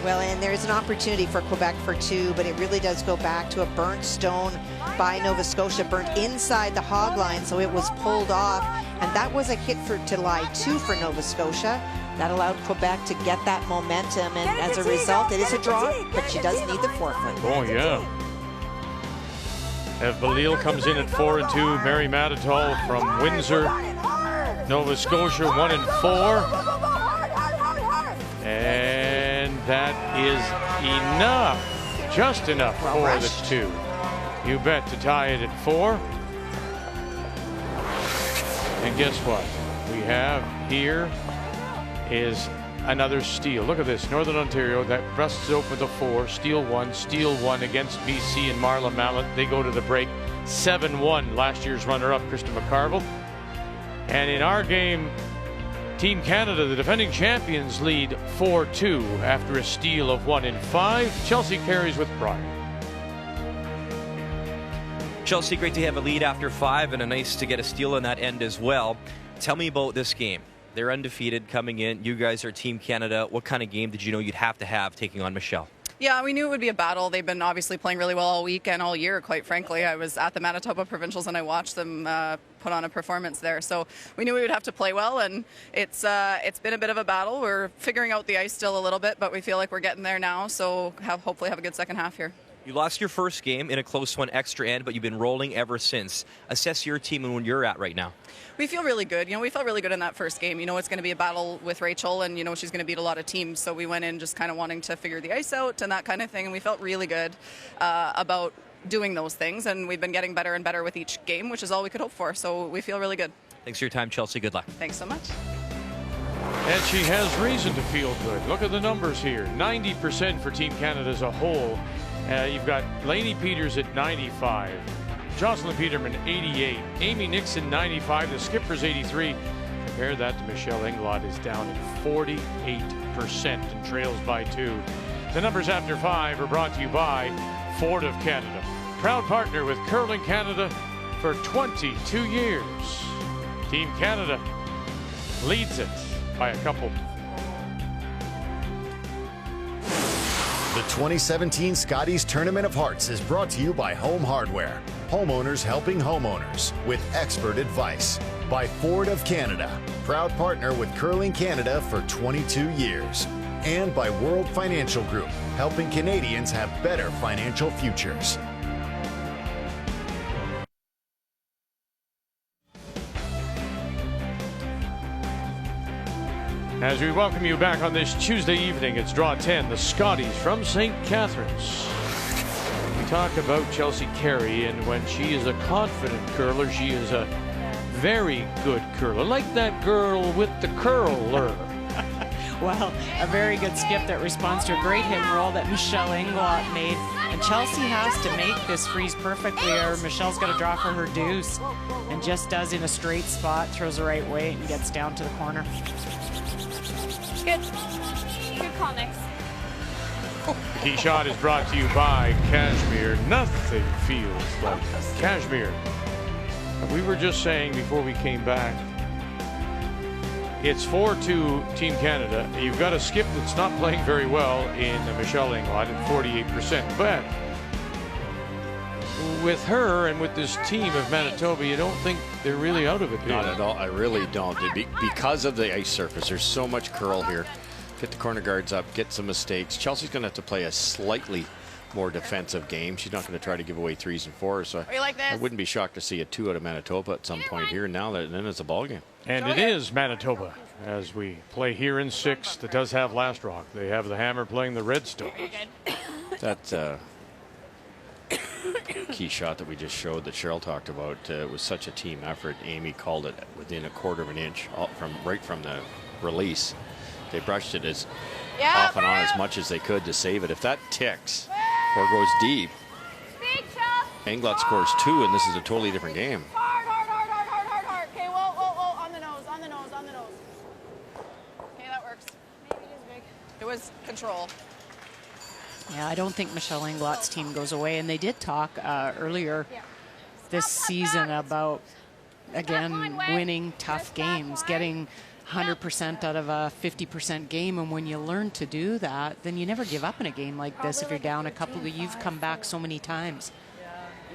Well, and there's an opportunity for Quebec for 2, but it really does go back to a burnt stone by Nova Scotia, burnt inside the hog line, so it was pulled off, and that was a hit to lie 2 for Nova Scotia. That allowed Quebec to get that momentum, and as a result, it is a draw, but she does need the forfeit. Oh, yeah. Eve Belil comes in at 4-2. Mary Maditol from Windsor, Nova Scotia 1-4. And that is enough, just enough for the 2. You bet, to tie it at 4. And guess what? We have here is another steal. Look at this, Northern Ontario, that busts open the 4, steal 1 against BC and Marla Mallet. They go to the break 7-1. Last year's runner-up, Krista McCarville. And in our game, Team Canada, the defending champions, lead 4-2 after a steal of 1 in 5. Chelsea carries with pride. Chelsea, great to have a lead after 5, and a nice to get a steal on that end as well. Tell me about this game. They're undefeated coming in. You guys are Team Canada. What kind of game did you know you'd have to have taking on Michelle? Yeah, we knew it would be a battle. They've been obviously playing really well all week and all year, quite frankly. I was at the Manitoba Provincials and I watched them put on a performance there. So we knew we would have to play well, and it's been a bit of a battle. We're figuring out the ice still a little bit, but we feel like we're getting there now. So hopefully have a good second half here. You lost your first game in a close one, extra end, but you've been rolling ever since. Assess your team and where you're at right now. We feel really good. We felt really good in that first game. It's going to be a battle with Rachel, and she's going to beat a lot of teams. So we went in just kind of wanting to figure the ice out and that kind of thing, and we felt really good about doing those things. And we've been getting better and better with each game, which is all we could hope for. So we feel really good. Thanks for your time, Chelsea. Good luck. Thanks so much. And she has reason to feel good. Look at the numbers here. 90% for Team Canada as a whole. You've got Lainey Peters at 95. Jocelyn Peterman, 88. Amy Nixon, 95. The skipper's 83. Compare that to Michelle Englot, is down at 48% and trails by 2. The numbers after 5 are brought to you by Ford of Canada. Proud partner with Curling Canada for 22 years. Team Canada leads it by a couple. The 2017 Scotties Tournament of Hearts is brought to you by Home Hardware. Homeowners helping homeowners with expert advice. By Ford of Canada, proud partner with Curling Canada for 22 years. And by World Financial Group, helping Canadians have better financial futures. As we welcome you back on this Tuesday evening, it's Draw 10, the Scotties from St. Catharines. We talk about Chelsea Carey, and when she is a confident curler, she is a very good curler, like that girl with the curler. Well, a very good skip that responds to a great hit and roll that Michelle Englot made. And Chelsea has to make this freeze perfectly, or Michelle's got to draw for her deuce. And just does in a straight spot, throws the right way, and gets down to the corner. Good. Good call, Nix. Key shot is brought to you by Cashmere. Nothing feels like Cashmere. We were just saying before we came back, it's 4-2 Team Canada. You've got a skip that's not playing very well in Michelle Englot at 48%. But with her and with this team of Manitoba, you don't think they're really out of it, do you? Not at all. I really don't. Because of the ice surface, there's so much curl here. Get the corner guards up, get some mistakes. Chelsea's going to have to play a slightly more defensive game. She's not going to try to give away 3s and 4s. So I wouldn't be shocked to see a 2 out of Manitoba at some point here. Now that then it's a ball game. And it is Manitoba as we play here in 6th. That does have last rock. They have the Hammer playing the Redstone. That key shot that we just showed that Cheryl talked about was such a team effort. Amy called it within a quarter of an inch right from the release. They brushed it as off and on as much as they could to save it. If that ticks or goes deep, Englot scores 2, and this is a totally different game. Hard. Okay, whoa. On the nose. Okay, that works. Maybe it is big. It was control. Yeah, I don't think Michelle Englot's team goes away. And they did talk earlier this season about, again, winning tough games, getting 100% out of a 50% game. And when you learn to do that, then you never give up in a game like this. If you're down a couple, you've come back so many times.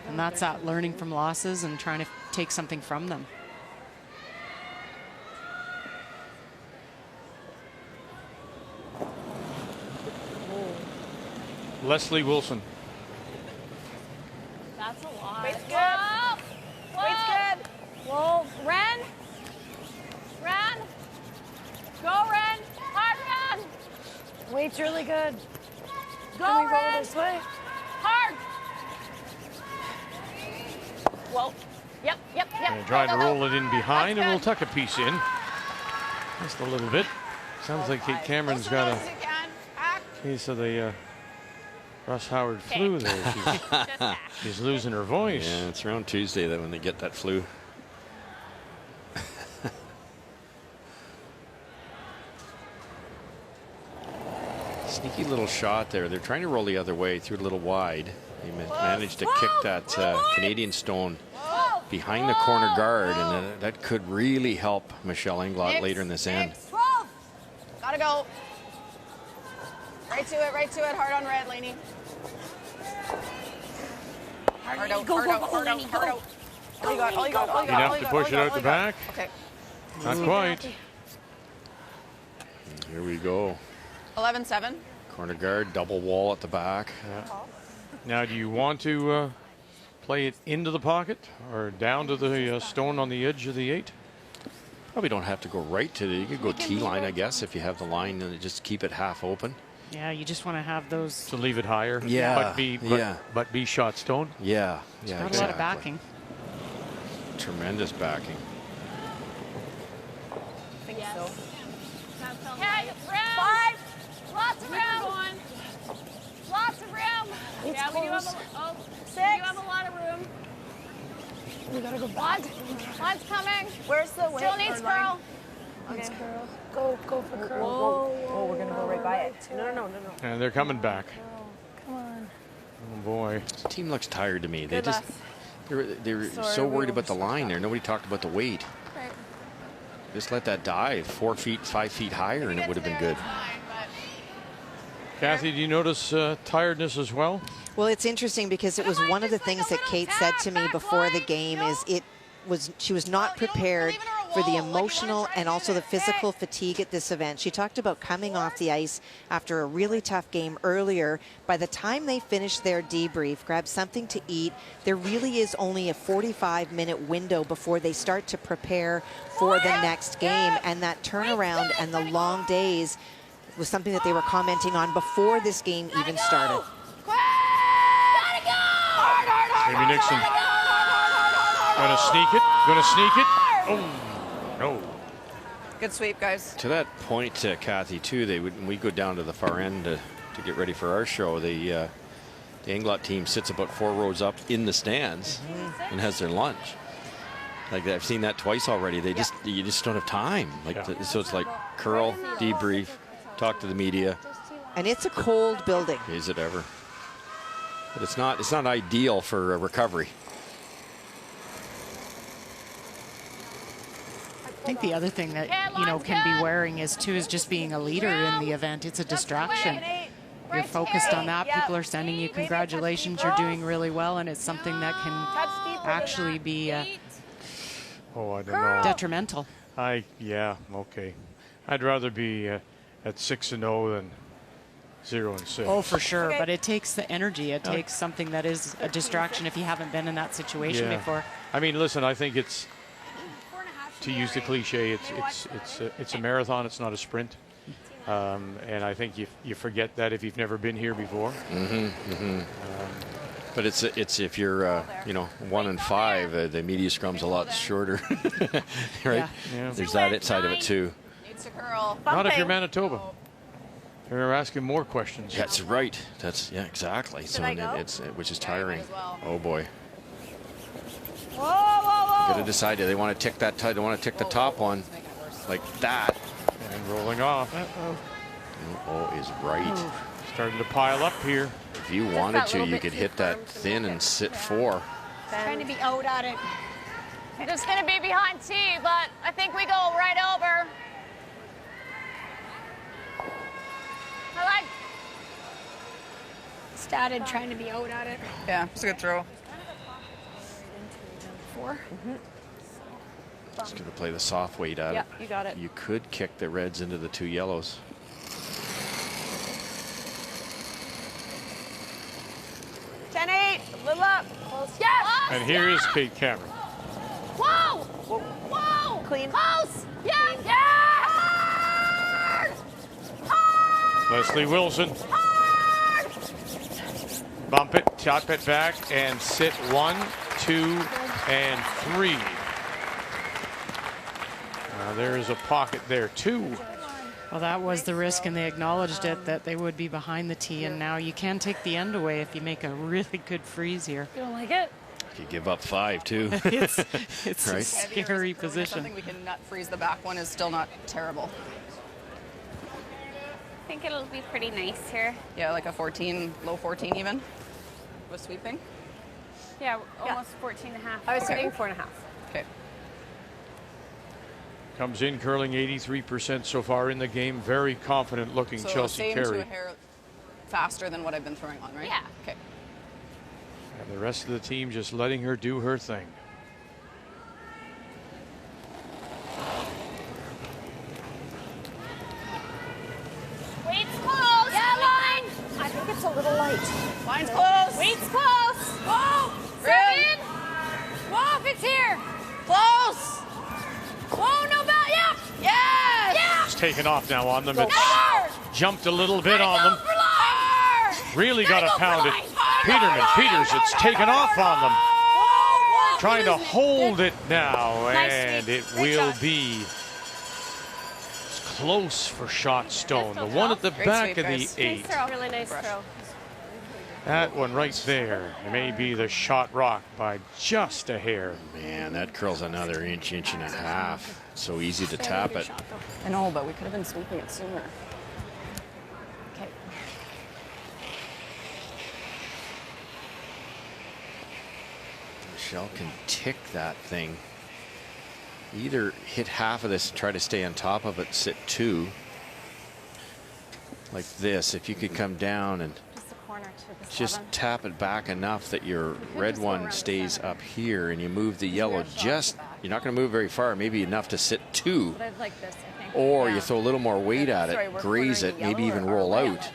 And that's that learning from losses and trying to take something from them. Leslie Wilson. That's a lot. Wait's good. Wait's good. Whoa, Ren. Go, Ren. Hard, Ren. Wait's really good. Go, Can we roll Ren. this way? Hard. Whoa. Yep. And trying to roll it in behind, and we'll tuck a piece in. Just a little bit. Sounds like Kate Cameron's got a case of the Russ Howard flu there. She's losing her voice. Yeah, it's around Tuesday that when they get that flu. Sneaky little shot there. They're trying to roll the other way, threw it a little wide. They managed to kick that Canadian stone behind the corner guard, and that could really help Michelle Englot later in this end. 12. Gotta go. Right to it. Hard on red, Lainey. Hard out. All you got. Enough to push it out the back. Okay. Not quite. And here we go. 11-7. Corner guard, double wall at the back. Now, do you want to play it into the pocket or down to the stone on the edge of the 8? Probably don't have to go right to the. You could go T-line, I guess, if you have the line, and just keep it half open. Yeah, you just want to have those. To leave it higher. Yeah. But be shot stone. Yeah. It's got a lot of backing. Tremendous backing. I think so. Okay, room. 5. Lots of room. Lots of room. It's We do close. have 6. We do have a lot of room. We gotta go back. Line's coming. Where's the weight? Still needs curl. Needs curl. Go for curl. Whoa, we're gonna go right by it. No. And they're coming back. Come on. Oh, boy. This team looks tired to me. Good They're Sorry, so we worried about the overshot line there. Nobody talked about the weight. Right. Just let that dive 4 feet, 5 feet higher, and it would have been good. Kathy, do you notice tiredness as well? Well, it's interesting because it was one of the things that Kate said to me before the game is she was not prepared for the emotional and also the physical fatigue at this event. She talked about coming off the ice after a really tough game earlier. By the time they finish their debrief, grab something to eat, there really is only a 45-minute window before they start to prepare for the next game. And that turnaround and the long days was something that they were commenting on before this game even started. Amy Nixon gonna sneak it, Oh, no. Good sweep, guys. To that point, Kathy, too, when we go down to the far end to get ready for our show, the Englot team sits about 4 rows up in the stands and has their lunch. Like, I've seen that twice already. You just don't have time. So it's like curl, debrief, talk to the media. And it's a cold building. Is it ever? But it's not ideal for a recovery. I think the other thing that can be wearing is just being a leader in the event. It's a distraction. You're focused on that. People are sending you congratulations. You're doing really well, and it's something that can actually be I don't know. detrimental. Yeah, okay. I'd rather be at 6-0 than 0-6. Oh, for sure. But it takes the energy. It takes something that is a distraction if you haven't been in that situation before. I mean, listen, I think it's, to use the cliche, it's a marathon. It's not a sprint. And I think you forget that if you've never been here before. But it's if you're 1 and 5, the media scrum's a lot shorter, right? Yeah. There's that side of it too. Not if you're Manitoba. They're asking more questions. That's right. Exactly. So which is tiring. Oh boy. Got to decide, do they want to tick that? They want to tick the top one like that. And rolling off. Oh, is right. Starting to pile up here. If you wanted to, you could hit that thin and sit 4. Trying to be out at it. Just going to be behind T, but I think we go right over. Started trying to be out at it. Yeah, it's a good throw. 4. Just going to play the soft weight at it. You got it. You could kick the reds into the 2 yellows. A little up. Close. Yes! And here is Kate Cameron. Whoa! Whoa! Clean. Close! Yes! Yes! Hard! Leslie Wilson. Hard! Bump it, chop it back, and sit 1, 2, and 3. Now there is a pocket there, 2. Well, that was the risk, and they acknowledged it, that they would be behind the tee, and now you can take the end away if you make a really good freeze here. You don't like it? You give up 5 too. It's right? a scary position. Something we can nut freeze the back one is still not terrible. I think it'll be pretty nice here. Yeah, like a 14, low 14 even, with sweeping. Yeah, almost 14 and a half. I was thinking 4.5. Okay. Comes in curling 83% so far in the game. Very confident looking So Chelsea same Carey. to a hair faster than what I've been throwing on, right? Yeah. Okay. And the rest of the team just letting her do her thing. Weight's close. Yeah, line. I think it's a little light. Line's close. Weight's close. Whoa. Second. Whoa, if it's here. Close. Whoa, no bell. Yeah. Yes. Yeah. It's taken off now on them. It's Hard. jumped a little bit on them. For line. Really got to pound it. Peters, it's taken off on them. Trying to hold it now, and it will be close for shot stone. The one at the back of the 8. Really nice throw. That one right there may be the shot rock by just a hair. Man, that curls another inch and a half. So easy to tap it. I know, but we could have been sweeping it sooner. Okay. Michelle can tick that thing. Either hit half of this, try to stay on top of it, sit 2. Like this, if you could come down and corner to the Just 7. tap it back enough that your red one stays up here and you move the yellow just, you're not going to move very far, maybe enough to sit 2. But I'd like this, I think. Or you throw a little more weight at Sorry, it, we're graze cornering it, the maybe yellow even or roll red? out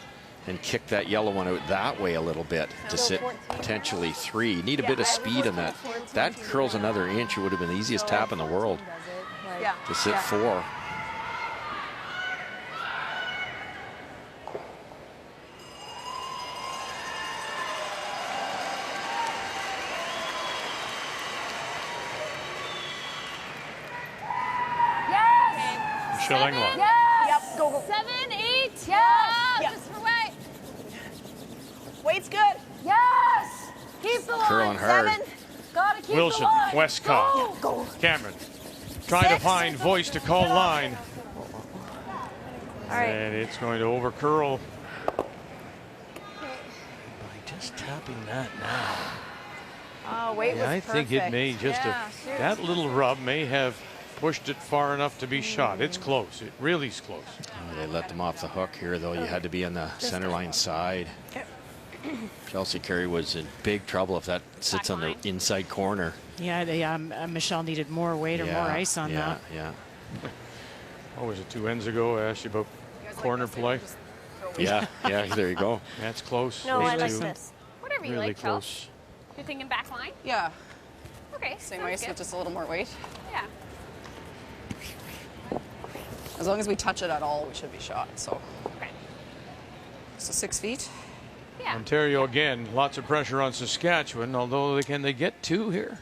and kick that yellow one out that way a little bit to So sit 14. potentially 3. You need a bit of speed in that. That curls another inch. It would have been the easiest tap in the world to sit 4. Yes! Michelle Englot. Yes! Yep, go. 7, 8. Yes! Just for weight. Weight's good. Yes! Keep the line. Curling hard. 7. Gotta keep Wilson, the line. Westcott, Go. Cameron. Trying to 6. find voice to call line. All right. And it's going to over curl. By just tapping that now. Oh, weight was I think it perfect. may just have, that little rub may have pushed it far enough to be shot. It's close. It really is close. Oh, they let them off the hook here, though. You had to be on the center line side. Chelsea Carey was in big trouble if that sits on the inside corner. Yeah, they, Michelle needed more weight or more ice on that. Yeah. What was it, 2 ends ago? I asked you about corner play. Yeah, there you go. That's close. No, Those I like two. this. Whatever you Really like, close. Chelsea. You're thinking back line? Yeah, Okay. same sounds ice good. with just a little more weight. Yeah. As long as we touch it at all, we should be shot. So, Okay. so 6 feet. Yeah. Ontario again, lots of pressure on Saskatchewan, although can they get 2 here?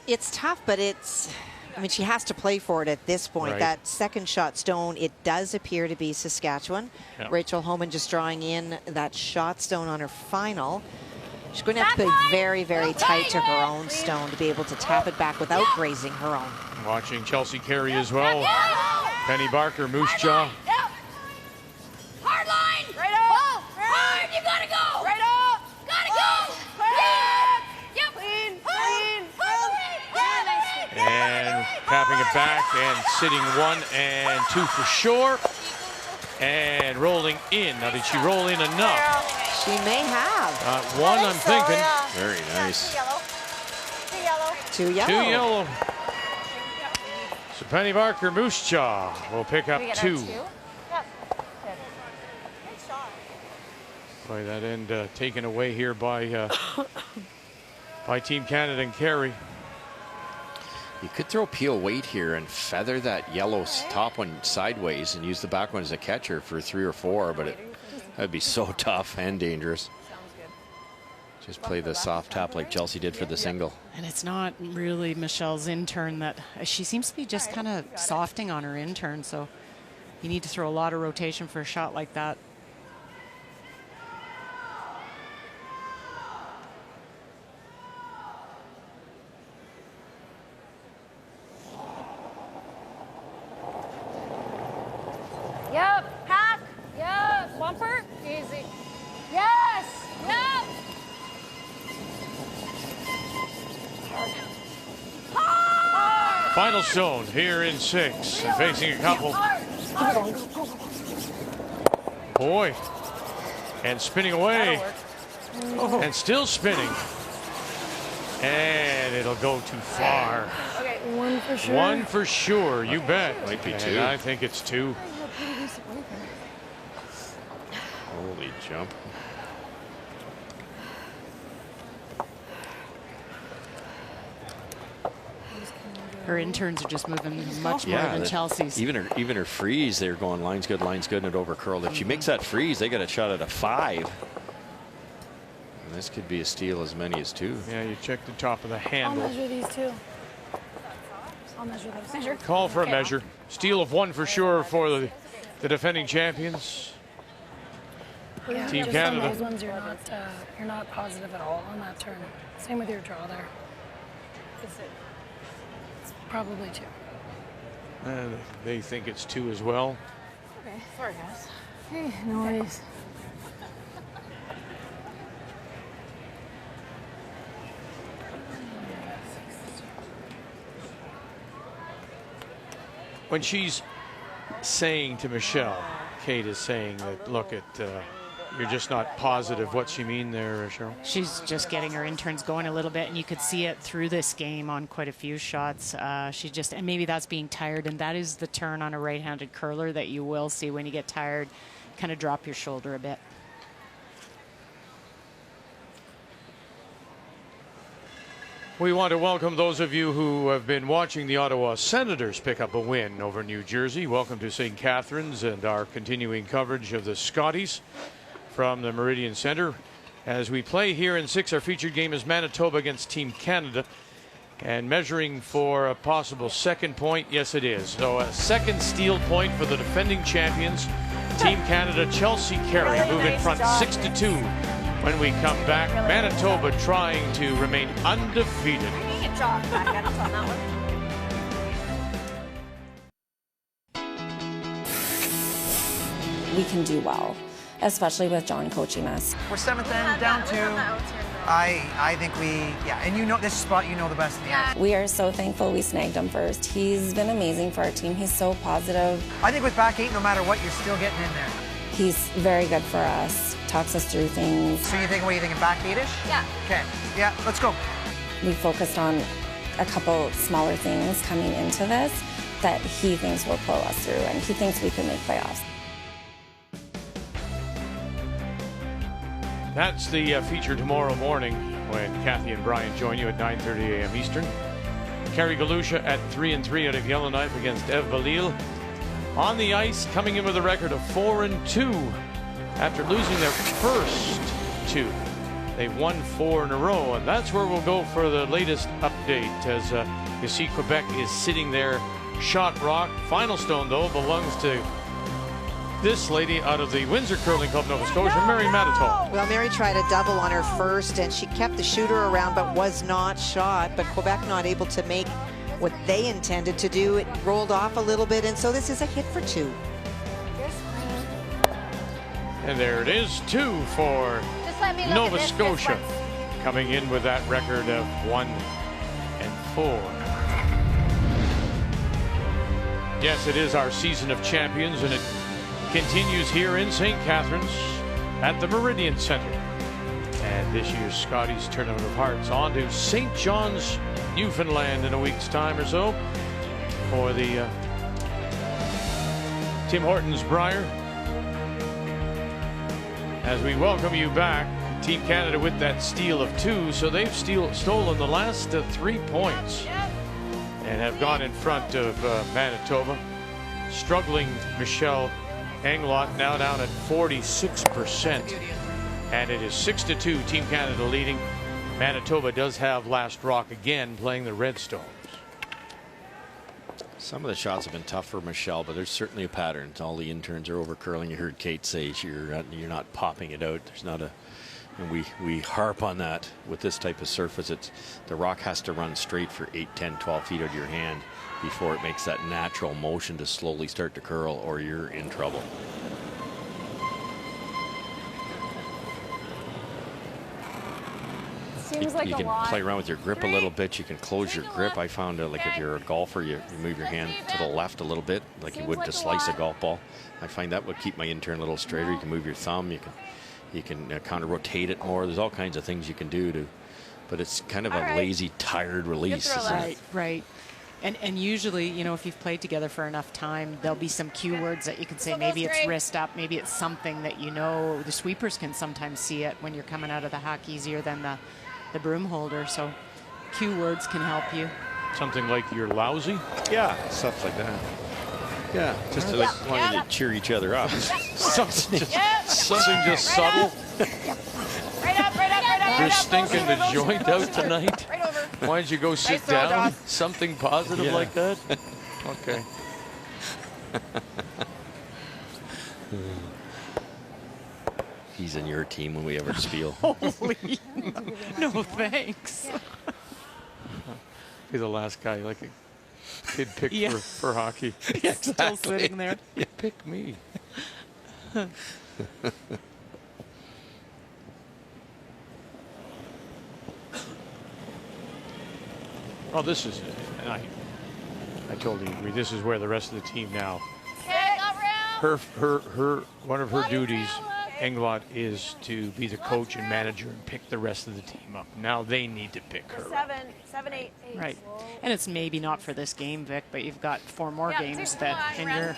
It's tough, but it's, I mean, she has to play for it at this point. Right. That second shot stone, it does appear to be Saskatchewan. Yeah. Rachel Homan just drawing in that shot stone on her final. She's going to have to play very, very tight to her own stone to be able to tap it back without grazing her own. Watching Chelsea Carey as well. Penny Barker, Moose Jaw. Yep. Hard line. Right up. Hard. You gotta go. Right up. Gotta go. Yep. Clean. And tapping it back and sitting 1 and 2 for sure. And rolling in. Now, did she roll in enough? She may have. 1, I'm thinking. Very nice. Two yellow. 2 yellow. So Penny Barker, Moose Jaw will pick up 2. Boy, that end taken away here by by Team Canada and Carey. You could throw peel weight here and feather that yellow top one sideways and use the back one as a catcher for 3 or 4, but that'd be so tough and dangerous. Just play the soft tap like Chelsea did for the single. And it's not really Michelle's in-turn that she seems to be just kind of softing on her in-turn. So you need to throw a lot of rotation for a shot like that. Yep. Hack. Yep. Bumper. Easy. Yes. Yep. Final stone here in 6. And facing a couple. Boy. And spinning away. And still spinning. And it'll go too far. Okay, 1 for sure. 1 for sure, you bet. Might be And 2. I think it's 2. Holy jump. Her interns are just moving much more than Chelsea's. Even her freeze, they're going line's good, and it overcurled. If she makes that freeze, they got a shot at a 5. And this could be a steal as many as 2. Yeah, you check the top of the I'll handle. measure these too. I'll measure those. Measure. Call for a measure. Steal of 1 for sure for the defending champions. Yeah, Team just Canada. On those ones, you're not positive at all on that turn. Same with your draw there. It's probably 2. And they think it's 2 as well. Okay, sorry guys. Hey, no worries. When she's saying to Michelle, Kate is saying that, look, You're just not positive. What's she mean there, Cheryl? She's just getting her interns going a little bit, and you could see it through this game on quite a few shots. And maybe that's being tired, and that is the turn on a right-handed curler that you will see when you get tired. Kind of drop your shoulder a bit. We want to welcome those of you who have been watching the Ottawa Senators pick up a win over New Jersey. Welcome to St. Catharines and our continuing coverage of the Scotties from the Meridian Centre. As we play here in 6, our featured game is Manitoba against Team Canada. And measuring for a possible second point, yes it is. So a second steal point for the defending champions, Team Canada. Chelsea Carey move in front 6-2. When we come back, Manitoba trying to remain undefeated. We can do well, especially with John coaching us. We're 7th and down 2. I think and you know this spot you know the best in the ice. We are so thankful we snagged him first. He's been amazing for our team. He's so positive. I think with back 8, no matter what, you're still getting in there. He's very good for us, talks us through things. So you thinking back 8-ish? Yeah. Okay, yeah, let's go. We focused on a couple smaller things coming into this that he thinks will pull us through, and he thinks we can make playoffs. That's the feature tomorrow morning when Kathy and Brian join you at 9:30 a.m. Eastern. Carey Galusha at 3-3 out of Yellowknife against Ev Balil. On the ice, coming in with a record of 4-2 after losing their first 2. They've won 4 in a row, and that's where we'll go for the latest update as you see Quebec is sitting there shot rock. Final stone, though, belongs to this lady out of the Windsor Curling Club, Nova Scotia, Mary Matitol. Well, Mary tried a double on her first, and she kept the shooter around but was not shot. But Quebec not able to make what they intended to do. It rolled off a little bit, and so this is a hit for 2. And there it is, 2 for Nova Scotia, coming in with that record of 1-4. Yes, it is our season of champions, and it continues here in St. Catharines at the Meridian Centre. And this year's Scotties Tournament of Hearts on to St. John's, Newfoundland in a week's time or so for the Tim Hortons Brier. As we welcome you back, Team Canada with that steal of 2, so they've stolen the last 3 points and have gone in front of Manitoba. Struggling Michelle Englot now down at 46%, and it is 6-2, Team Canada leading. Manitoba does have last rock again, playing the Redstones. Some of the shots have been tough for Michelle, but there's certainly a pattern. All the interns are over curling. You heard Kate say you're not popping it out. There's not a, and we harp on that with this type of surface. The rock has to run straight for 8, 10, 12 feet out of your hand before it makes that natural motion to slowly start to curl, or you're in trouble. Seems like you a can lot. play around with your grip a little bit. You can close your grip. I found like if you're a golfer, you move your hand to the left a little bit, like you would to slice a golf ball. I find that would keep my intern a little straighter. You can move your thumb. You can kind of rotate it more. There's all kinds of things you can do to, but it's kind of a lazy, tired release. Right. And usually, you know, if you've played together for enough time, there'll be some cue words that you can say. Maybe it's wrist up. Maybe it's something that, you know, the sweepers can sometimes see it when you're coming out of the hack easier than the broom holder. So cue words can help you. Something like you're lousy? Yeah, stuff like that. Yeah, just to want you to cheer each other up. Something just subtle. Right up. You're stinking the joint out tonight. Right over. Why don't you go sit down? Something positive like that? Okay. He's in your team when we ever spiel. Holy. No, thanks. Be the last guy, like a kid picked for hockey. Yeah, exactly. Still sitting there. You pick me. Oh, this is, and I told you, this is where the rest of the team now. One of her duties Englot is to be the coach and manager and pick the rest of the team up. Now they need to pick her up. 7, 8. Right. And it's maybe not for this game, Vic, but you've got 4 more games that, and you're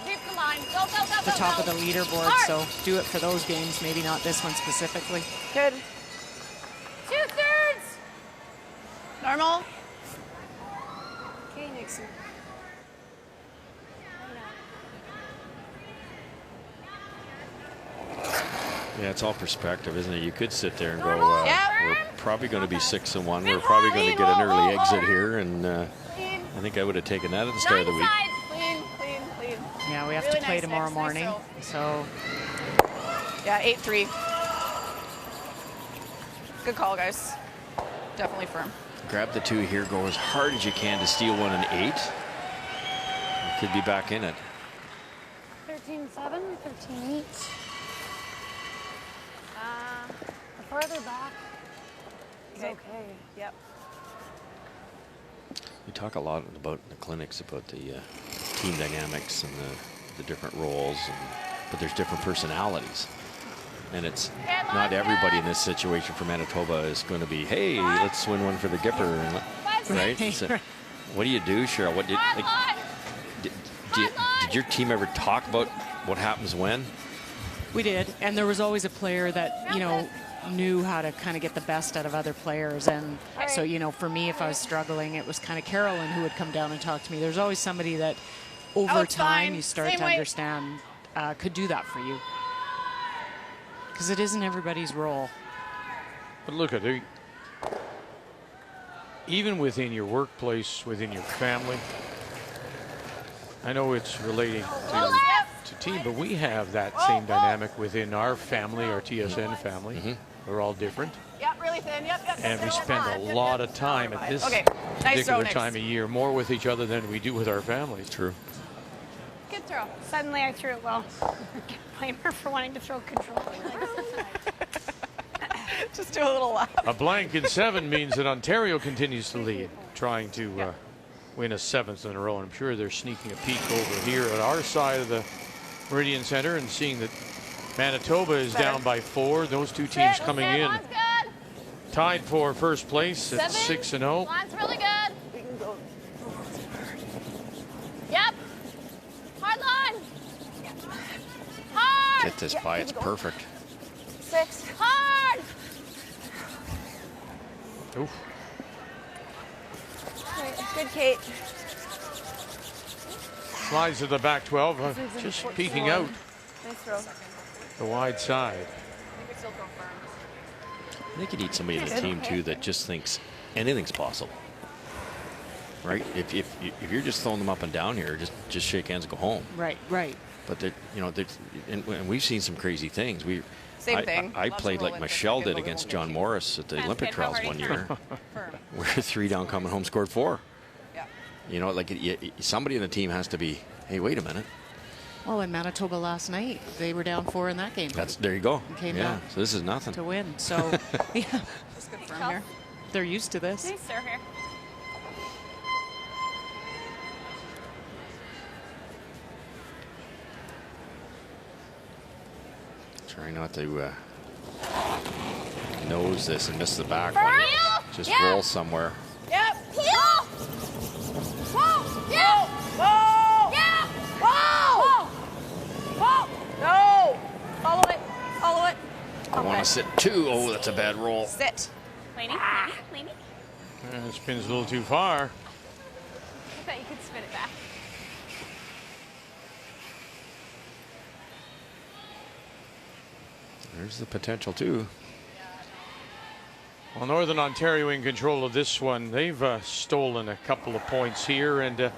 Keep the line. Go, go, go, the go, top go. of the leaderboard, Hard. so do it for those games, maybe not this one specifically. Good. 2/3. Normal. Okay, Nixon. Yeah, it's all perspective, isn't it? You could sit there and go, Yeah. we're probably going to be 6-1. We're probably going to get an early exit here, and I think I would have taken that at the start of the week. Clean, clean, clean. Yeah, we have Really to play nice, tomorrow Nick. Nice morning, throw. so Yeah, 8-3. Good call, guys. Definitely firm. Grab the 2 here, go as hard as you can to steal one and 8. You could be back in it. 13-7, 13-8. The further back is okay. Yep. We talk a lot about in the clinics about the team dynamics and the different roles, but there's different personalities. And it's not everybody in this situation for Manitoba is going to be, hey, let's win one for the Gipper, and right? So, what do you do, Cheryl? What did your team ever talk about what happens when? we did. And there was always a player that, you know, knew how to kind of get the best out of other players. And so, you know, for me, if I was struggling, it was kind of Carolyn who would come down and talk to me. There's always somebody that over time you start to understand could do that for you. Because it isn't everybody's role. But look at it. Even within your workplace, within your family, I know it's relating to team, but we have that same dynamic within our family, our TSN family. Mm-hmm. We're all different. Yep, really thin. Yep, yep. And we spend a lot of time at this particular time of year, more with each other than we do with our families. True. Good throw. Suddenly I threw it well. Can't blame her for wanting to throw control. Just do a little lap. A blank in 7 means that Ontario continues to lead, trying to win a 7th in a row. And I'm sure they're sneaking a peek over here at our side of the Meridian Center and seeing that Manitoba is down by 4. Those two teams coming in tied for first place at 6-0. Line's really good. We can go. Yep. Hard line. Hard. Get this by, it's perfect. 6. Hard. Oof. Good, Kate. Slides to the back 12, just peeking out Nice throw. the wide side. I think you need somebody in the team too that just thinks anything's possible, right? If you're just throwing them up and down here, just shake hands and go home. Right, right. But and we've seen some crazy things. Same thing. I played like Michelle did against John Morris at the Olympic trials one year. We're 3 down, coming home, scored 4. Yeah. You know, like somebody in the team has to be. Hey, wait a minute. Well, in Manitoba last night, they were down 4 in that game. There you go. And came yeah. down So this is nothing to win. So yeah, That's good from here. They're used to this. Nice throw here. Try not to nose this and miss the back one. Just roll somewhere. Yep. Heel. Whoa. Yeah. Whoa! Yeah. Whoa! Whoa! No! Follow it. Follow it. I want to sit 2. Oh, that's a bad roll. Sit. Leaning. Leaning. Leaning. It spins a little too far. I bet you could spin it back. There's the potential too. Well, Northern Ontario in control of this one. They've stolen a couple of points here, and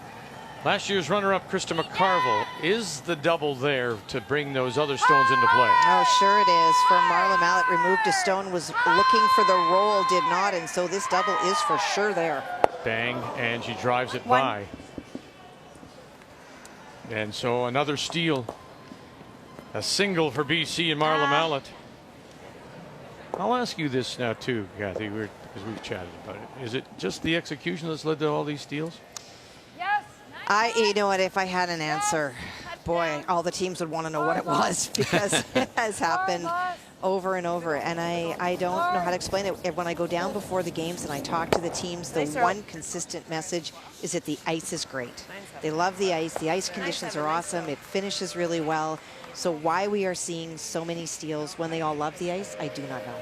last year's runner-up Krista McCarville is the double there to bring those other stones into play. Oh, sure it is. For Marla Mallett, removed a stone, was looking for the roll, did not, and so this double is for sure there. Bang, and she drives it by. And so another steal. A single for BC and Marla Mallett. I'll ask you this now too, Kathy, because we've chatted about it. Is it just the execution that's led to all these steals? Yes. You know what, if I had an answer, boy, all the teams would want to know what it was, because it has happened over and over. And I don't know how to explain it. When I go down before the games and I talk to the teams, the one consistent message is that the ice is great. They love the ice. The ice conditions are awesome. It finishes really well. So why we are seeing so many steals when they all love the ice, I do not know.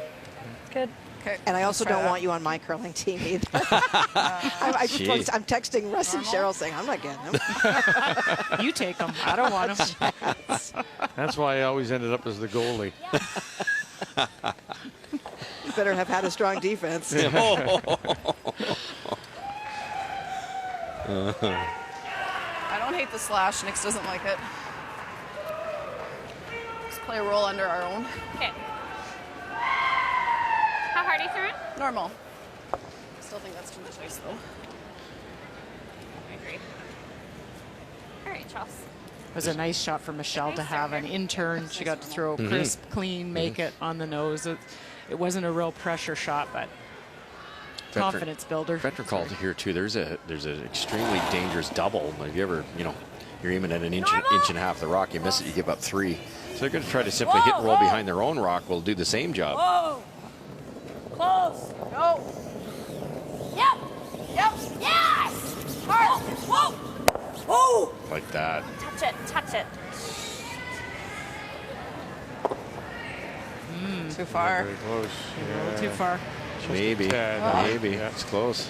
Good. Okay. And I also don't want you on my curling team either. I'm texting Russ and Cheryl saying, I'm not getting them. You take them. I don't want them. That's why I always ended up as the goalie. You better have had a strong defense. I don't hate the slash. Nix doesn't like it. Let's play a roll under our own. Okay. How hard are you throwing? Normal. Still think that's too much ice though. I agree. All right, Charles. It was a nice shot for Michelle to have an intern. She got to throw crisp, clean, make it on the nose. It wasn't a real pressure shot, but confidence builder. Veteran call to here too. There's an extremely dangerous double. If you ever, you're aiming at an inch and a half of the rock, you miss it, you give up 3. So they're going to try to simply hit and roll behind their own rock. Will do the same job. Whoa! Close. Go. Yep. Yep. Yes. Hard. Whoa. Whoa. Like that. Touch it. Touch it. Too far. Very close. Yeah. Too far. Maybe. Maybe. Yeah. It's close.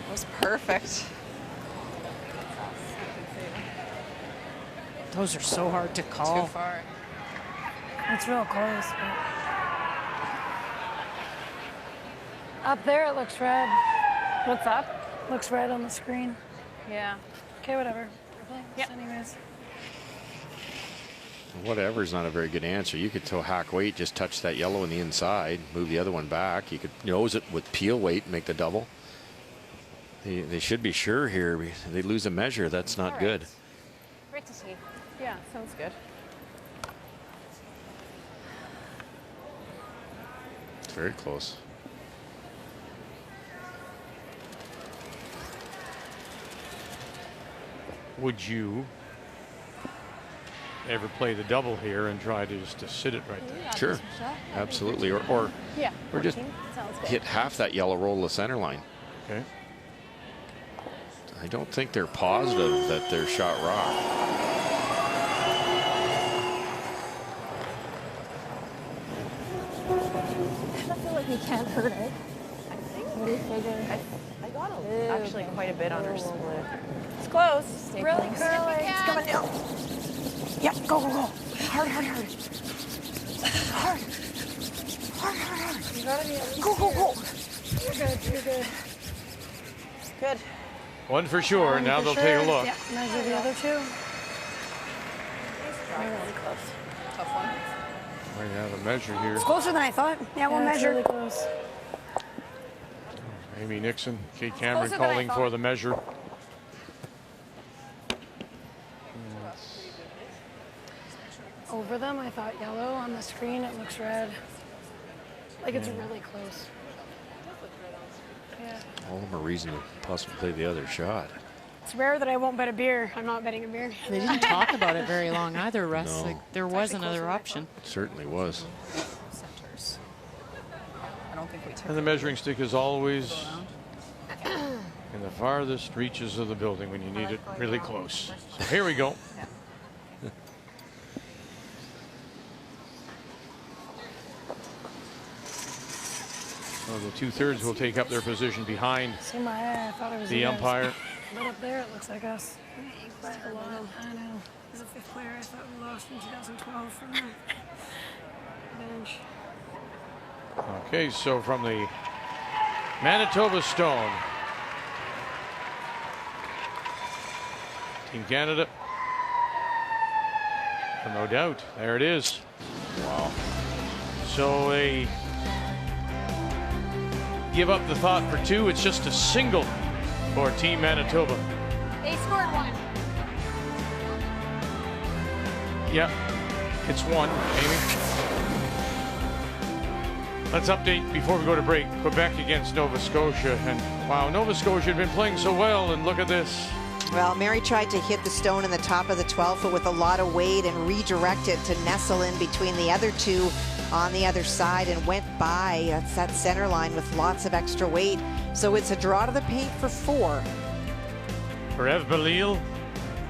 That was perfect. Those are so hard to call. Too far. It's real close. Up there it looks red. What's up? Looks red on the screen. Yeah. Okay, whatever. Yep. Anyways. Whatever's not a very good answer. You could hack weight, just touch that yellow on the inside, move the other one back. You could nose it with peel weight and make the double. They should be sure here. They lose a measure. That's not good. Great to see. Yeah, sounds good. It's very close. Would you ever play the double here and try to just to sit it right there? Sure, absolutely. Or just hit half that yellow roll to the center line. Okay. I don't think they're positive that they're shot rock. I feel like we can't hurt it. What do you figure? I got actually quite a bit on her split. It's close. Really curling. It's coming down. Yep, go, go, go. Hard, hard, hard. Hard. Hard, hard, hard. You gotta be at least go, go, go. You're good, you're good. Good. One for sure. Now they'll take a look. Yeah, measure the other two. Really close. Tough one. Might have a measure here. It's closer than I thought. Yeah, we'll measure. Really close. Amy Nixon, Kate Cameron Closer than I calling thought. for the measure. Over them, I thought yellow. On the screen, it looks red. Like it's really close. Yeah. All of them a reason to possibly play the other shot. It's rare that I won't bet a beer. I'm not betting a beer. They didn't talk about it very long either, Russ. No. Like, there was another option. It certainly was. Centers. I don't think we took And the measuring stick is always in the farthest reaches of the building when you need it really close. So here we go. So the 2/3 will take up their position behind See my eye, I thought it was the you guys. umpire. But up there, it looks like us. By a lot. I know. As a fifth player, I thought we lost in 2012 from the bench. Okay, so from the Manitoba Stone, Team Canada. No doubt. There it is. Wow. So they give up the thought for 2. It's just a single for Team Manitoba. They scored 1. Yep, it's 1, Amy. Let's update before we go to break. Quebec against Nova Scotia. And wow, Nova Scotia had been playing so well, and look at this. Well, Mary tried to hit the stone in the top of the 12-foot with a lot of weight and redirect it to nestle in between the other two on the other side and went by. That's that center line with lots of extra weight. So it's a draw to the paint for 4. For Eve Belil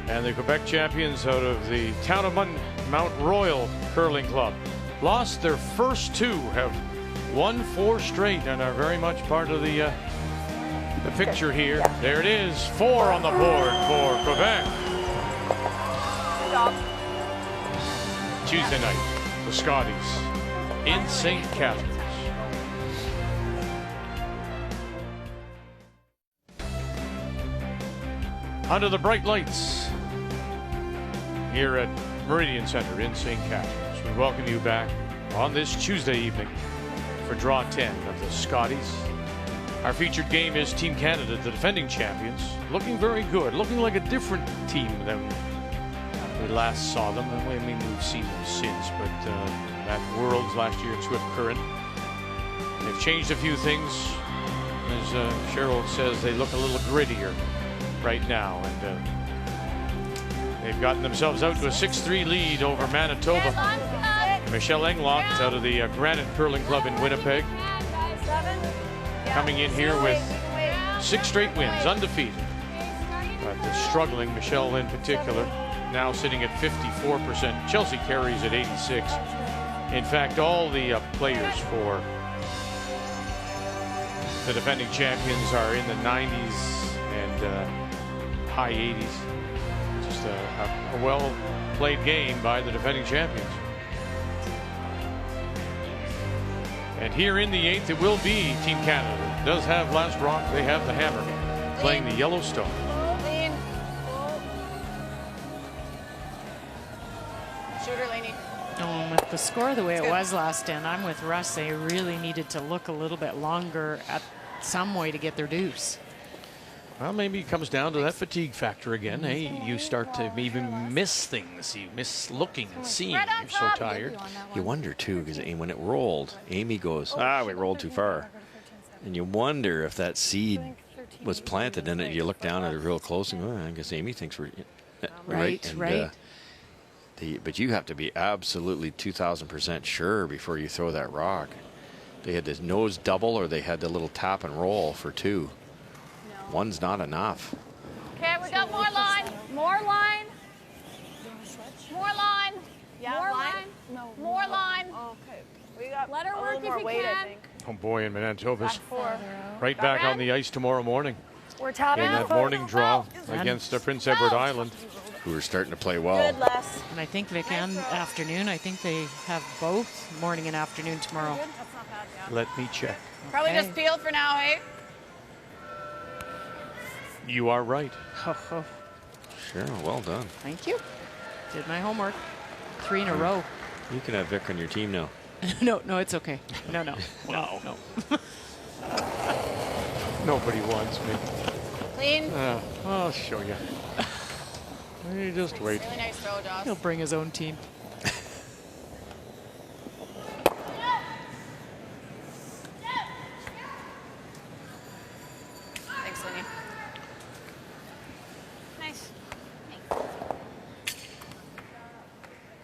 and the Quebec champions out of the town of Mount Royal Curling Club. Lost their first 2, have won 4 straight and are very much part of the picture here. There it is, 4 on the board for Quebec. Tuesday night, the Scotties in St. Catharines. Under the bright lights here at Meridian Center in St. Catharines. We welcome you back on this Tuesday evening for Draw 10 of the Scotties. Our featured game is Team Canada, the defending champions, looking very good, looking like a different team than we last saw them. I mean, we've seen them since, but at Worlds last year in Swift Current, they've changed a few things. As Cheryl says, they look a little grittier right now, and they've gotten themselves out to a 6-3 lead over Manitoba. Michelle Englot out of the Granite Curling Club in Winnipeg, coming in here with 6 straight wins, undefeated. But the struggling Michelle in particular, now sitting at 54%. Chelsea Carey's at 86. In fact, all the players for the defending champions are in the 90s and high 80s. Just a well-played game by the defending champions. And here in the 8th, it will be Team Canada. It does have last rock. They have the hammer playing the Yellowstone. Shooter, Laney. With the score the way it was last end, I'm with Russ. They really needed to look a little bit longer at some way to get their deuce. Well, maybe it comes down to that fatigue factor again. Hey, you start to maybe miss things. You miss looking and seeing. You're so tired. You wonder, too, because when it rolled, Amy goes, we rolled too far. And you wonder if that seed was planted in it. You look down at it real close and go, I guess Amy thinks we're right. And, right. But you have to be absolutely 2,000% sure before you throw that rock. They had this nose double, or they had the little tap and roll for 2. One's not enough. Okay, we got more line. More line. More line. Yeah, more line. No. More line. Okay. We got Let her a work little more if you weight, can. I think. Oh boy, in Manitoba's 4. right back on the ice tomorrow morning. We're tapping In that morning draw against Prince Edward Island. Who are starting to play well. Good, Les. And I think Vic and afternoon. I think they have both morning and afternoon tomorrow. Let me check. Probably just peeled for now, hey? You are right. Sure, well done. Thank you. Did my homework. 3 in a row. You can have Vic on your team now. No, it's okay. No. Nobody wants me. Clean. I'll show you. You just wait. Really nice throw, Joss. He'll bring his own team. Thanks, Lenny. Nice.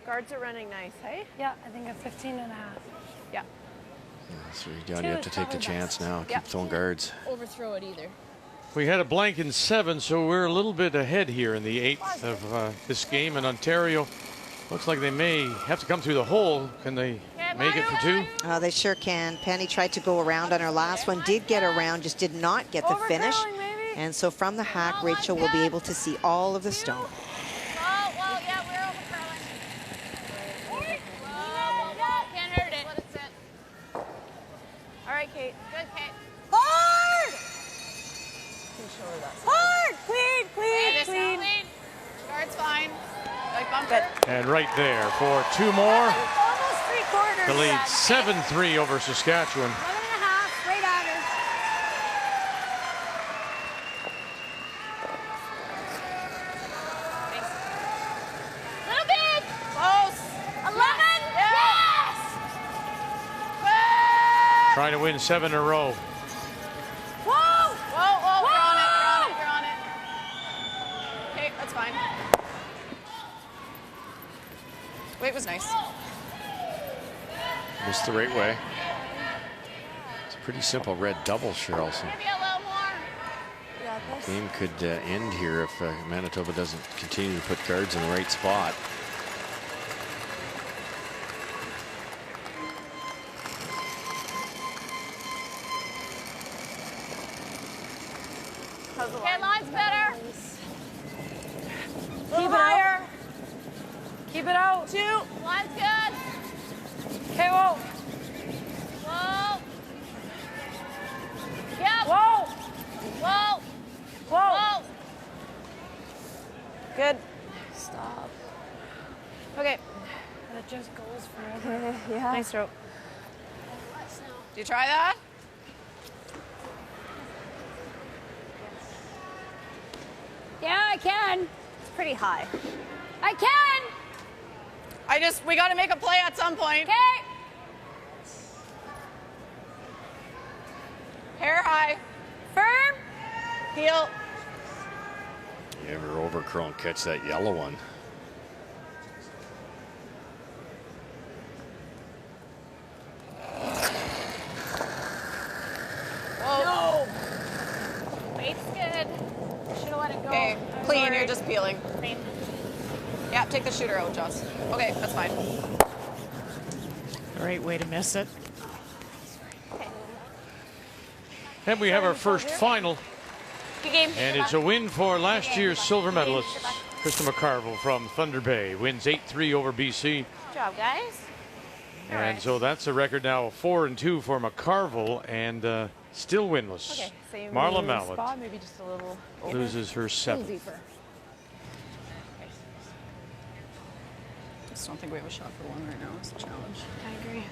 Guards are running nice, hey? Yeah, I think a 15 and a half. Yeah. So you have to take the chance now. Keep throwing guards. Overthrow it either. We had a blank in 7, so we're a little bit ahead here in the 8th of this game. And Ontario looks like they may have to come through the hole. Can they make it for 2? Oh, they sure can. Penny tried to go around on her last one, did get around, just did not get the finish. And so from the hack, Rachel will be able to see all of the stone. Oh, well, yeah, we're overthrowing. Can't hurt it. Let it sit. All right, Kate. Good, Kate. Hard! Weight was nice. Missed the right way. It's a pretty simple red double, Cheryl. So Maybe a little more. game could end here if Manitoba doesn't continue to put guards in the right spot. Okay, line's better. Keep it higher. Keep it out. 2. Line's good. Okay, whoa. Whoa. Yep. Whoa. Whoa. Whoa. Whoa. Good. Stop. Okay. And it just goes forever. Yeah. Nice throw. Do you try that? Yeah, I can. It's pretty high. I can. We got to make a play at some point. Okay. Hair high. Firm. Heel. You ever over curl and catch that yellow one? Whoa. No. Weight's good. Should have let it go. Okay, I'm clean. sorry. You're just peeling. Clean. Yeah, take the shooter out, Joss. Okay, that's fine. Great way to miss it. And we have our first final. Good game. And it's a win for last year's silver medalist, Krista McCarville from Thunder Bay. Wins 8-3 over BC. Good job, guys. And so that's a record now of 4-2 for McCarville and still winless. Okay, same Marla Mallett spot, maybe just a little over. loses her 7th. Deeper. Just don't think we have a shot for one right now. It's a challenge. I agree.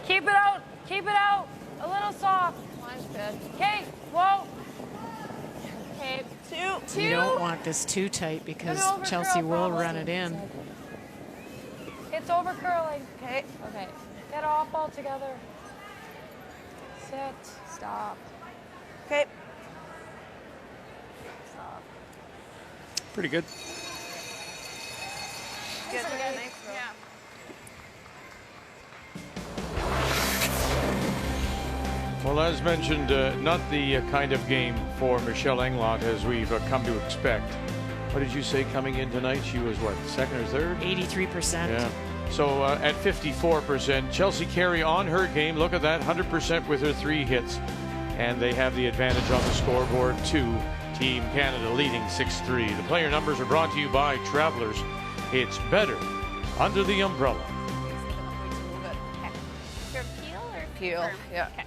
Keep it out. Keep it out. A little soft. Line's good. Okay. Whoa. Okay. 2. You don't want this too tight because An over Chelsea curl will problem. run it in. It's over curling. Okay. Okay. Get off altogether. Sit. Stop. Okay. Pretty good. Good. Nice throw. Yeah. Well, as mentioned, not the kind of game for Michelle Englot as we've come to expect. What did you say coming in tonight? She was what, 2nd or 3rd? 83%. Yeah. So at 54%, Chelsea Carey on her game. Look at that, 100% with her 3 hits. And they have the advantage on the scoreboard, 2. Team Canada leading 6-3. The player numbers are brought to you by Travelers. It's better under the umbrella. Your peel or Peel, firm? yeah. Okay.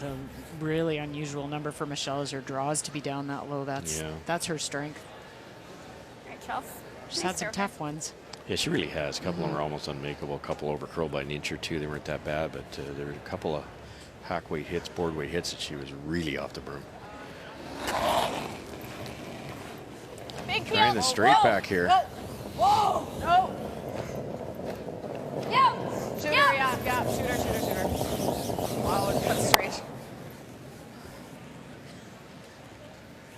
The really unusual number for Michelle is her draws to be down that low. That's her strength. All right, Chelsea. She's Nice had some throw. tough ones. Yeah, she really has. A couple of them are almost unmakeable. A couple over curled by an inch or 2. They weren't that bad, but there were a couple of hack weight hits, board weight hits that she was really off the broom. Big peel. Trying the straight back here. Whoa. No. Yeah. Shooter, yeah. Shooter. Wow, it cut straight.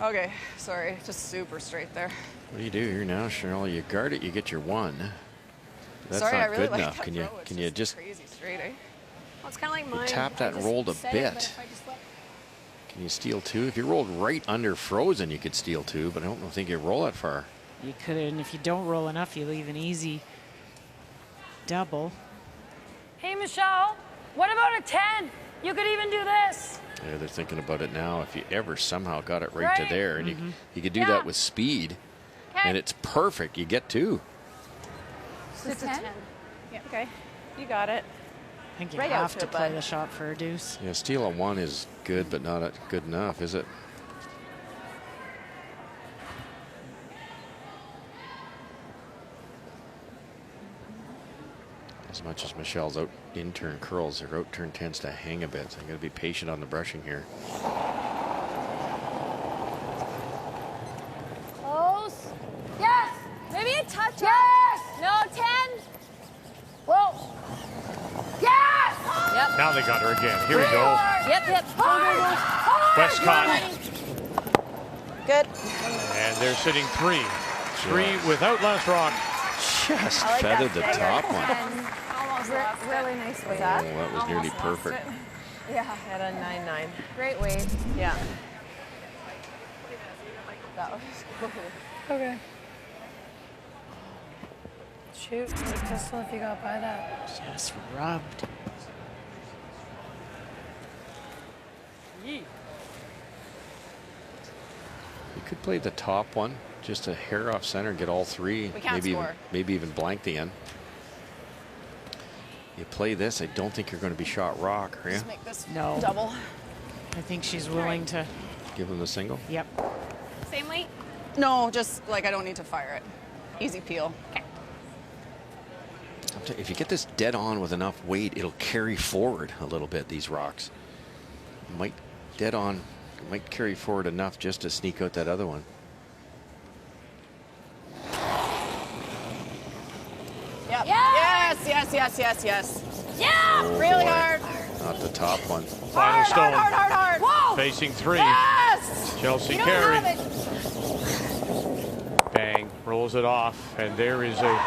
Okay, sorry. Just super straight there. What do you do here now, Cheryl? You guard it, you get your 1. That's Sorry, I not really good like enough. that Can throw. you It's can you just crazy straight, eh? Well, it's kind of like mine. tap that I and rolled a just said bit? it, but if I just let- Can you steal 2? If you rolled right under frozen, you could steal 2, but I don't think you roll that far. You could, and if you don't roll enough, you leave an easy double. Hey, Michelle. What about a 10? You could even do this. Yeah, they're thinking about it now. If you ever somehow got it right, Right. to there, and you could do that with speed, and it's perfect. You get 2. It's a 10? Yeah. Okay. You got it. I think you Right out have to to it, play bud. the shot for a deuce. Yeah, steal a 1 is good, but not good enough, is it? As much as Michelle's out in-turn curls, her out-turn tends to hang a bit. So I'm going to be patient on the brushing here. Close. Yes. Maybe a touch. Yes. No, 10. Now they got her again. Here we go. Yep. Westcott. Good. And they're sitting 3. 3 without last rock. Just feathered the top one. Almost really nice weight. Oh, that was nearly perfect. Yeah, at a 9-9. Great weight. Yeah. That was cool. Okay. Shoot, take pistol if you got by that. Just rubbed. You could play the top one, just a hair off center, get all 3. We can't score. Maybe even blank the end. You play this, I don't think you're going to be shot rock, are you? Just make this No. double. I think she's willing to. Give them the single? Yep. Same weight? No, just like I don't need to fire it. Easy peel. Okay. If you get this dead on with enough weight, it'll carry forward a little bit, these rocks. Might dead on, might carry forward enough just to sneak out that other one. Yep. Yeah. Yes. Yeah. Oh, Really boy. hard. Not the top one. Final stone. Hard. Whoa. Facing 3. Yes. Chelsea You don't Carey. have it. Bang. Rolls it off. And there is a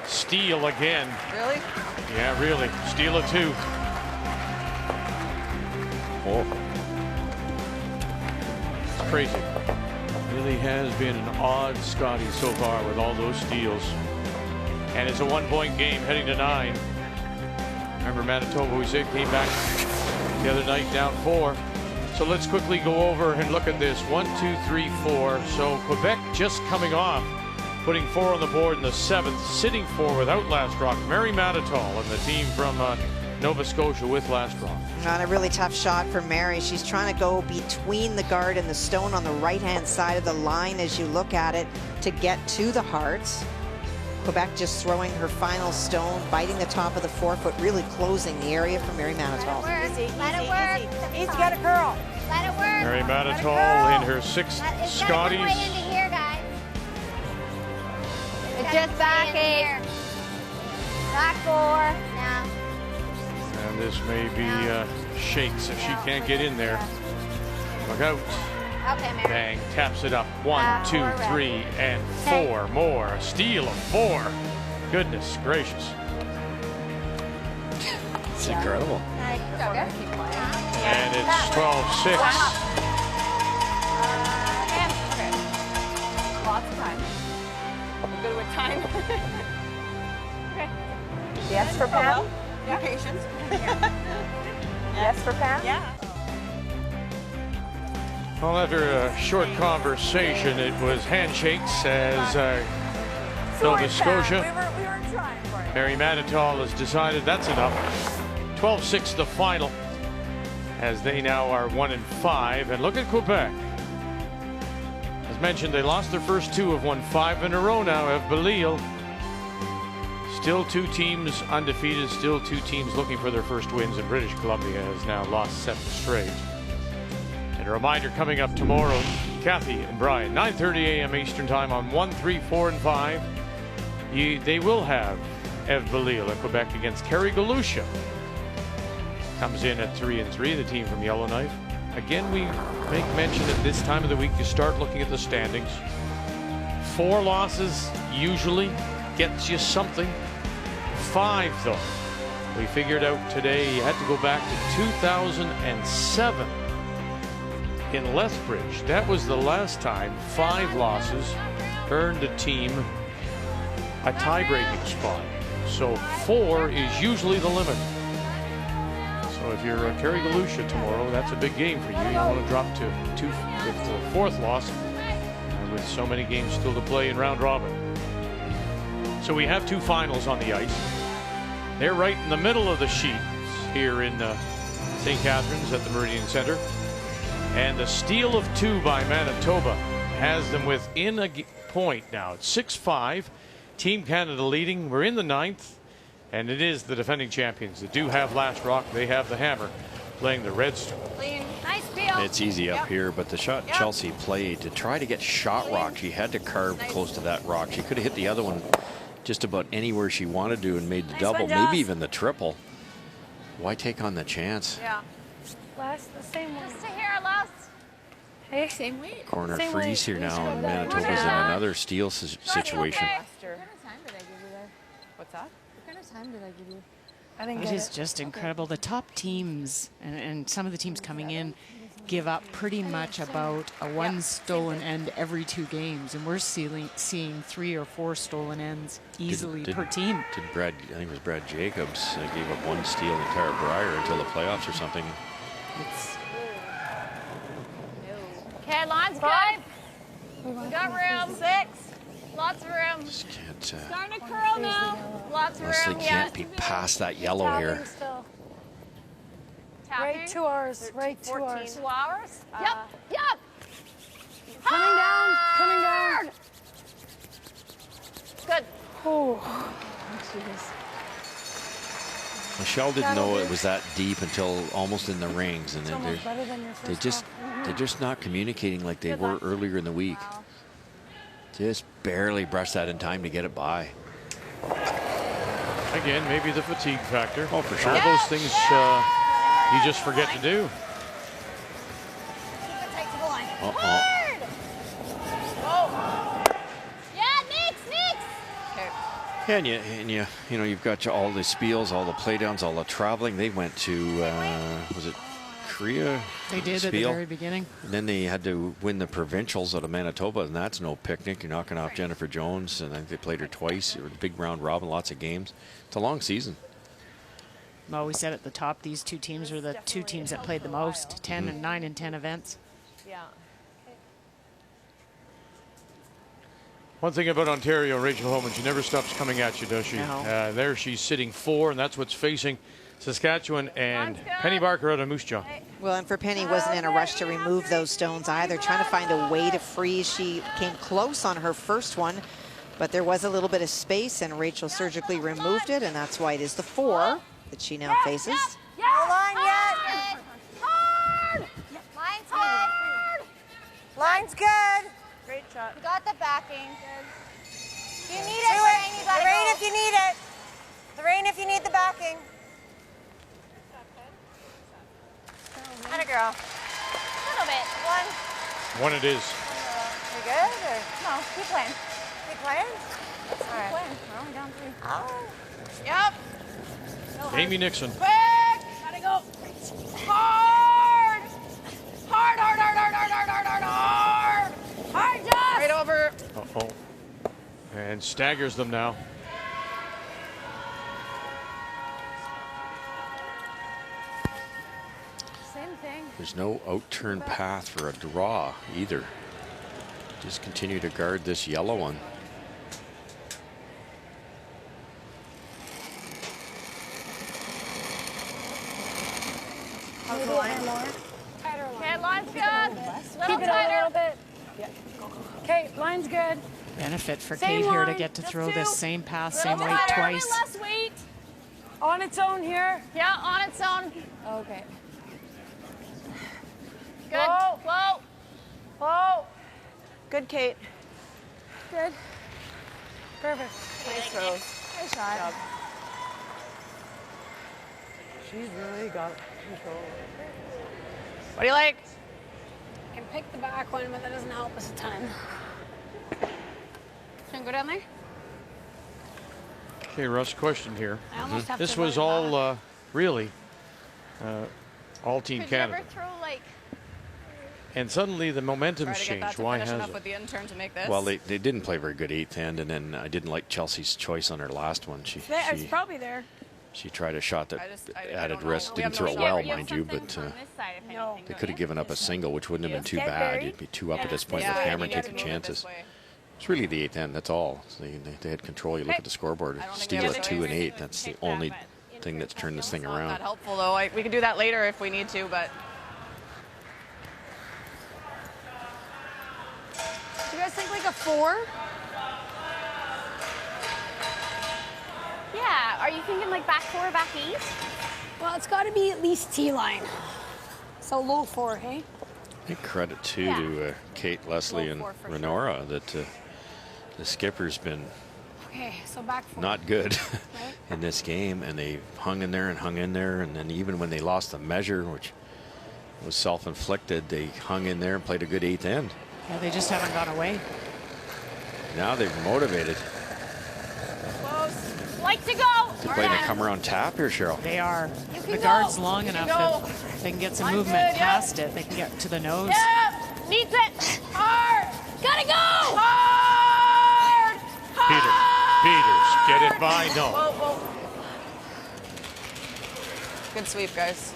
steal again. Really? Yeah, really. Steal of 2. Oh. It's crazy. Really has been an odd Scotties so far with all those steals. And it's a 1-point game heading to 9. Remember Manitoba, we said, came back the other night down 4. So let's quickly go over and look at this. 1, 2, 3, 4. So Quebec just coming off, putting 4 on the board in the 7th, sitting 4 without last rock. Mary Manitoba and the team from Nova Scotia with last rock. On a really tough shot for Mary. She's trying to go between the guard and the stone on the right-hand side of the line as you look at it to get to the hearts. Quebec just throwing her final stone, biting the top of the 4-foot, really closing the area for Mary Manitoba. Let it work. Easy, get a curl. Let it work. Mary Manitoba in her 6th It's gotta go way Scotties. into here, guys. It's just back 8. Back 4. Now. And this may be shakes if she can't get in there. Look out. Okay, Mary. Bang, taps it up. 1, 2, 3, and 4 more. A steal of 4. Goodness gracious. It's incredible. And it's 12-6. Lots of time. I'm good with time. Okay. Yes for Pam? Be patient. Yes for Pam? Yeah. Well, after a short conversation, it was handshakes as Nova Scotia. We were trying for it. Mary Manitoba has decided that's enough. 12-6 the final, as they now are 1-5. And look at Quebec. As mentioned, they lost their first 2, have won 5 in a row now. Belleil. Still 2 teams undefeated, still 2 teams looking for their first wins, and British Columbia has now lost 7 straight. And a reminder coming up tomorrow, Kathy and Brian, 9:30 a.m. Eastern Time on 1, 3, 4, and 5. They will have Belleil in Quebec against Carey Galusha. Comes in at 3-3, the team from Yellowknife. Again, we make mention at this time of the week you start looking at the standings. 4 losses usually gets you something. 5 though. We figured out today you had to go back to 2007 in Lethbridge. That was the last time 5 losses earned a team a tie-breaking spot. So 4 is usually the limit. So if you're Carey Galusha tomorrow, that's a big game for you. You don't want to drop to 2 with the 4th loss with so many games still to play in round robin. So we have 2 finals on the ice. They're right in the middle of the sheet here in St. Catharines at the Meridian Center. And the steal of 2 by Manitoba has them within a point now. It's 6-5. Team Canada leading. We're in the 9th. And it is the defending champions that do have last rock. They have the hammer playing the Redstone. Clean. Nice peel. It's easy up here, but the shot Chelsea played to try to get shot rock, she had to carve close to that rock. She could have hit the other one just about anywhere she wanted to and made the double, maybe even the triple. Why take on the chance? Yeah. Last, the same one. Just to here, last. Hey, same weight. Corner Same freeze weight. here Please now, go and down. Manitoba's in another steal situation. What kind of time did I give you there? What's that? What kind of time did I give you? I think It is just incredible. The top teams and some of the teams coming in give up pretty much about a one stolen end every 2 games, and we're seeing 3 or 4 stolen ends easily per team. Did Brad? I think it was Brad Jacobs gave up 1 steal in Tara Breyer until the playoffs or something. It's Okay, line's good. We got room. 6. Lots of room. Can't, Starting to curl now. Lots of Leslie room. can't be past that yellow here. Still. Tapping. Right 2 hours. Right 2 14. hours. 2 hours? Yep. Yep. Coming down. Coming down. Good. Oh. Michelle didn't know it was that deep until almost in the rings, and then almost better than your first they're just not communicating like they were earlier in the week. Just barely brushed that in time to get it by. Again, maybe the fatigue factor. Oh, for sure. All those things you just forget to do. Uh-oh. Yeah, and you know, you've got all the spiels, all the playdowns, all the traveling. They went to was it Korea? They did at the very beginning. And then they had to win the provincials out of Manitoba, and that's no picnic. You're knocking off Jennifer Jones, and I think they played her twice. It was a big round robin, lots of games. It's a long season. Well, we said at the top, these 2 teams are the 2 teams that played the most, 10 and 9 and 10 events. Yeah. One thing about Ontario, Rachel Homan, she never stops coming at you, does she? No. There she's sitting 4, and that's what's facing Saskatchewan and Penny Barker out of Moose Jaw. Well, and for Penny, wasn't in a rush to remove those stones either, trying to find a way to freeze. She came close on her first one, but there was a little bit of space, and Rachel surgically removed it, and that's why it is the 4 that she now faces. No line yet. Hard. Line's good. Line's good. Great shot. You got the backing. Good. You need Do it, Lorraine. You gotta Lorraine, go. if you need it. Lorraine, if you need the backing. Atta girl. A little bit. 1. One it is. You good? Or? No, keep playing. Keep playing? Keep All right. playing. We're only down 3. Oh. Yep. Amy Nixon. Quick. Gotta go. Hard. Hard, hard, hard, hard, hard, hard, hard, hard, hard. Hard, Josh. Right over. Uh-oh. And staggers them now. Same thing. There's no out-turn path for a draw either. Just continue to guard this yellow one. How's the line? Okay, line's good. Keep it a little bit. Okay, line's good. Benefit for Same Kate here to line, get to just throw 2. this same pass, Little same bit weight lighter, twice. less weight. On its own here. Yeah, on its own. Okay. Good. Whoa. Whoa. Whoa. Good, Kate. Good. Perfect. Nice throws. Nice shot. She's really got control. What do you like? I can pick the back one, but that doesn't help us a ton. Can I go down there? Okay, Russ, question here. I almost have This to was run it all really all Team Could Canada. you ever throw like? And suddenly the momentum's Try to get that changed. to Why finish has enough it? with the intern to make this. Well, they didn't play very good 8th end, and then I didn't like Chelsea's choice on her last one. It's probably there. She tried a shot that I added don't risk. know. We Didn't have no throw it idea. well, You have mind you, but No. they could have given up a single, which wouldn't have been too bad. You'd be 2 up at this point Yeah, with you Cameron gotta taking move it this chances. way. It's really the 8th end. That's all. So they had control. You look at the scoreboard. I don't think Steal we at have 2 and choice. 8. That's the only thing that's turned this thing Not around. that helpful though. We can do that later if we need to, but Do you guys think like a 4? Yeah. Are you thinking like back 4, back 8? Well, it's got to be at least T-line. So low 4, hey? I think credit too to Kate, Leslie, and Renora that the skipper's been Okay, so back 4. Not good in this game, and they hung in there, and then even when they lost the measure, which was self-inflicted, they hung in there and played a good 8th end. Yeah, they just haven't gone away. Now they're motivated. Close. Like to go. They're playing a come around tap here, Cheryl. They are. You The can guard's go. long You can enough go. that they can get some Line's movement good, yeah. past it. They can get to the nose. Yep. Needs it. Hard. Gotta go. Hard. Peters, get it by? No. Whoa, whoa. Good sweep, guys.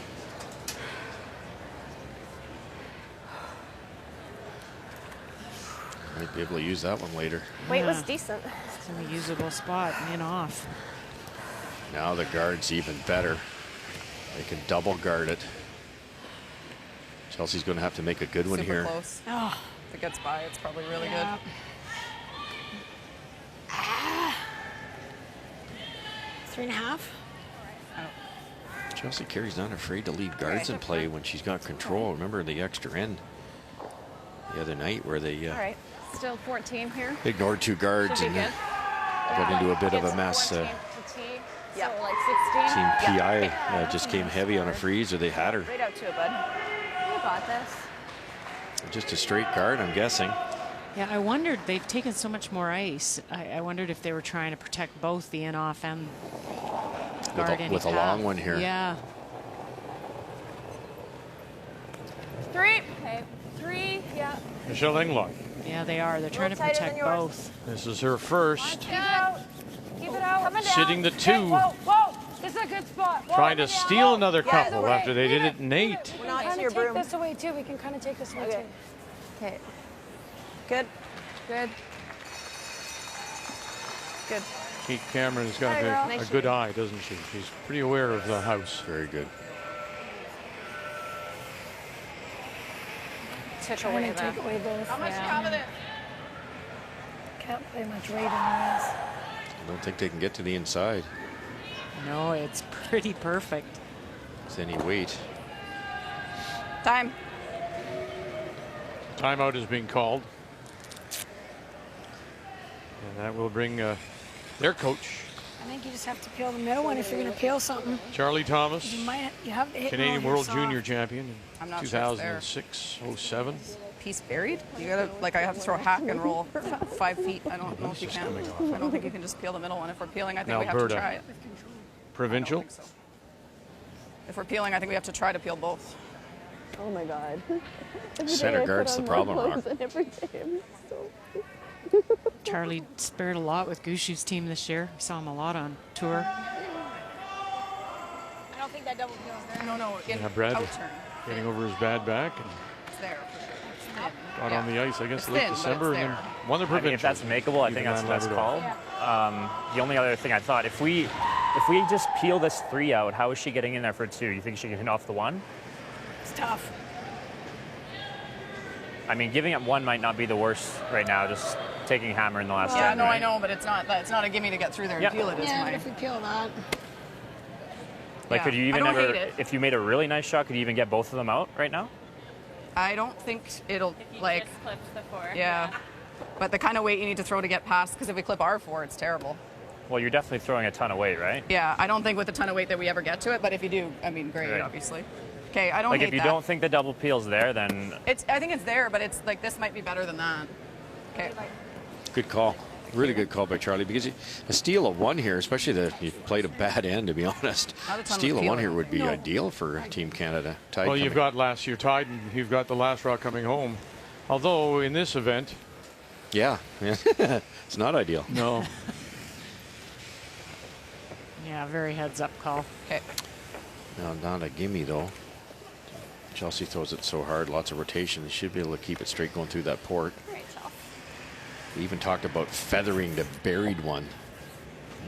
Might be able to use that one later. Weight was decent. It's in a usable spot, in off. Now the guard's even better. They can double guard it. Chelsea's going to have to make a good one Super here. close. Oh. If it gets by, it's probably really Yeah. good. 3.5. Chelsea Carey's not afraid to leave guards in play when she's got control. Remember the extra end the other night where they All right, still 14 here. ignored 2 guards Should be and good. got into a bit of a It's mess. 14 to tee, Yeah. so like 16. Team PI just came heavy on a freeze, or they had her. Right out to it, bud. You got this. Just a straight guard, I'm guessing. Yeah, I wondered, they've taken so much more ice. I wondered if they were trying to protect both the in-off and guard any with a path. long one here. Yeah. 3. Okay. 3. Yeah. Michelle Englot. Yeah, they are. They're trying to tighter than protect yours. both. This is her first. Keep it out. Keep it out. Coming down. Sitting the 2. Hey, whoa, whoa. This is a good spot. Whoa, Trying to yeah, steal whoa. another Yeah, couple either way. after they did it in 8. We can kind of take this away too. We can kind of take this away too. Okay. Good. Good. Good. Kate Cameron's got Hi, girl. a good eye, doesn't she? She's pretty aware of the house. Very good. Took Trying away to that. take away both. How much Yeah. confidence? Can't play much rate on this. I don't think they can get to the inside. No, it's pretty perfect. With any weight. Time. Timeout is being called. And that will bring their coach, I think you just have to peel the middle one if you're going to peel something. Charlie Thomas, You have to hit Canadian more World soft. Junior Champion in I'm not sure it's there. 2006-07. Piece buried? You gotta, like, I have to throw a hack and roll 5 feet. I don't know if you can. I don't think you can just peel the middle one. If we're peeling, I think we have to Alberta. try it. Provincial. I don't think so. If we're peeling, I think we have to try to peel both. Oh my God. Center guard's the problem, Rock. Charlie spared a lot with Gushu's team this year. We saw him a lot on tour. I don't think that double peel's there. No, in Yeah, Brad outturn. getting over his bad back and It's there for sure. It's thin. got on the ice, I guess, It's late thin, but December, it's and then there. won the I mean, provincial. if that's makeable, I think Even that's on the best call. Labrador. The only other thing I thought, if we just peel this 3 out, how is she getting in there for 2? You think she can hit off the 1? It's tough. I mean, giving up 1 might not be the worst right now. Just taking a hammer in the last Yeah, 10, no, right? I know, but it's not a gimme to get through there and Yeah. peel it. Is Yeah, my. but if we peel that, Like, Yeah. could you I even don't ever, hate it. if you made a really nice shot, could you even get both of them out right now? I don't think it'll like. Clips the 4. Yeah. But the kind of weight you need to throw to get past, because if we clip R4, it's terrible. Well, you're definitely throwing a ton of weight, right? Yeah, I don't think with a ton of weight that we ever get to it, but if you do, I mean, great, Right. obviously. Okay, I don't Like, hate if you that. don't think the double peel's there, then I think it's there, but it's like this might be better than that. Okay. Good call. Really good call by Charlie, because a steal of 1 here, especially that you played a bad end, to be honest. Not a ton Steal with of 1 peeling. here would be No. ideal for Team Canada. Tide Well, you've coming. got last year tied, and you've got the last rock coming home. Although in this event, Yeah. It's not ideal. no. Yeah, very heads-up call. Okay. No, not a gimme, though. Chelsea throws it so hard, lots of rotation. They should be able to keep it straight going through that port. We even talked about feathering the buried one.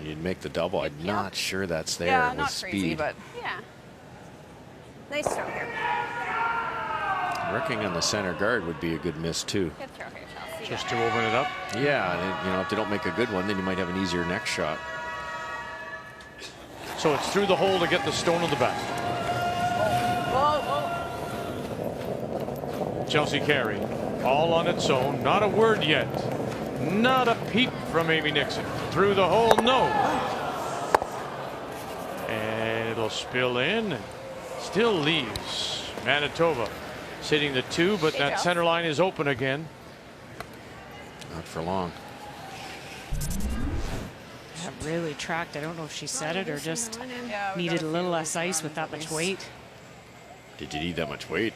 You'd make the double. I'm not sure that's there Yeah, with not speed. crazy, but Yeah. Nice throw here. Wrecking on the center guard would be a good miss, too. Good throw here, Chelsea. Just to open it up. Yeah, and, if they don't make a good one, then you might have an easier next shot. So it's through the hole to get the stone of the back. Chelsea Carey, all on its own. Not a word yet. Not a peep from Amy Nixon. Through the hole, no. And it'll spill in. Still leaves Manitoba sitting the 2, but that center line is open again. Not for long. That really tracked. I don't know if she said it or just needed a little less ice with that much weight. Did you need that much weight?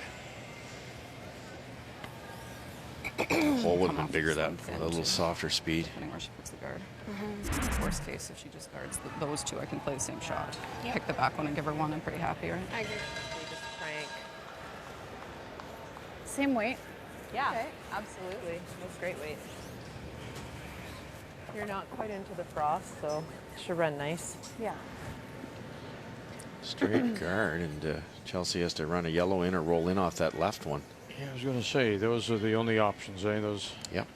The hole would have been bigger that with a little softer speed. Depending where she puts the guard. Worst case, if she just guards those 2, I can play the same shot. Pick the back one and give her 1. I'm pretty happy, right? I agree. Just crank. Same weight. Yeah, absolutely. That's great weight. You're not quite into the frost, so it should run nice. Yeah. Straight guard, and Chelsea has to run a yellow in or roll in off that left one. Yeah, I was going to say, those are the only options, eh? Those. Yep.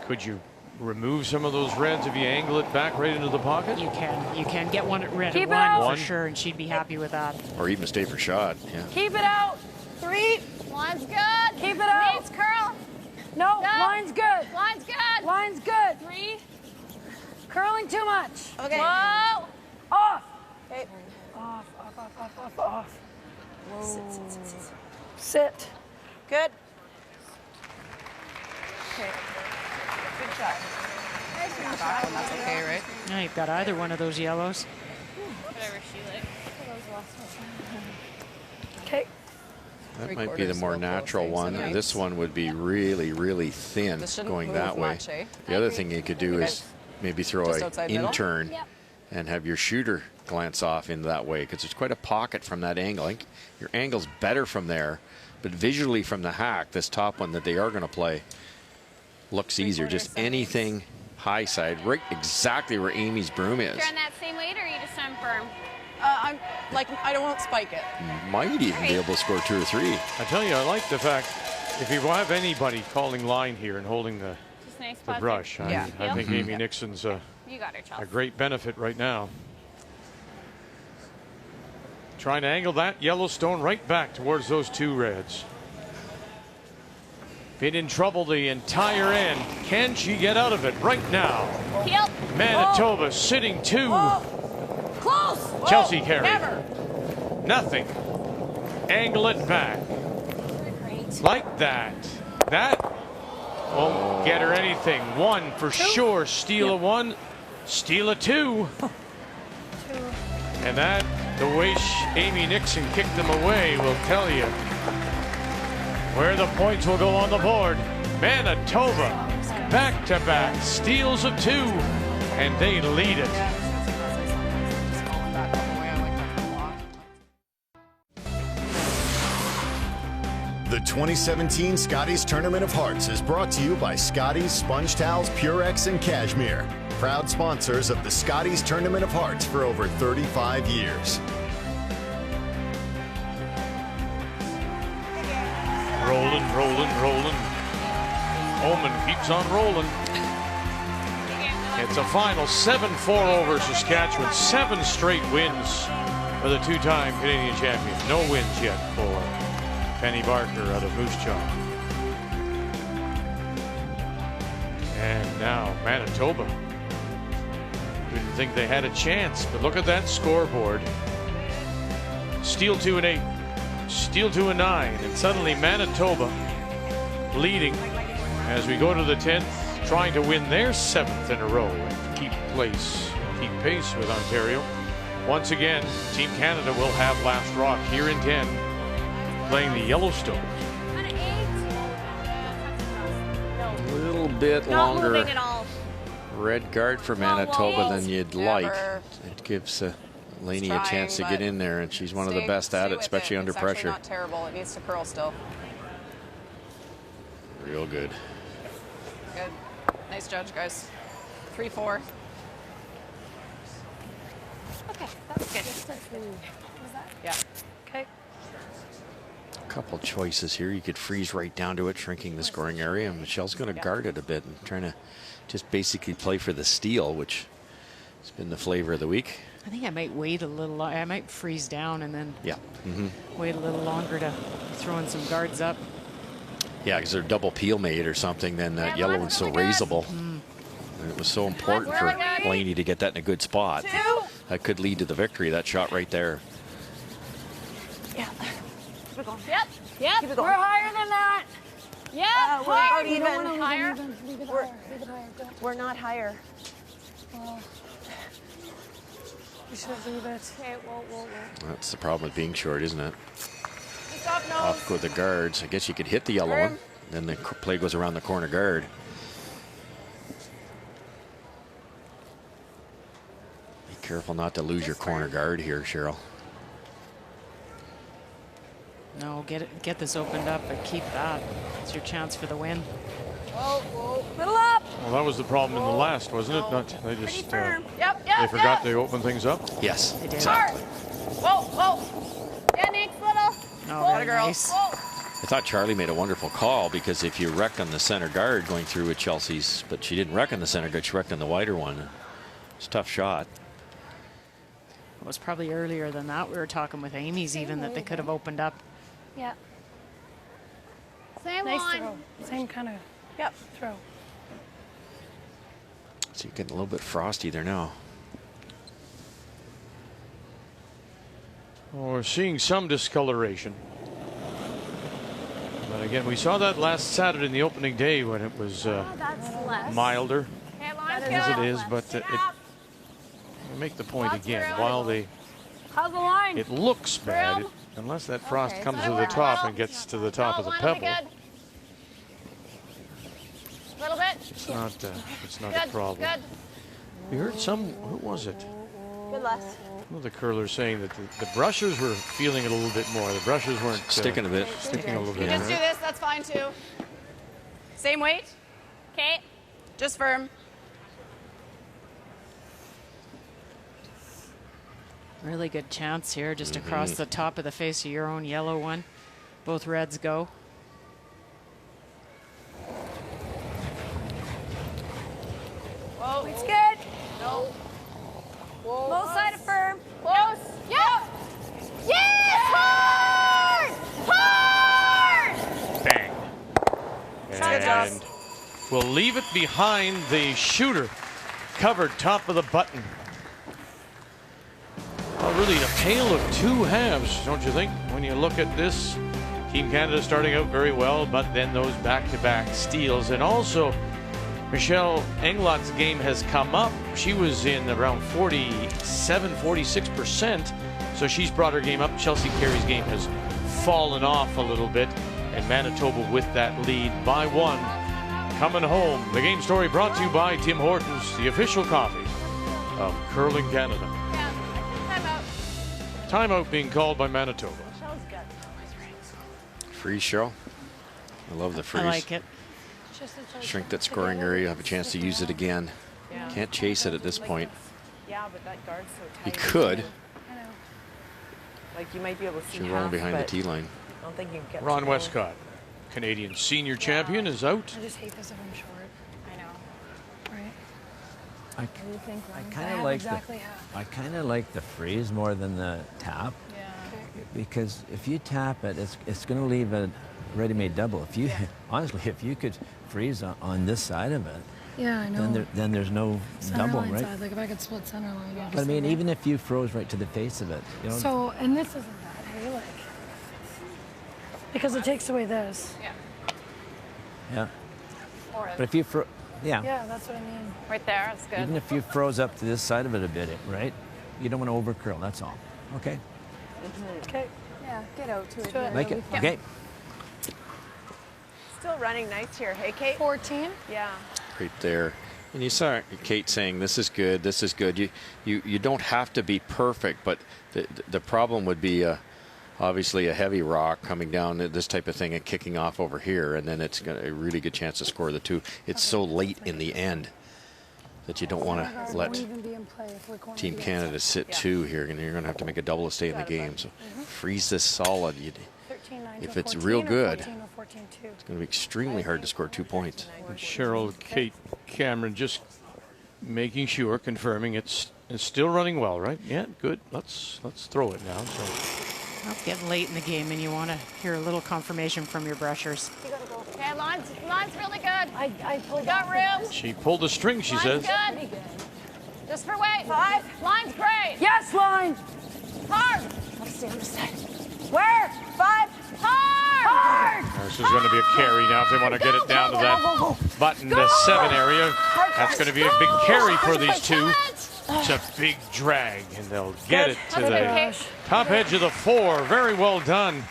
Could you remove some of those reds if you angle it back right into the pocket? You can. You can get one at red Keep at it one out. for sure, and she'd be happy with that. Or even stay for shot. Yeah. Keep it out. 3. Line's good. Keep it out. Needs curl. No, Go. line's good. Line's good. Line's good. 3. Curling too much. Okay. Whoa. Off. Okay. Off, off, off, off, off, off. Whoa. Sit. Good. Okay. Good shot. Nice back one, that's okay, right? Now you've got either one of those yellows. Whatever she likes. Okay. That might be the more natural one. And this one would be really, really thin going that way. Much, eh? The other thing you could do is maybe throw Just a outside middle? in-turn and have your shooter glance off in that way, because there's quite a pocket from that angle. I think your angle's better from there, but visually from the hack, this top one that they are going to play looks easier. Just anything high side, right exactly where Amy's broom is. You're on that same weight, or are you just on firm? I'm like, I don't want to spike it. Might even be able to score 2 or 3. I tell you, I like the fact if you have anybody calling line here and holding the Just nice the brush, I think Amy Nixon's You got her, Chelsea. a great benefit right now. Trying to angle that Yellowstone right back towards those 2 reds. Been in trouble the entire end. Can she get out of it right now? Heel. Manitoba sitting 2. Close. Chelsea Carey. Never. Nothing. Angle it back. Like that. That won't get her anything. 1 for sure. Steal a 1. Steal a 2. And that, the way Amy Nixon kicked them away, will tell you where the points will go on the board. Manitoba, back-to-back steals of 2, and they lead it. The 2017 Scotties Tournament of Hearts is brought to you by Scotties Sponge Towels, Purex, and Cashmere. Proud sponsors of the Scotties Tournament of Hearts for over 35 years. Rolling, rolling, rolling. Oman keeps on rolling. It's a final 7-4 over Saskatchewan. 7 straight wins for the 2-time Canadian champion. No wins yet for Penny Barker out of Moose Jaw. And now Manitoba. Didn't think they had a chance, but look at that scoreboard. Steal 2 and 8. Steal 2 and 9. And suddenly Manitoba leading as we go to the 10th, trying to win their 7th in a row and keep pace with Ontario. Once again, Team Canada will have last rock here in 10, playing the Yellowstone. A little bit Not longer moving at all. red guard for Manitoba than you'd like. Never. It gives Lainey a Trying, chance to get in there, and she's one of the best at it, especially under it's pressure. Not terrible. It needs to curl still. Real good. Good. Nice judge, guys. 3-4. Okay, that's good. Yeah. Okay. A couple choices here. You could freeze right down to it, shrinking the scoring area. And Michelle's going to guard it a bit and trying to just basically play for the steal, which has been the flavor of the week. I think I might wait a little. I might freeze down and then wait a little longer to throw in some guards up. Yeah, because they're double peel made or something, then that yellow one's so raisable. And it was so important for Blaney to get that in a good spot. That could lead to the victory, that shot right there. Yeah. Yep. Yep. Keep it We're going. higher than that. Yeah. We're higher. about even. Higher. Leave it higher. Leave it higher. Go. We're not higher. Oh. We should leave it. Okay, whoa. That's the problem with being short, isn't it? Stop nose. Off go the guards. I guess you could hit the yellow one. Then the play goes around the corner guard. Be careful not to lose your corner guard here, Cheryl. No, get this opened up and keep that. It's your chance for the win. Whoa. Middle up. Well, that was the problem in the last, wasn't it? Not they just Yep. they forgot to open things up. Yes, they did. exactly. Whoa. Yeah, Nick, little. Oh, very girl. nice. I thought Charlie made a wonderful call, because if you wreck on the center guard going through with Chelsea's, but she didn't wreck on the center guard, she wrecked on the wider one. It's a tough shot. It was probably earlier than that. We were talking with Amy's even that they could have opened up. Yeah. Same Nice line. throw. Same kind of. Yep. Throw. So you're getting a little bit frosty there now. Well, we're seeing some discoloration. But again, we saw that last Saturday in the opening day when it was That's less. milder Okay, line's as good. it is, but I make the point again. While How's the line? it looks bad, Grill? unless that frost Okay, comes so to the we're top middle. and gets to the top of the Line will be pebble, good. Little bit. it's not a Good. problem. Good. We heard who was it? Good luck. One of the curlers saying that the brushers were feeling it a little bit more. The brushers weren't Sticking a bit. Sticking a little bit. Just do this. That's fine too. Same weight. Okay. Just firm. Really good chance here, just across the top of the face of your own yellow one. Both reds go. Whoa. It's good. No. Whoa. Low side of firm. Close. Yep. Yes! Hard! Hard! Bang. Good job. And we'll leave it behind the shooter. Covered top of the button. Well, really a tale of two halves, don't you think? When you look at this, Team Canada starting out very well, but then those back-to-back steals. And also, Michelle Englot's game has come up. She was in around 47, 46%. So she's brought her game up. Chelsea Carey's game has fallen off a little bit. And Manitoba with that lead by 1. Coming home. The game story brought to you by Tim Hortons, the official coffee of Curling Canada. Timeout being called by Manitoba. Freeze, Cheryl. I love the freeze. I like it. Shrink that scoring area, have a chance to use it again. Yeah. Can't chase it at this point. Yeah, but that guard's so tight. You could. I know. Like you might be able to see You're half, wrong behind the but tee line. I don't think you can get Ron too Westcott, Canadian senior champion, is out. I just hate this if I'm short. I know. Right? I What do you think, Ron? kind have of like exactly half. I kind of like the freeze more than the tap. Yeah. Because if you tap it, it's going to leave a ready-made double. If you honestly, if you could freeze on this side of it, Yeah, I know. then there's no Center double, line right? side. Like if I could split center line. But I obviously, mean, right? even if you froze right to the face of it, you know. So, and this isn't bad, hey? Like, because it takes away this. Yeah. But if you yeah. Yeah, that's what I mean. Right there. That's good. Even if you froze up to this side of it a bit, right? You don't want to over curl. That's all. Okay. Okay. Yeah, get out to it. Do it. Like it. Okay. Still running nice here. Hey, Kate. 14. Yeah. Right there. And you saw Kate saying, this is good, this is good. You don't have to be perfect, but the problem would be obviously a heavy rock coming down, this type of thing, and kicking off over here, and then it's got a really good chance to score the 2. It's so late in the end that you don't want to let Team Canada sit 2 here, and you're going to have to make a double to stay in the game. So freeze this solid. If it's real good, it's going to be extremely hard to score 2 points. Cheryl, Kate, Cameron just making sure, confirming it's still running well, right? Yeah, good. Let's throw it now. So. Well, it's getting late in the game, and you want to hear a little confirmation from your brushers. Okay, line Line's really good. I pulled got room. She pulled a string, she says. Good. Just for weight. 5. Line's great. Yes, line. Hard. Let's stay on the side. Where? 5. Hard. This is going to be a carry now if they want to get it down to that button, the 7 area. That's going to be a big carry for these two. It's a big drag, and they'll get it to the top edge of the 4. Very well done.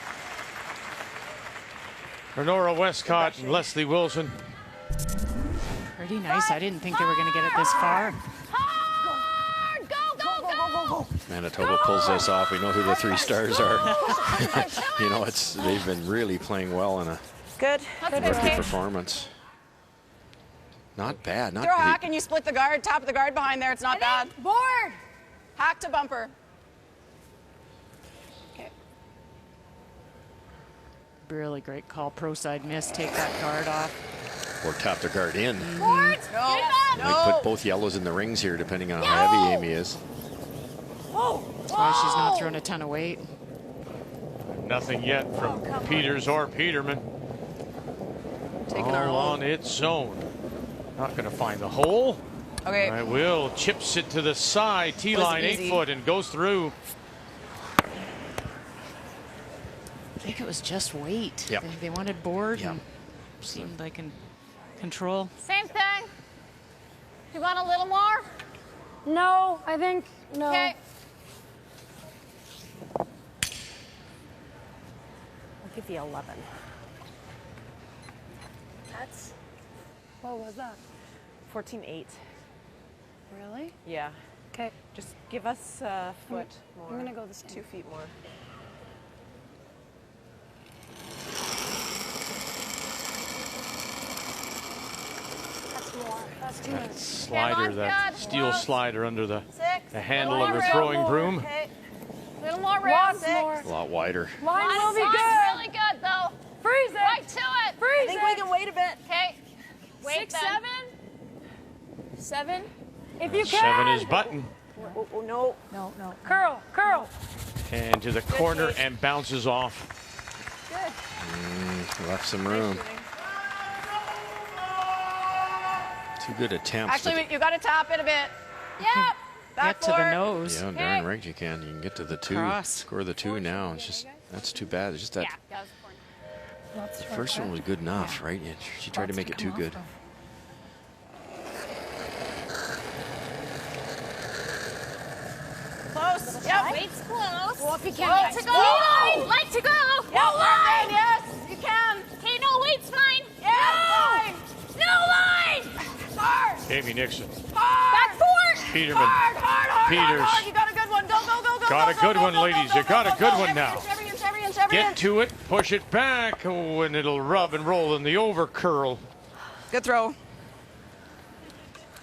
Renora Westcott and Leslie Wilson. Pretty nice. I didn't think they were going to get it this far. Manitoba pulls this off. We know who the 3 stars are. You know, they've been really playing well in a rookie performance. Not bad. Not Throw a hack and you split the guard, top of the guard behind there. It's not bad. Board. Hack to bumper. Really great call. Pro side miss. Take that guard off. Or tap the guard in. Board. We put both yellows in the rings here, depending on how heavy Amy is. That's why she's not throwing a ton of weight. Nothing yet from Peters or Peterman. All on its own. Not going to find the hole. Okay. I will. Chips it to the side. T-line 8 foot and goes through. I think it was just weight. Yep. They wanted board and seemed like in control. Same thing. You want a little more? No, I think no. Okay. I'll give you 11. That's. What was that? 14-8. Really? Yeah. Okay. Just give us a foot more. I'm gonna go the same. 2 feet more. That's more. That's too That much. slider, that steel slider under the 6. handle of her throwing broom. Okay. Little more room. Lots more. A lot wider. Line will be Line's good. really good though. Freeze it. Right to it. Freeze I think it. we can wait a bit. Okay. Wait 6, then. 7. 7. If you 7 can. is button. Oh, no. No. Curl. And to the corner and bounces off. Good. Left some room. 2 good attempts. Actually, you got to tap it a bit. Yep. Get to the nose. Yeah, darn right you can. You can get to the 2. Cross. Score the 2 now. It's just, that's too bad. It's just that first one was good enough, right? She tried to make it too good. Close. Yep. Weight's close. Well, if you can. Like to go. Like to go. Yeah, line. Yes, you can. Okay, no weight's fine. Yeah, line. No line. Hard. Amy Nixon. Back 4. Peterman. Hard. Peters. You got a good one. Go. Got a good one, ladies. You got a good one now. Every inch. Get to it. Push it back. Oh, and it'll rub and roll in the over curl. Good throw.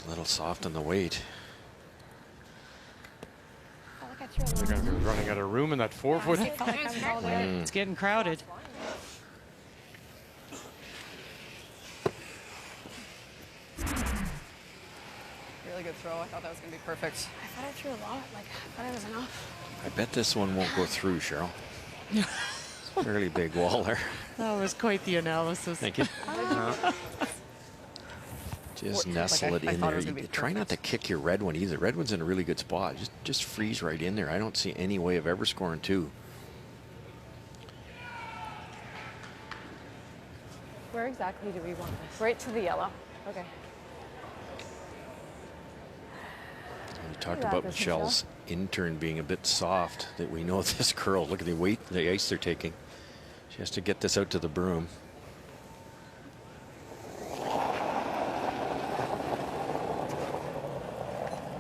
A little soft on the weight. They're going to be running out of room in that 4 foot. It's getting crowded. Really good throw. I thought that was going to be perfect. I thought I threw a lot. Like, I thought it was enough. I bet this one won't go through, Cheryl. Fairly big wall there. That was quite the analysis. Thank you. Just nestle it in there. Try not to kick your red one either. Red one's in a really good spot. Just freeze right in there. I don't see any way of ever scoring 2. Where exactly do we want this? Right to the yellow. Okay. We talked about Michelle's intern being a bit soft, that we know this curl. Look at the weight, the ice they're taking. She has to get this out to the broom.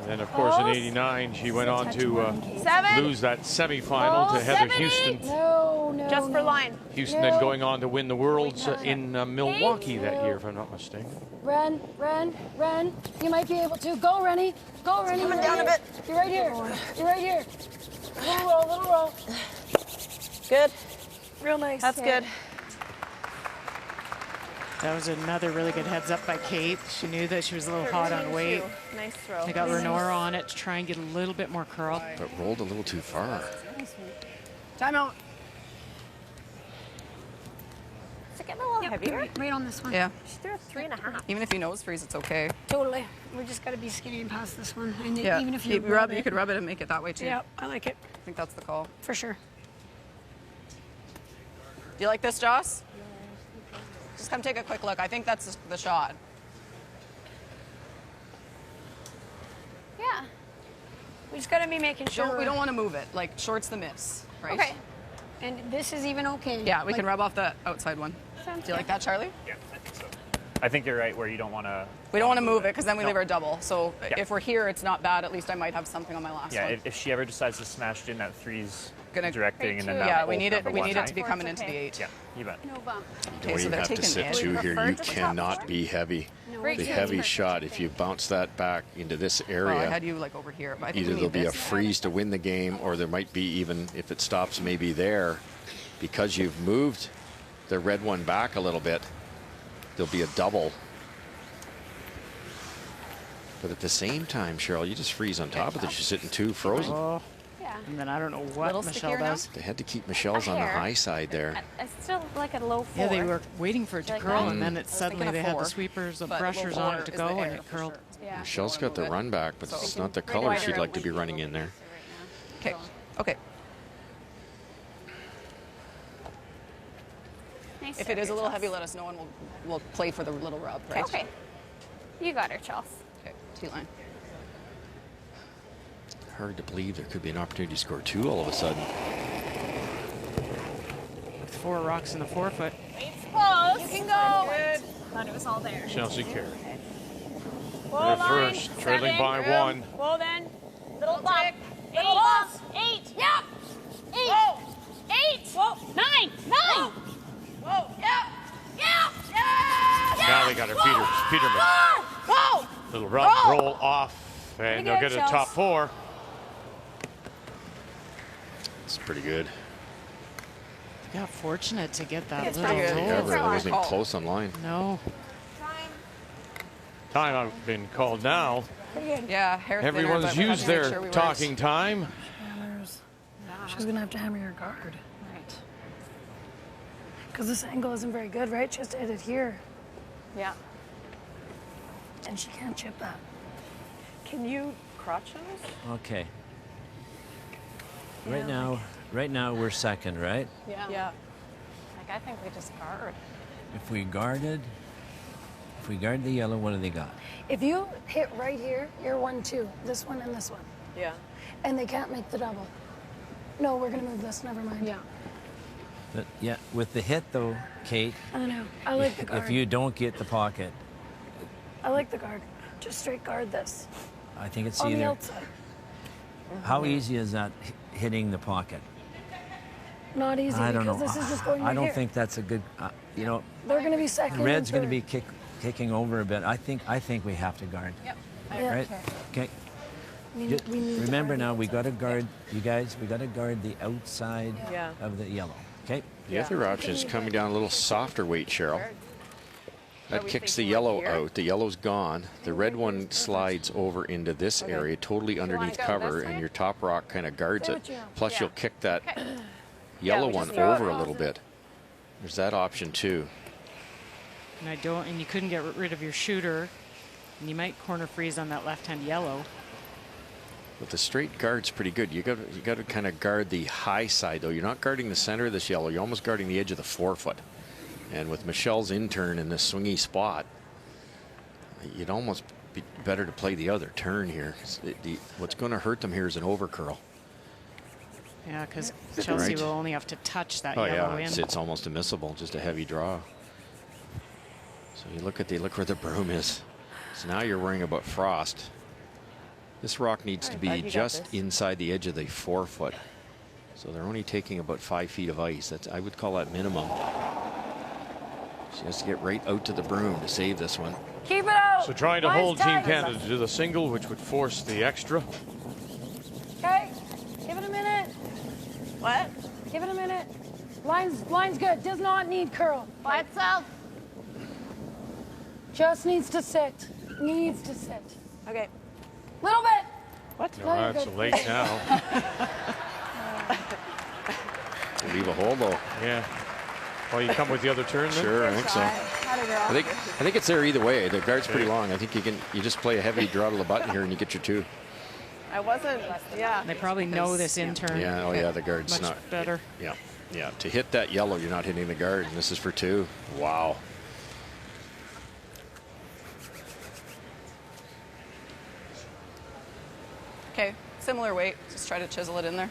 And of course, in '89, she went on to 7. lose that semifinal to Heather Houston. No. Just for line. Houston then going on to win the Worlds in Milwaukee that year, if I'm not mistaken. Ren. You might be able to. Go, Rennie. Go, Rennie. Coming down a bit. You're right here. You're right here. Little roll. Good. Real nice. That's good. That was another really good heads up by Kate. She knew that she was a little hot on weight. Nice throw. They got Renora on it to try and get a little bit more curl. But rolled a little too far. Timeout. Is it getting a little heavier? Right on this one. Yeah. She threw a 3.5. Even if you nose freeze, it's okay. Totally. We just got to be skinny and pass this one. And Yeah. even if you you could rub it and make it that way too. Yeah, I like it. I think that's the call. For sure. Do you like this, Joss? Just come take a quick look. I think that's the shot. Yeah. We just got to be making sure. We don't want to move it. Like, short's the miss, right? Okay. And this is even okay. Yeah, we can rub off the outside one. Do you like that, Charlie? Yeah, I think so. I think you're right where you don't want to... We don't want to move it because then we No. leave our double. So Yeah. if we're here, it's not bad. At least I might have something on my last Yeah, one. if she ever decides to smash it in, that three's Gonna directing, and then that yeah, will we need it. number We one need it high. to be coming into the 8. Yeah, you bet. No bump. The way you have to sit too here, you cannot be heavy. The heavy shot, if you bounce that back into this area, Well, I had you like over here. But I think either we there'll need be a this. freeze to win the game, or there might be, even if it stops maybe there, because you've moved the red one back a little bit, there'll be a double. But at the same time, Cheryl, you just freeze on top of it. You're sitting 2 frozen. Oh. Yeah. And then I don't know what Michelle does. They had to keep Michelle's on the high side there. I still like a low 4. Yeah, they were waiting for it to Like curl, that? and then I it was suddenly thinking they a had the 4, sweepers, the but brushers low on 4 it to is go, the and air it for curled. sure. Yeah. Michelle's got the run back, but it's not the color she'd like to be running in there. Okay. Okay. Nice If it is a little heavy, let us know and we'll play for the little rub, right? Okay. You got her, Chels. Okay. T-line. Hard to believe there could be an opportunity to score 2 all of a sudden. With 4 rocks in the 4-foot. It's close. You can go. Good. Thought it was all there. Chelsea Carey. Whoa, They're line, first, trailing 7. by 1. Whoa, then. Little bump. 8. 8. Yep. 8. Whoa. 8. Whoa. 9. 9. Whoa. Yep. Yeah. Yeah. Now they got her Peterman. Whoa. Little rub, roll off, and they'll get a top 4. It's pretty good. They got fortunate to get that It's little pretty good. roll. Yeah, but it wasn't even close on line. No. Time I've been called now. Yeah, hair thinner, Everyone's but we had used to make their sure we weren't- talking time. Hammers. She's going to have to hammer your guard. Right. Because this angle isn't very good, right? She has to hit it here. Yeah. And she can't chip that. Can you crotch nose? Okay. Right now we're second, right? Yeah. Yeah. Like, I think we just guard. If we guard the yellow, what do they got? If you hit right here, you're 1-2. This one and this one. Yeah. And they can't make the double. No, we're going to move this. Never mind. Yeah. But yeah, with the hit though, Kate. I know. I like the guard. If you don't get the pocket, I like the guard. Just straight guard this. I think it's On the either. outside. How easy is that hitting the pocket? Not easy I don't because know. this is just going I right don't here. think that's a good. You know, They're going to be second. red's going going to be kicking over a bit. I think we have to guard. Yep. Right? Okay. We Just need to remember guard now, the we got to outside. guard, you guys, we got to guard the outside Yeah. of the yellow. Okay? The other option is coming down a little softer weight, Cheryl. That kicks the yellow out. The yellow's gone. The red one slides over into this area, totally underneath cover, and your top rock kind of guards it. Plus, you'll kick that yellow we one just throw it over a off. little bit. There's that option too. And you couldn't get rid of your shooter, and you might corner freeze on that left-hand yellow. But the straight guard's pretty good. You got to kind of guard the high side though. You're not guarding the center of this yellow. You're almost guarding the edge of the 4-foot. And with Michelle's in-turn in this swingy spot, you'd almost be better to play the other turn here. What's going to hurt them here is an overcurl. Yeah, because Chelsea Right. will only have to touch that Oh yellow yeah, in. it's almost unmissable, just a heavy draw. So you look where the broom is. So now you're worrying about frost. This rock needs to be just inside the edge of the 4-foot. So they're only taking about 5 feet of ice. I would call that minimum. She has to get right out to the broom to save this one. Keep it out. So trying to Line's hold Team tight. Canada to the single, which would force the extra. Okay. Give it a minute. What? Give it a minute. Line's good. Does not need curl. By itself. Just needs to sit. Needs to sit. Okay. Little bit. What? No, that's late now. Leave a hole though. Yeah. Well, you come with the other turn then? Sure, I think so. I think it's there either way. The guard's pretty long. I think you just play a heavy draw to the button here and you get your 2. I wasn't, yeah. They probably know this in turn. Yeah, oh yeah, the guard's much not better. Yeah, yeah. To hit that yellow, you're not hitting the guard, and this is for 2. Wow. Okay, similar weight. Just try to chisel it in there.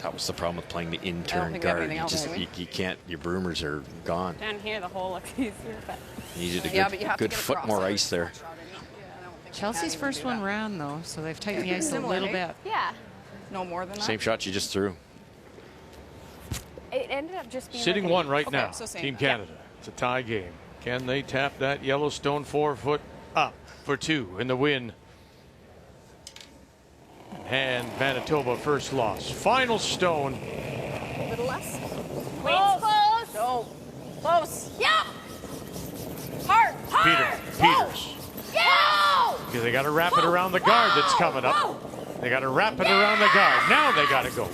That was the problem with playing the I don't in-turn think we have guard. anything You else, just do we? you can't. Your broomers are gone. Down here, the hole looks easier, but. You needed a Yeah, but you have to good get foot across more it. ice there. Chelsea's first one round, though, so they've tightened the ice a Similar, little hey? bit. Yeah. No more than that. Same shot you just threw. It ended up just being Sitting like one right Okay, now, so same. Team Canada. It's a tie game. Can they tap that Yellowstone 4-foot up for 2 in the win? And Manitoba first loss. Final stone. A little less. Wings close. No. Close. Yep. Hard. Hard. Peters. Yeah. Because they got to wrap it around the guard that's coming up. They got to wrap it around the guard. Now they got to go.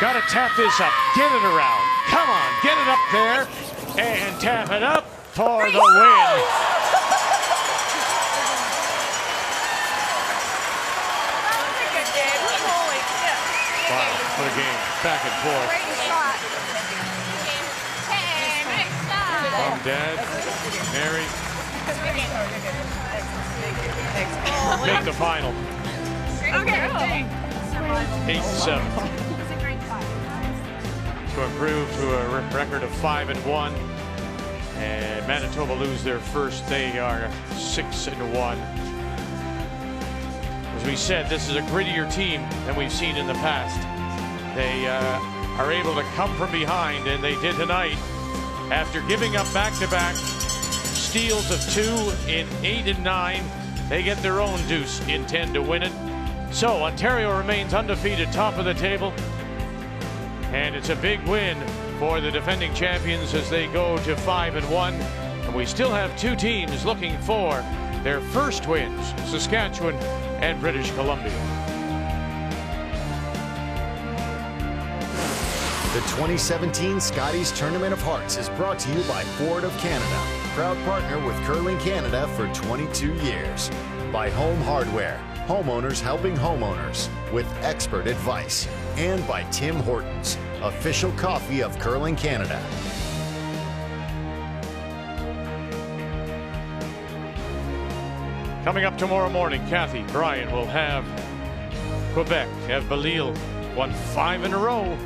Got to tap this up. Get it around. Come on. Get it up there. And tap it up for the win. Wow, what a game. Back and forth. Mom, Dad, Mary. Make the final. 8-7. To improve to a record of 5-1. And Manitoba lose their first. They are 6-1. As we said, this is a grittier team than we've seen in the past. They are able to come from behind, and they did tonight. After giving up back-to-back steals of 2 in 8 and 9, they get their own deuce in 10 to win it. So Ontario remains undefeated, top of the table. And it's a big win for the defending champions as they go to 5-1. And we still have 2 teams looking for their first wins, Saskatchewan and British Columbia. The 2017 Scotties Tournament of Hearts is brought to you by Ford of Canada, proud partner with Curling Canada for 22 years. By Home Hardware, homeowners helping homeowners with expert advice. And by Tim Hortons, official coffee of Curling Canada. Coming up tomorrow morning, Kathy Bryan will have Quebec. Have Belil won 5 in a row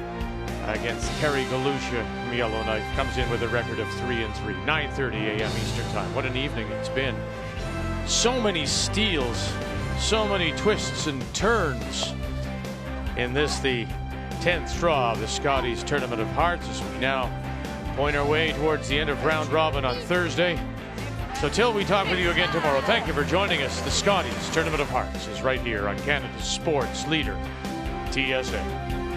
against Carey Galusha. Yellowknife comes in with a record of 3-3. 9:30 a.m. Eastern Time. What an evening it's been. So many steals, so many twists and turns in this, the 10th draw of the Scotties Tournament of Hearts, as we now point our way towards the end of round robin on Thursday. So till we talk with you again tomorrow, thank you for joining us. The Scotties Tournament of Hearts is right here on Canada's sports leader, TSN.